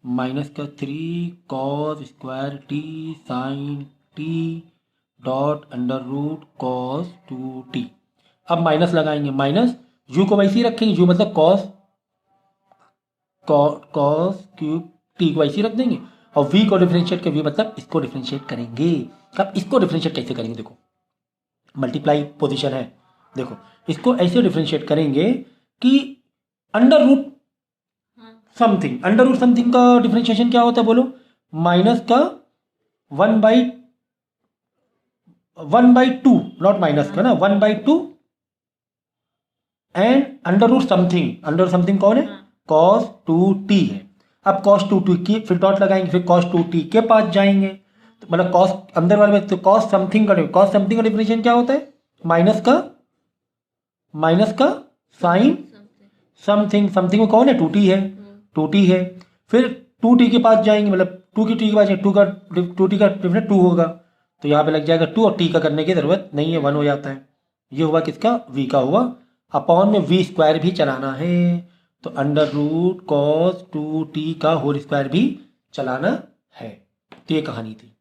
माइनस का 3 cos square t sine t dot under root cos 2t। अब माइनस लगाएंगे, माइनस यू को वैसे ही रखेंगे, यू मतलब कॉस कॉस क्यूब टी को वैसे ही रख देंगे, और v को डिफरेंशिएट कर, v मतलब इसको डिफरेंशिएट करेंगे। अब इसको डिफरेंशिएट कैसे करेंगे, देखो मल्टीप्लाई पोजीशन है, देखो इसको ऐसे डिफरेंशिएट करेंगे कि under root something, under root something का डिफरेंशिएशन क्या होता है बोलो, माइनस का 1/2, नॉट माइनस का ना, 1/2 and under root something, under something कौन है, cos 2t है। अब cos 2t की फिर डॉट लगाएंगे, फिर cos 2t के पास जाएंगे, तो मतलब cos अंदर वाले में, तो cos समथिंग का डिफरेंशिएशन क्या होता है, माइनस का साइन समथिंग, समथिंग में कौन है 2t है, 2t है। फिर 2t के पास जाएंगे, मतलब 2 की t के पास जाएंगे, 2t का डिफरेंस 2 होगा, तो यहाँ पे लग जाएगा 2, और t का करने की जरूरत नहीं है, 1 हो जाता है। ये हुआ किसका, v का हुआ, अपॉन में v स्क्वायर भी चलाना है, तो अंडर रूट कॉस 2t का होल स्क्वायर भी चलाना है। तो ये कहानी थी,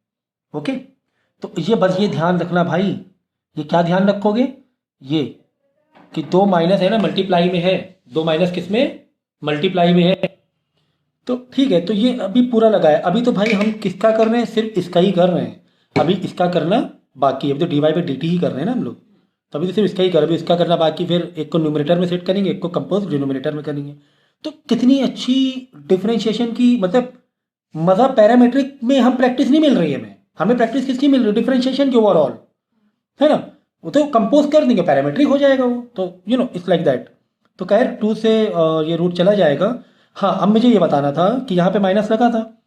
ओके। तो ये बस ये ध्यान रखना भाई, ये क्या ध्यान रखोगे, ये कि 2 माइनस है ना मल्टीप्लाई में है, 2 माइनस किस में, मल्टीप्लाई में है। तो ठीक है, तो ये अभी पूरा लगा है। अभी तो भाई हम किसका कर रहे हैं, सिर्फ इसका ही कर रहे हैं, अभी इसका करना बाकी है। अभी तो d y by d t ही कर रहे हैं ना हम लोग, तो अभी तो सिर्फ इसका ही कर रहे हैं, अभी इसका करना बाकी, फिर एक को न्यूमरेटर में सेट करेंगे, एक को कंपोज डिनोमिनेटर में करेंगे। तो कितनी अच्छी डिफरेंशिएशन की, मतलब मज़ा पैरामेट्रिक में हम प्रैक्टिस नहीं मिल रही है, हमें प्रैक्टिस किसकी मिल रही है, डिफरेंशिएशन की ओवरऑल, है ना। वो तो कंपोज कर देंगे, पैरामेट्रिक हो जाएगा वो, तो you know it's like that. तो खैर 2 से ये रूट चला जाएगा। हाँ, अब मुझे ये बताना था कि यहाँ पे माइनस लगा था,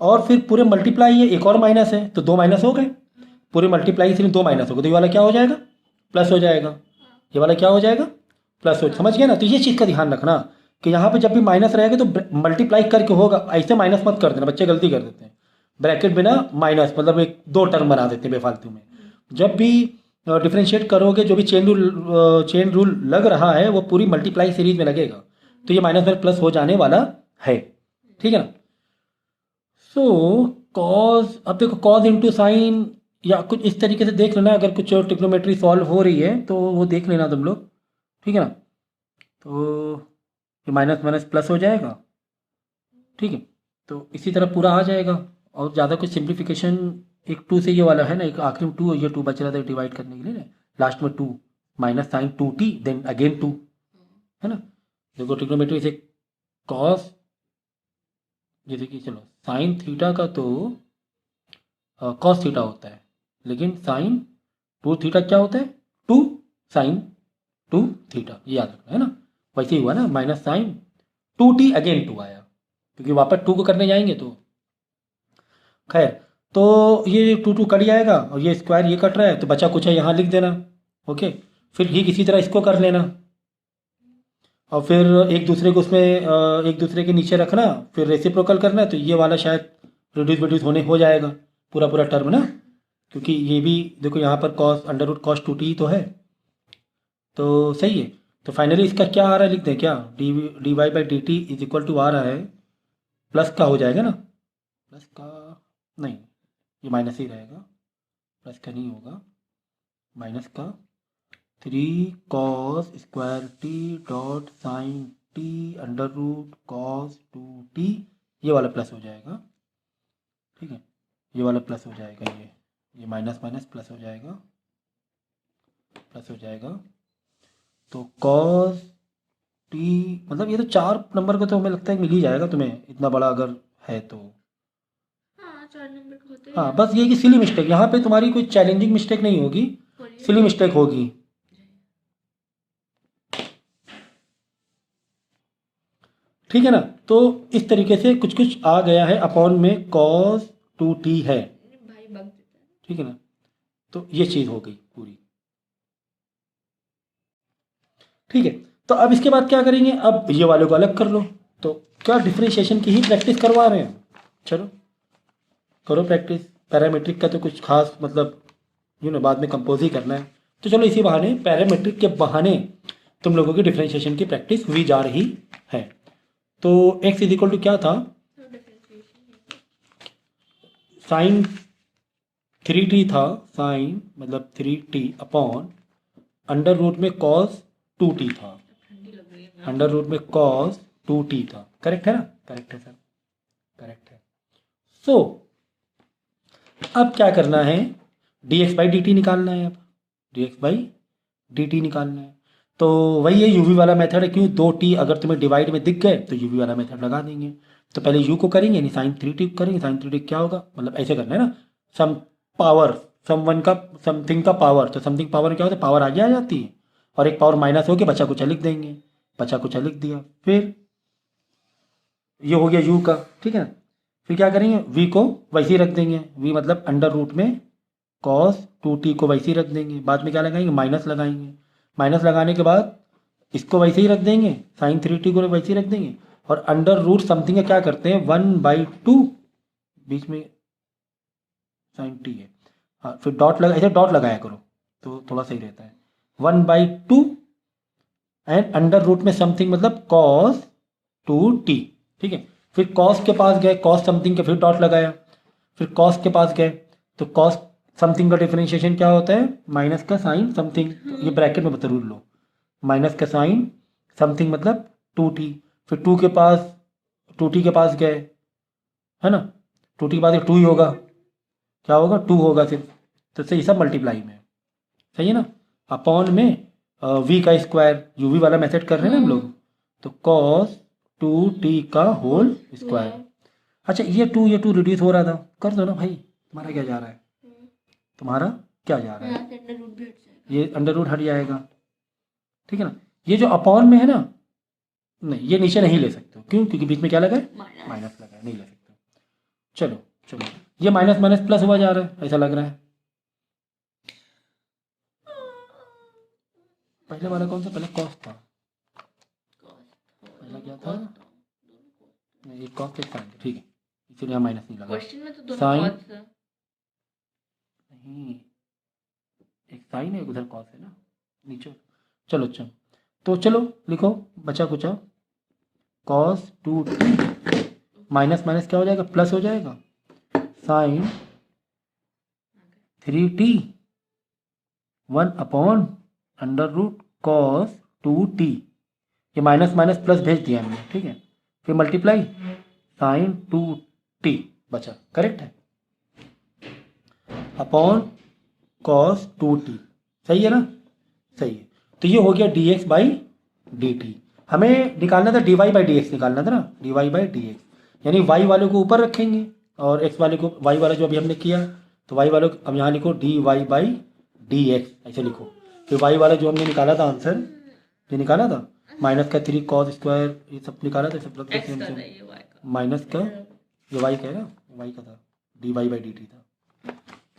और फिर पूरे मल्टीप्लाई है, एक और माइनस है, तो 2 माइनस हो गए, पूरे मल्टीप्लाई से 2 माइनस हो गए, तो ये वाला क्या हो जाएगा, प्लस हो जाएगा, ये वाला क्या हो जाएगा, प्लस हो, समझ गया ना। तो ये चीज़ का ध्यान रखना कि यहाँ पे जब भी माइनस रहेगा तो मल्टीप्लाई करके होगा, ऐसे माइनस मत कर देना, बच्चे गलती कर देते हैं, ब्रैकेट बिना माइनस, मतलब एक 2 टर्म बना देते हैं बेफालतू में। जब भी डिफ्रेंशिएट करोगे, जो भी चेन रूल लग रहा है वो पूरी मल्टीप्लाई सीरीज में लगेगा, तो ये माइनस में प्लस हो जाने वाला है, ठीक है ना। सो कॉज, अब देखो कॉज इंटू साइन या कुछ इस तरीके से देख लेना, अगर कुछ ट्रिग्नोमेट्री सॉल्व हो रही है तो वो देख लेना तुम लोग, ठीक है ना। तो ये माइनस माइनस प्लस हो जाएगा, ठीक है, तो इसी तरह पूरा आ जाएगा। और ज़्यादा कुछ सिंप्लीफिकेशन, एक 2 से ये वाला है ना, एक आखिरी में 2 और ये 2 बच रहा था डिवाइड करने के लिए ना, लास्ट में 2 minus sign 2t then again 2, है ना। देखो ट्रिग्नोमेट्री से कॉस, ये देखिए, चलो साइन थीटा का तो कॉस थीटा होता है, लेकिन साइन 2 थीटा क्या होता है, 2 साइन 2 थीटा, ये याद रखना है ना। वैसे ही हुआ ना, माइनस साइन 2t अगेन 2 आया, क्योंकि वापस 2 को करने जाएंगे तो खैर। तो ये 2 कट जाएगा, और ये स्क्वायर ये कट रहा है, तो बचा कुछ है यहाँ लिख देना, ओके। फिर ठीक इसी तरह इसको कर लेना, और फिर एक दूसरे को उसमें एक दूसरे के नीचे रखना, फिर रेसिप्रोकल करना, तो ये वाला शायद रिड्यूस होने हो जाएगा पूरा पूरा टर्म ना, क्योंकि ये भी देखो यहाँ पर cos under root cos 2t ही तो है, तो सही है। तो फाइनली इसका क्या आ रहा है, लिख दें क्या, d y by d t is equal to आ रहा है, प्लस का हो जाएगा ना, प्लस का नहीं, ये माइनस ही रहेगा, प्लस का नहीं होगा, माइनस का 3 cos square t dot sine t under root cos 2t, ये वाला प्लस हो जाएगा, ठीक है, ये वाला प्लस हो जाएगा, ये माइनस माइनस प्लस हो जाएगा, प्लस हो जाएगा। तो कॉस टी मतलब ये तो 4 नंबर का तो हमें लगता है मिल ही जाएगा तुम्हें, इतना बड़ा अगर है तो। हाँ 4 नंबर का होता ही हाँ है। बस ये कि सिली मिस्टेक, यहाँ पे तुम्हारी कोई चैलेंजिंग मिस्टेक नहीं होगी, बोलिए। सिली मिस्टेक होगी। ठीक है ना। तो इस तरीके से कुछ कुछ आ गया है, अपॉन में कॉस 2t है। भाई बग देता है। ठीक है ना। तो ये चीज़ हो गई पूरी। ठीक है। तो अब इसके बाद क्या करेंगे, अब ये वाले को अलग कर लो। तो क्या डिफरेंशिएशन की ही प्रैक्टिस करवा रहे हैं, चलो करो प्रैक्टिस। पैरामीट्रिक का तो कुछ खास मतलब बाद में कंपोज ही करना है, तो चलो इसी बहाने, पैरामीट्रिक के बहाने तुम लोगों की डिफरेंशिएशन की प्रैक्टिस हुई जा रही है। तो x इज इक्वल टू क्या था, तो डिफरेंशिएशन साइन 3t था, साइन मतलब 3t अपॉन अंडर रूट में कॉस 2t था, ठंडी लग रही है। अंडर रूट में कॉस 2t था। करेक्ट है ना, करेक्ट है सर, करेक्ट है। सो अब क्या करना है, dx बाई dt निकालना है। अब dx बाई dt निकालना है, तो वही है यूवी वाला मेथड है। क्यों, 2t अगर तुम्हें डिवाइड में दिख गए तो यूवी वाला मेथड लगा देंगे। तो पहले u को करेंगे, यानी साइन 3t करेंगे। साइन 3t क्या होगा, मतलब ऐसे करना है ना, सम पावर, सम वन का समथिंग का पावर, तो समथिंग पावर में क्या होता है, पावर आगे आ जाती है, और एक पावर माइनस होकर बचा कुचा लिख देंगे, बचा कुचा लिख दिया। फिर ये हो गया u का, ठीक है ना। फिर क्या करेंगे, v को वैसे ही रख देंगे, v मतलब अंडर रूट में कॉस 2t को वैसे ही रख देंगे। बाद में क्या लगाएंगे, माइनस लगाएंगे। माइनस लगाने के बाद इसको वैसे ही रख देंगे, साइन 3t को वैसे ही रख देंगे। और अंडर रूट समथिंग का क्या करते हैं, 1/2, बीच में साइन t है, हाँ फिर डॉट लगा, ऐसे डॉट लगाया करो तो थोड़ा सही रहता है। 1/2 एंड अंडर रूट में समथिंग मतलब कॉस 2t। ठीक है। फिर कॉस के पास गए, कॉस समथिंग के फिर डॉट लगाया। फिर कॉस के पास गए, तो कॉस समथिंग का डिफरेंशिएशन क्या होता है, माइनस का साइन समथिंग, तो ये ब्रैकेट में जरूर लो, माइनस का साइन समथिंग मतलब 2t। फिर 2t के पास गए, है ना, 2t के बाद 2 ही होगा, क्या होगा, 2 होगा सिर्फ। तो सही सब मल्टीप्लाई में, सही है ना। अपॉन में v का स्क्वायर, यूवी वाला मेथड कर रहे हैं ना हम लोग, तो कॉस 2t का होल स्क्वायर। अच्छा ये टू रिड्यूस हो रहा था, कर दो ना भाई, तुम्हारा क्या जा रहा है, तुम्हारा क्या जा रहा है, यहाँ से अंडर रूट भी हट जाएगा। ये अंडर रूट हट जाएगा। ठीक है ना। ये जो अपॉन में है ना, नहीं ये नीचे नहीं ले सकते हो, क्यों, क्योंकि बीच में क्या लगा है, माइनस। माइनस लगा है, नहीं ले सकते हो। चलो चलो, ये माइनस माइनस प्लस हुआ जा रहा है, ऐसा लग रहा है। पहले वाला कौन सा, पहले कॉस था, पहला क्या था, नहीं ये कॉस के साइन, ठीक है, इसीलिए यहाँ माइनस नहीं लगा। क्वेश्चन में तो दोनों साइन कॉस है। नहीं, एक साइन है, उधर कॉस है ना नीचे। चलो अच्छा, तो चलो लिखो, बचा कुचा कॉस 2t माइनस माइनस क्या हो जाएगा, प्लस हो जाएगा, sign 3t 1 under root cos 2t, ये माइनस माइनस प्लस भेज दिया हमने, ठीक है। फिर मल्टीप्लाई साइन 2t बचा, करेक्ट है, अपॉन कॉस 2t, सही है ना, सही है। तो ये हो गया dx बाई dt। हमें निकालना था dy बाई dx निकालना था ना, dy बाई dx, यानी y वाले को ऊपर रखेंगे और x वाले को, y वाला जो अभी हमने किया, तो y वाले को अब यहाँ लिखो dy बाई dx, ऐसे लिखो। फिर y वाला जो हमने निकाला था आंसर, ये निकाला था माइनस का 3 कॉस स्क्वायर, ये सब निकाला था, सब लोग एक्स सेम का था सेम, ये वाई का। माइनस का ये y का है ना, y का था, dy बाई dt था,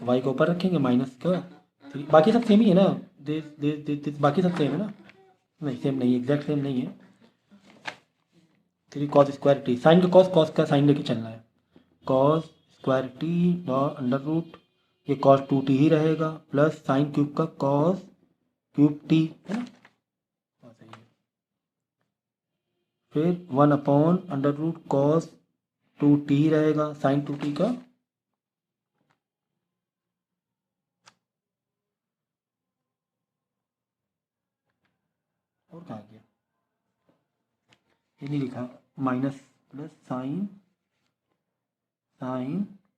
तो y को ऊपर रखेंगे, माइनस का 3, बाकी सब सेम ही है ना, दिस बाकी सब सेम है ना, नहीं सेम नहीं, एग्जैक्ट सेम नहीं है। 3 कॉस स्क्वायर टी, साइन का कॉस, कॉस का साइन लेके चलना है, cos square t under root, ये कॉस 2t ही रहेगा, प्लस साइन क्यूब का कॉस क्यूब टी, है ना, हाँ, सही है। फिर 1 अंडर रूट कॉस 2t ही रहेगा, साइन 2t का, और कहाँ गया, ये नहीं लिखा, माइनस प्लस साइन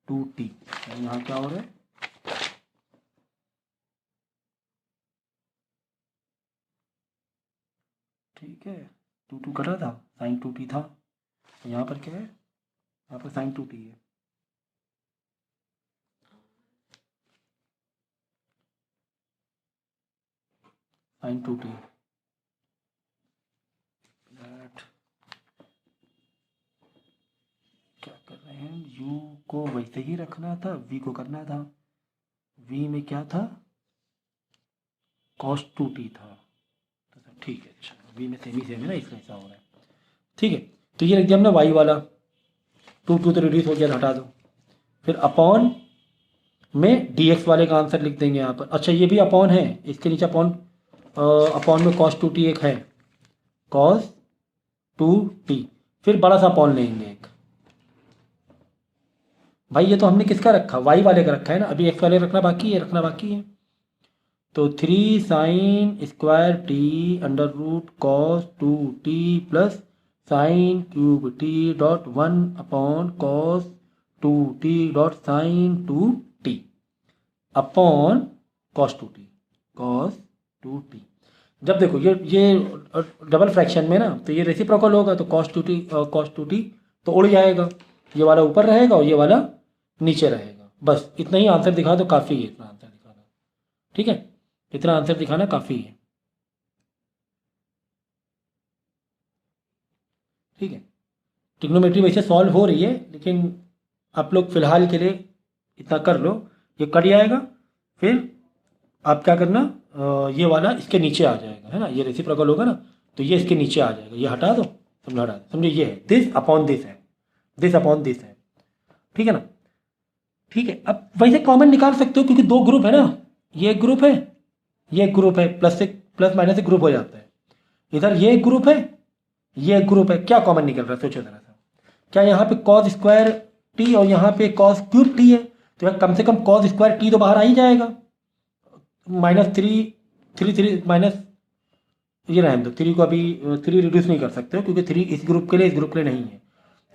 2t, यहाँ क्या हो रहा है, ठीक है, टू कर रहा था, साइन 2t था, यहाँ पर क्या है, यहाँ पर साइन 2t है। साइन 2t क्या कर रहे हैं, u को वैसे ही रखना था, v को करना था, v में क्या था, cos 2t था, तो ठीक है। अच्छा v में सेम है ना, इसलिए ऐसा हो रहा है। ठीक है, तो ये रख दिया हमने y वाला, 2 तो रिड्यूस हो गया, हटा दो। फिर अपॉन में dx वाले का आंसर लिख देंगे यहाँ पर। अच्छा ये भी अपॉन है, इसके नीचे अपॉन में cos 2t एक है, cos 2t, फिर बड़ा सा अपॉन लेंगे एक। भाई ये तो हमने किसका रखा, y वाले का रखा है ना, अभी x वाले रखना बाकी है, तो 3 sine square t under root cos 2t plus sine cube t dot 1 upon cos 2t dot sine 2t upon cos 2t। जब देखो ये डबल फ्रैक्शन में ना, तो ये रेसिप्रोकल होगा, तो कॉस 2t तो उड़ जाएगा, ये वाला ऊपर रहेगा और ये वाला नीचे रहेगा। बस इतना ही आंसर दिखा दो, काफ़ी है इतना आंसर दिखाना। ठीक है, इतना आंसर दिखाना काफ़ी है। ठीक है, ट्रिग्नोमेट्री वैसे सॉल्व हो रही है, लेकिन आप लोग फिलहाल के लिए इतना कर लो, ये कट जाएगा, फिर आप क्या करना, ये वाला इसके नीचे आ जाएगा, है ना, ये रेसिप्रोकल होगा ना, तो ये इसके नीचे आ जाएगा, ये हटा दो, हटा दो, समझे, ये है दिस अपॉन दिस है, दिस अपॉन दिस है। ठीक है ना, ठीक है। अब वैसे कॉमन निकाल सकते हो, क्योंकि दो ग्रुप है ना, ये एक ग्रुप है, ये एक ग्रुप है, प्लस माइनस एक ग्रुप हो जाता है। इधर ये एक ग्रुप है, ये एक ग्रुप है, क्या कॉमन निकल रहा है, सोचो जरा सा। क्या यहाँ पे कॉस स्क्वायर टी और यहाँ पे कॉस क्यूब टी है, तो यहाँ कम से कम कॉस स्क्वायर टी तो बाहर आ ही जाएगा। -3 माइनस, ये रहने दो, 3 को अभी 3 रिड्यूस नहीं कर सकते हो, क्योंकि 3 इस ग्रुप के लिए, इस ग्रुप के लिए नहीं है,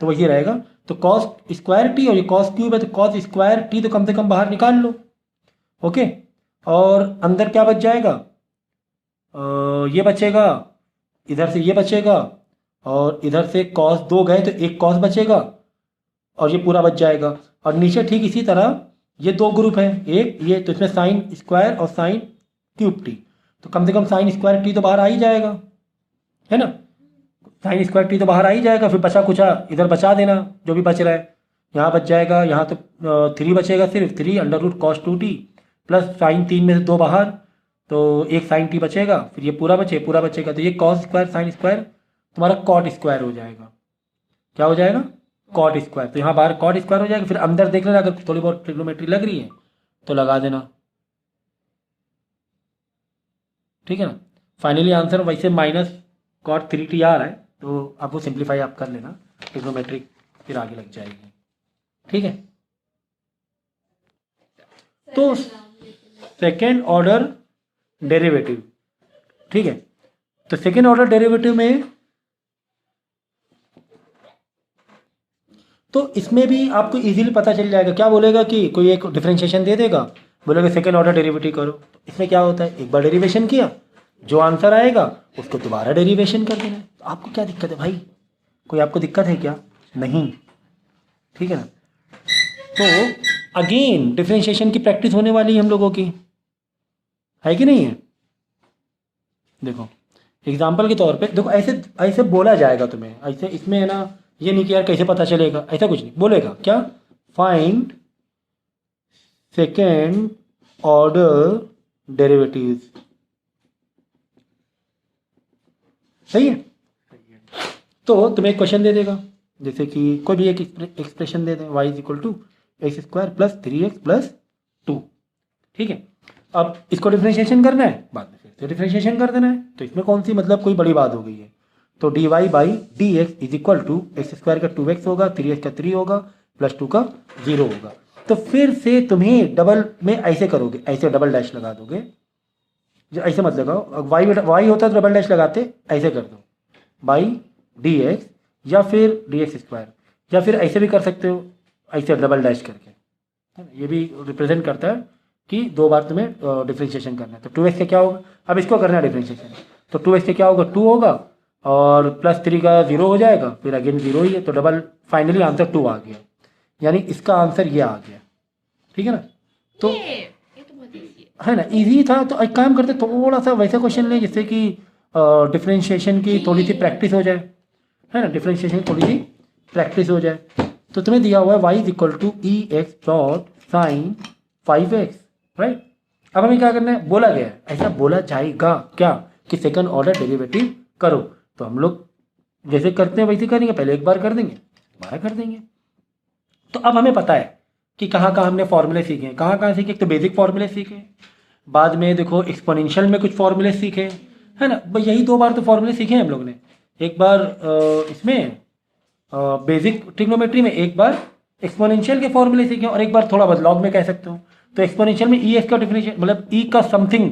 तो वही रहेगा। तो कॉस स्क्वायर टी और ये कॉस क्यूब है, तो कॉस स्क्वायर टी तो कम से कम बाहर निकाल लो। ओके, और अंदर क्या बच जाएगा, ये बचेगा, इधर से ये बचेगा, और इधर से कॉस 2 गए तो एक कॉस बचेगा, और ये पूरा बच जाएगा। और नीचे ठीक इसी तरह ये दो ग्रुप है, एक ये, तो इसमें साइन स्क्वायर और साइन क्यूब टी, तो कम से कम साइन स्क्वायर टी तो बाहर आ ही जाएगा, है ना, साइन स्क्वायर टी तो बाहर आ ही जाएगा। फिर बचा कुचा इधर बचा देना, जो भी बच रहा है, यहाँ बच जाएगा, यहाँ तो 3 बचेगा, सिर्फ 3 under root cos 2t plus sine 3 में से 2 बाहर, तो एक साइन टी बचेगा, फिर ये पूरा बचेगा, तो ये कॉस स्क्वायर साइन स्क्वायर तुम्हारा कॉट स्क्वायर हो जाएगा। क्या हो जाएगा, कॉट स्क्वायर, तो यहाँ बाहर कॉट स्क्वायर हो जाएगा। फिर अंदर देख लेना, अगर थोड़ी बहुत ट्रिग्नोमेट्री लग रही है तो लगा देना। ठीक है ना, फाइनली आंसर वैसे -cot 3t आ रहा है, तो आपको सिंप्लीफाई आप कर लेना, ट्रिग्नोमेट्री फिर आगे लग जाएगी। ठीक है, तो सेकेंड ऑर्डर डेरिवेटिव, ठीक है, तो सेकेंड ऑर्डर डेरिवेटिव में तो इसमें भी आपको इजीली पता चल जाएगा। क्या बोलेगा कि कोई एक डिफरेंशिएशन दे देगा, बोलेगा सेकेंड ऑर्डर डेरिवेटिव करो, तो इसमें क्या होता है, एक बार डेरिवेशन किया, जो आंसर आएगा उसको दोबारा डेरिवेशन कर देना है। तो आपको क्या दिक्कत है भाई, कोई आपको दिक्कत है क्या, नहीं। ठीक है ना, तो अगेन डिफरेंशिएशन की प्रैक्टिस होने वाली है हम लोगों की, है कि नहीं है। देखो एग्जाम्पल के तौर पे, देखो ऐसे ऐसे बोला जाएगा तुम्हें, ऐसे इसमें है ना, ये नहीं कि यार कैसे पता चलेगा, ऐसा कुछ नहीं बोलेगा। क्या, फाइंड सेकेंड ऑर्डर डेरिवेटिव्स, सही है। तो तुम्हें एक क्वेश्चन दे देगा, जैसे कि कोई भी एक एक्सप्रेशन दे दें, y = x² + 3x + 2। ठीक है, अब इसको डिफरेंशिएशन करना है, बाद में फिर से डिफरेंशिएशन कर देना है, तो इसमें कौन सी मतलब कोई बड़ी बात हो गई है। तो dy/dx = x² का 2x होगा, 3x का 3 होगा, +2 का 0 होगा। तो फिर से तुम्हें डबल में ऐसे करोगे, ऐसे डबल डैश लगा दोगे, जो ऐसे मत लगाओ, y होता तो डबल डैश लगाते, ऐसे कर दो /dx, या फिर dx², या फिर ऐसे भी कर सकते हो, ऐसे डबल डैश करके, है ना, ये भी रिप्रेजेंट करता है कि 2 बार तुम्हें डिफरेंशिएशन करना है। तो 2x का क्या होगा, अब इसको करना है डिफरेंशिएशन, तो 2x का क्या होगा, 2 होगा, और +3 का 0 हो जाएगा, फिर अगेन 0 ही है, तो डबल फाइनली आंसर 2 आ गया, यानी इसका आंसर ये आ गया। ठीक है ना, तो ये तो बहुत इजी है ना, इजी था। तो एक काम करते थोड़ा सा वैसा क्वेश्चन लें जिससे कि डिफ्रेंशिएशन की थोड़ी सी प्रैक्टिस हो जाए, है ना, डिफ्रेंशिएशन की थोड़ी सी प्रैक्टिस हो जाए। तो तुम्हें दिया हुआ है y is equal to e x dot sine 5x, right. अब हमें क्या करना है, बोला गया है, ऐसा बोला जाएगा क्या कि सेकंड ऑर्डर डेरिवेटिव करो, तो हम लोग जैसे करते हैं वैसे करेंगे, पहले एक बार कर देंगे, दोबारा कर देंगे। तो अब हमें पता है कि कहाँ कहाँ हमने फॉर्मूले सीखे हैं, कहाँ कहाँ सीखे, एक तो बेसिक फॉर्मूले सीखे, बाद में देखो एक्सपोनेंशियल में कुछ फॉर्मूले सीखे, है ना, बस यही 2 बार तो फॉर्मूले सीखे हैं हम लोग ने, एक बार इसमें बेसिक ट्रिग्नोमेट्री में, एक बार एक्सपोनेंशियल के फॉर्मूले सीखे और एक बार थोड़ा बहुत लॉग में कह सकते हो। तो एक्सपोनेंशियल में ई एक्स का डिफरेंशिएशन मतलब ई का समथिंग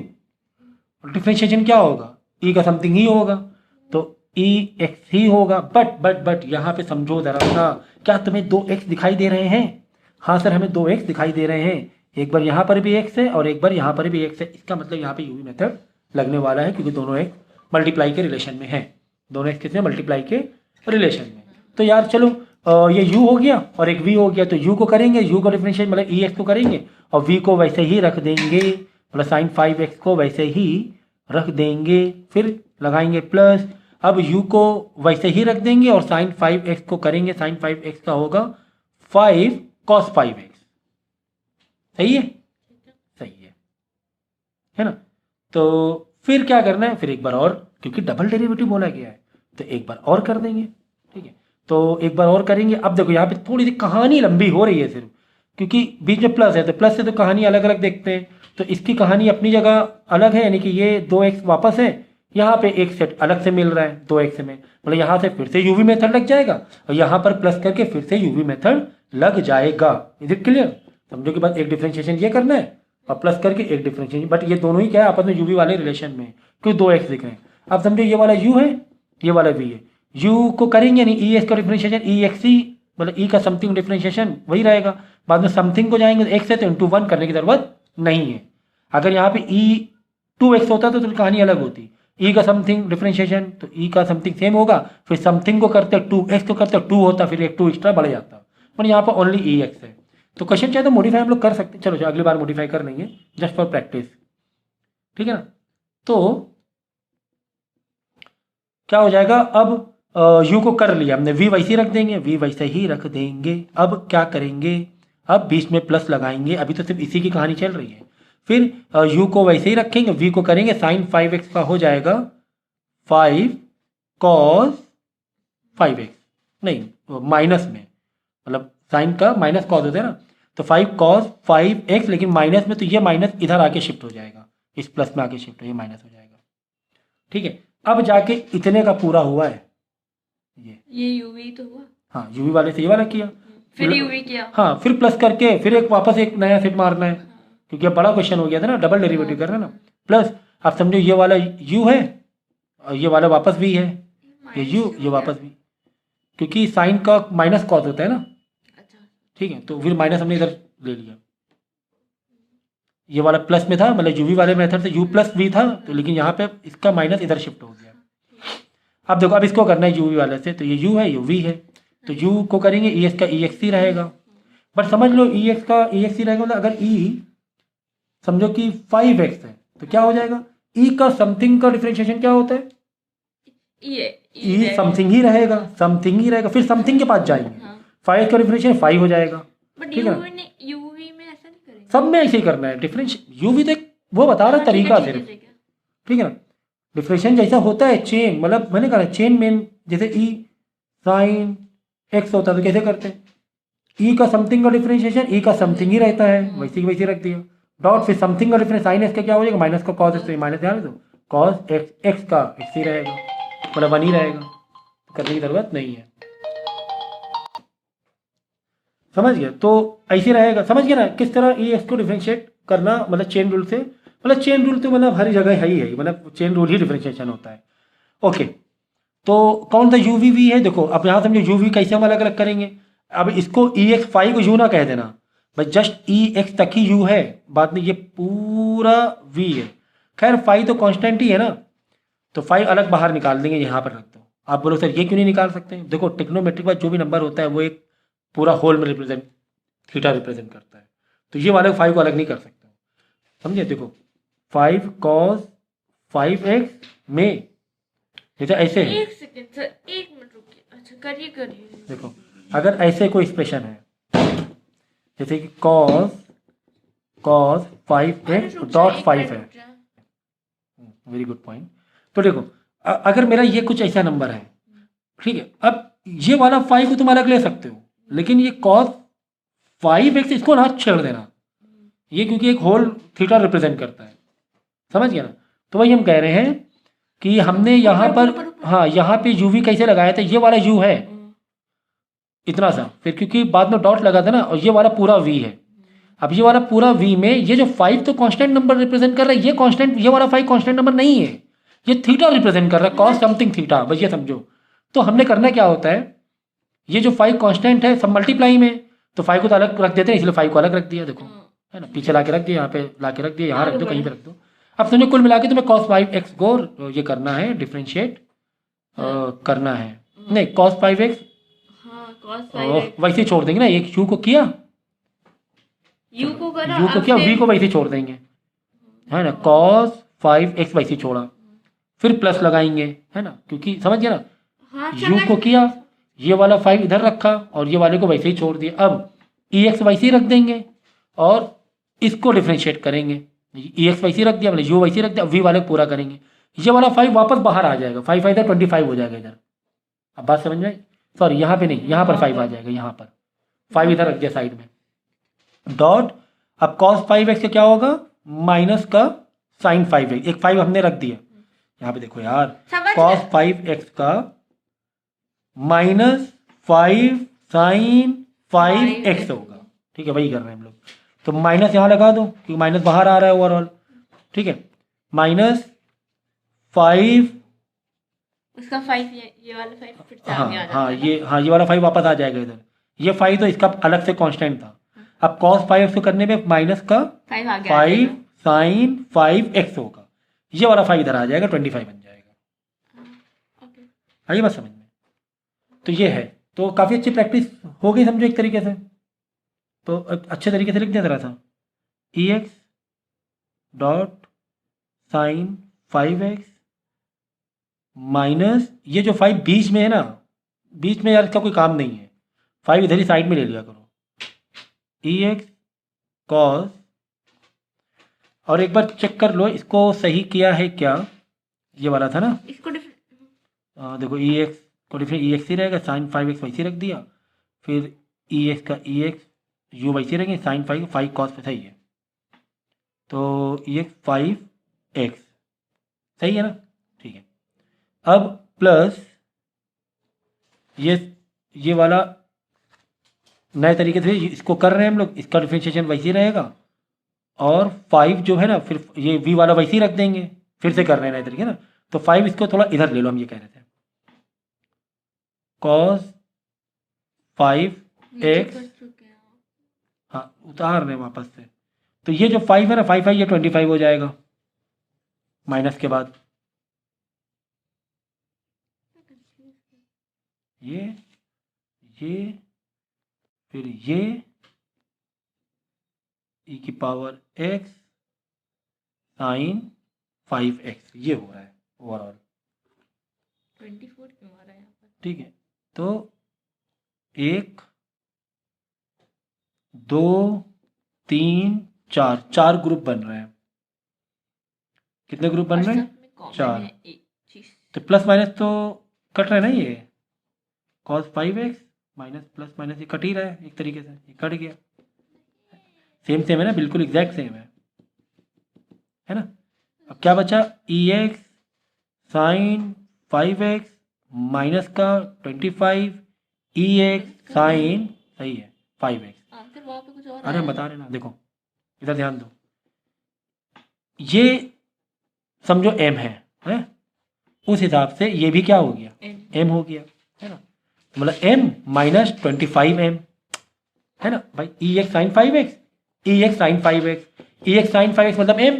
डिफरेंशिएशन क्या होगा, ई का समथिंग ही होगा, तो ई एक्स ही होगा। बट यहाँ पे समझो जरा सा, क्या तुम्हें 2x दिखाई दे रहे हैं? हाँ सर हमें 2x दिखाई दे रहे हैं, एक बार यहाँ पर भी x है और एक बार यहाँ पर भी x है, इसका मतलब यहाँ पे यूवी मेथड लगने वाला है, क्योंकि दोनों x मल्टीप्लाई के रिलेशन में है, दोनों x कितने मल्टीप्लाई के रिलेशन में। तो यार चलो ये u हो गया और एक v हो गया, तो u को करेंगे, u को डिफरेंशिएट मतलब ई एक्स को करेंगे और v को वैसे ही रख देंगे, मतलब साइन 5x को वैसे ही रख देंगे, फिर लगाएंगे प्लस। अब u को वैसे ही रख देंगे और साइन 5x को करेंगे, साइन 5x का होगा 5 cos 5x, सही है, सही है ना। तो फिर क्या करना है, फिर एक बार और, क्योंकि डबल डेरिवेटिव बोला गया है तो एक बार और कर देंगे। ठीक है, तो एक बार और करेंगे। अब देखो यहाँ पे थोड़ी सी कहानी लंबी हो रही है सिर्फ, क्योंकि बीच में प्लस है, तो प्लस से तो कहानी अलग अलग देखते हैं, तो इसकी कहानी अपनी जगह अलग है, यानी कि ये 2x वापस है, यहाँ पे एक सेट अलग से मिल रहा है 2x में, मतलब यहाँ से फिर से यूवी मेथड लग जाएगा और यहाँ पर प्लस करके फिर से यूवी मेथड लग जाएगा। Is it clear? समझो कि बस एक डिफरेंशिएशन ये करना है और प्लस करके एक डिफरेंशिएशन, बट ये दोनों ही क्या है आपस में यूवी वाले रिलेशन में, क्योंकि 2x दिख रहे हैं। अब समझो ये वाला u है, ये वाला v है, u को करेंगे यानी ई एक्स का डिफरेंशिएशन, ई एक्स ही मतलब ई का समथिंग डिफरेंशिएशन वही रहेगा, बाद में समथिंग को जाएंगे एक्स है तो इंटू 1 करने की जरूरत नहीं है। अगर यहाँ पे ई 2x होता तो कहानी अलग होती, ई का समथिंग डिफरेंशिएशन तो ई का समथिंग सेम होगा, फिर समथिंग को करते 2x को करते 2 होता, फिर एक 2 एक्स्ट्रा बढ़ जाता, पर यहाँ पर ओनली ई एक्स है। तो क्वेश्चन चाहे तो मॉडिफाई हम लोग कर सकते हैं, चलो अगली बार मॉडिफाई कर लेंगे जस्ट फॉर प्रैक्टिस, ठीक है ना। तो क्या हो जाएगा, अब u को कर लिया हमने, v वैसे ही रख देंगे, v वैसे ही रख देंगे। अब क्या करेंगे, अब बीच में प्लस लगाएंगे, अभी तो सिर्फ इसी की कहानी चल रही है। फिर u को वैसे ही रखेंगे, v को करेंगे, साइन 5x का हो जाएगा 5 cos 5x, नहीं माइनस में, मतलब साइन का माइनस कॉस होता है ना, तो 5 cos 5x, लेकिन माइनस में, तो ये माइनस इधर आके शिफ्ट हो जाएगा, इस प्लस में आके शिफ्ट हो, ये माइनस हो जाएगा। ठीक है, अब जाके इतने का पूरा हुआ है, ये यूवी तो हुआ, हाँ यूवी वाले से ये वाला किया, फिर यूवी किया, हाँ फिर प्लस करके फिर एक वापस एक नया सेट मारना है, क्योंकि अब बड़ा क्वेश्चन हो गया था ना, डबल डेरिवेटिव करना ना, प्लस आप समझो ये वाला u है और ये वाला वापस v है, ये u ये वापस v, क्योंकि साइन का माइनस कॉस होता है ना। अच्छा ठीक है, तो फिर माइनस हमने इधर ले लिया, ये वाला प्लस में था, मतलब यूवी वाले मेथड से u प्लस v था, तो लेकिन यहाँ पे इसका माइनस इधर शिफ्ट हो गया। अब देखो, अब इसको करना है यूवी वाले से, तो ये u है, ये v है, तो u को करेंगे ई एक्स का ई एक्स ही रहेगा, बट समझ लो ई एक्स का ई एक्स ही रहेगा, मतलब अगर e समझो कि 5x है तो क्या हो जाएगा, e का समथिंग का डिफरेंशिएशन क्या होता है, e समथिंग ही रहेगा, समथिंग ही रहेगा, फिर समथिंग के पास जाएंगे, 5 का डिफरेंशिएशन 5 हो जाएगा। बट ठीक है ना, यूवी में ऐसा नहीं करेंगे, सब में ऐसे ही करना है डिफरेंस, यूवी तो वो बता रहा तरीका सिर्फ, ठीक है ना। डिफरेंशिएशन जैसा होता है चेन, मतलब मैंने कहा चेन में, जैसे ई साइन एक्स होता है तो कैसे करते हैं, ई का समथिंग का डिफरेंशिएशन ई का समथिंग ही रहता है, वैसे ही वैसे रख दिया, डॉट फिर समथिंग का डिफरेंस साइन एक्स का क्या हो जाएगा, माइनस का कॉस एक्स, तो माइनस ध्यान दो, कॉस एक्स एक्स का एक्स ही रहेगा, मतलब 1 ही रहेगा, तो करने की जरूरत नहीं है। समझ गया, तो ऐसे रहेगा, समझ गया ना किस तरह ई एक्स को डिफरेंशिएट करना, मतलब चेन रूल से, मतलब चेन रूल तो मतलब हर जगह है ही है, मतलब चेन रूल ही डिफरेंशिएशन होता है। ओके, तो कौन सा यू वी वी है, देखो अब यहाँ समझो यू वी कैसे हम अलग अलग करेंगे, अब इसको ई एक्स 5 को यू ना कह देना, बस जस्ट ई एक्स तक ही यू है, बाद में ये पूरा वी है, खैर 5 तो कांस्टेंट ही है ना, तो 5 अलग बाहर निकाल देंगे, यहाँ पर रख दो। आप बोलो सर ये क्यों नहीं निकाल सकते? देखो टिग्नोमेट्रिक वाइज जो भी नंबर होता है वो एक पूरा होल में रिप्रेजेंट थीटा रिप्रेजेंट करता है, तो ये वाले 5 को अलग नहीं कर सकते, समझे? देखो 5 cos 5x में जैसे ऐसे है, एक सेकंड सर, एक मिनट रुकिए। अच्छा करिए करिए। देखो अगर ऐसे कोई एक्सप्रेशन है जैसे कि cos 5x डॉट 5 है, वेरी गुड पॉइंट। तो देखो अगर मेरा ये कुछ ऐसा नंबर है, ठीक है, अब ये वाला 5 को तुम अलग ले सकते हो, लेकिन ये cos 5x इसको ना छेड़ देना, ये क्योंकि एक होल थीटा रिप्रेजेंट करता है, समझ गया ना? तो वही हम कह रहे हैं कि हमने यहाँ पर, हाँ यहाँ पे u v कैसे लगाया था, ये वाला u है इतना सा, फिर क्योंकि बाद में डॉट लगा था ना, और ये वाला पूरा v है। अब ये वाला पूरा v में ये जो 5 तो कांस्टेंट नंबर रिप्रेजेंट कर रहा है, ये कांस्टेंट, ये वाला 5 कांस्टेंट नंबर नहीं है, ये थीटा रिप्रेजेंट कर रहा है, कॉस समथिंग थीटा, बस ये समझो। तो हमने करना क्या होता है, ये जो 5 कांस्टेंट है सब मल्टीप्लाई में, तो 5 को तो अलग रख देते हैं, इसलिए 5 को अलग रख दिया, देखो है ना, पीछे ला के रख दिया, यहाँ पे ला के रख दिया, यहाँ रख दो, कहीं पे रख दो। अब समझो कुल मिला के तुम्हें cos 5x को ये करना है, डिफ्रेंशिएट करना है, नहीं cos 5x हाँ cos 5x वैसे ही छोड़ देंगे ना, एक u को किया, u को करा, u को किया, v को वैसे ही छोड़ देंगे, है ना, cos 5x वैसे ही छोड़ा, फिर प्लस लगाएंगे, है ना, क्योंकि समझ गया ना, हाँ u को किया, ये वाला 5 इधर रखा और ये वाले को वैसे ही छोड़ दिया। अब ex वैसे ही रख देंगे और इसको डिफ्रेंशिएट करेंगे, ex वैसे ही रख दिया, मतलब u वैसे ही रख दिया, v वाले पूरा करेंगे, ये वाला 5 वापस बाहर आ जाएगा, 5 5 इधर 25 हो जाएगा इधर। अब बात समझ में आई? सॉरी यहाँ पे नहीं, यहाँ पर 5 आ जाएगा, यहाँ पर 5 इधर रख दिया साइड में, डॉट। अब cos 5x से क्या होगा, माइनस का sin 5x, एक 5 हमने रख दिया यहाँ पे, देखो यार cos 5x का माइनस 5 sin 5x होगा, ठीक है, वही कर रहे हैं हम लोग। तो माइनस यहाँ लगा दो क्योंकि माइनस बाहर आ रहा है ओवरऑल, ठीक है, माइनस 5, उसका 5 ये वाला 5 फिर से हाँ आगे आ जाता हाँ है। ये वाला 5 वापस आ जाएगा इधर, ये 5 तो इसका अलग से कांस्टेंट था। अब cos 5x को करने में माइनस का 5 आगे आ 5 जाएगा। sin 5x होगा, ये वाला 5 इधर आ जाएगा, 25 बन जाएगा। ओके आइए बात समझ में? तो ये है, तो काफ़ी अच्छी प्रैक्टिस हो गई समझो एक तरीके से, तो अच्छे तरीके से लिख दिया जरा सा, ex dot sine 5x minus ये जो 5 बीच में है ना, बीच में यार इसका कोई काम नहीं है, 5 इधर ही साइड में ले लिया करो, ex cos, और एक बार चेक कर लो इसको सही किया है क्या, ये वाला था ना, इसको देखो ex को डिफरेंट ex ही रहेगा, sin 5x वैसे ही रख दिया, फिर ex का ex u वैसे रहेंगे, sin 5 cos पे सही है, तो ex 5x सही है ना, ठीक है। अब प्लस ये वाला नए तरीके से इसको कर रहे हैं हम लोग, इसका डिफरेंशिएशन वैसे ही रहेगा, और 5 जो है ना, फिर ये v वाला वैसे ही रख देंगे, फिर से कर रहे हैं नए तरीके ना, तो 5 इसको थोड़ा इधर ले लो, हम ये कह रहे थे cos 5x, हाँ उतार रहे हैं वापस से, तो ये जो 5 है ना, 5 ये 25 हो जाएगा माइनस के बाद, ये फिर ये e की पावर x साइन 5x, ये हो रहा है ओवरऑल, 24 क्यों आ रहा है यहाँ पर? ठीक है। तो 1 2 3 4 ग्रुप बन रहे हैं, कितने ग्रुप बन रहे हैं? 4। तो प्लस माइनस तो कट रहा है ना, ये cos 5x minus plus minus ये कट ही रहा है एक तरीके से, ये कट गया, सेम है ना, बिल्कुल एग्जैक्ट सेम है ना। अब क्या बचा, ex साइन 5x माइनस का 25 ex साइन, सही है 5x, आंसर वहाँ पे कुछ और अरे आया। बता रहे ना, देखो इधर ध्यान दो, ये समझो m है? उस हिसाब से ये भी क्या हो गया, m हो गया, है ना, मतलब m माइनस 25m, है ना भाई, ex sine 5x, ex sine 5x, ex sine 5x मतलब m,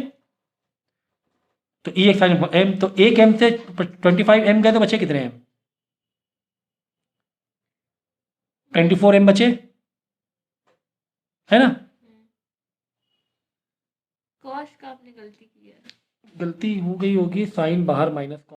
तो ई एक्स साइन एम, तो एक एम से 25 एम गए तो बचे कितने एम? 24 एम बचे, है ना? कॉस का आपने गलती की है। गलती हो गई होगी, साइन बाहर माइनस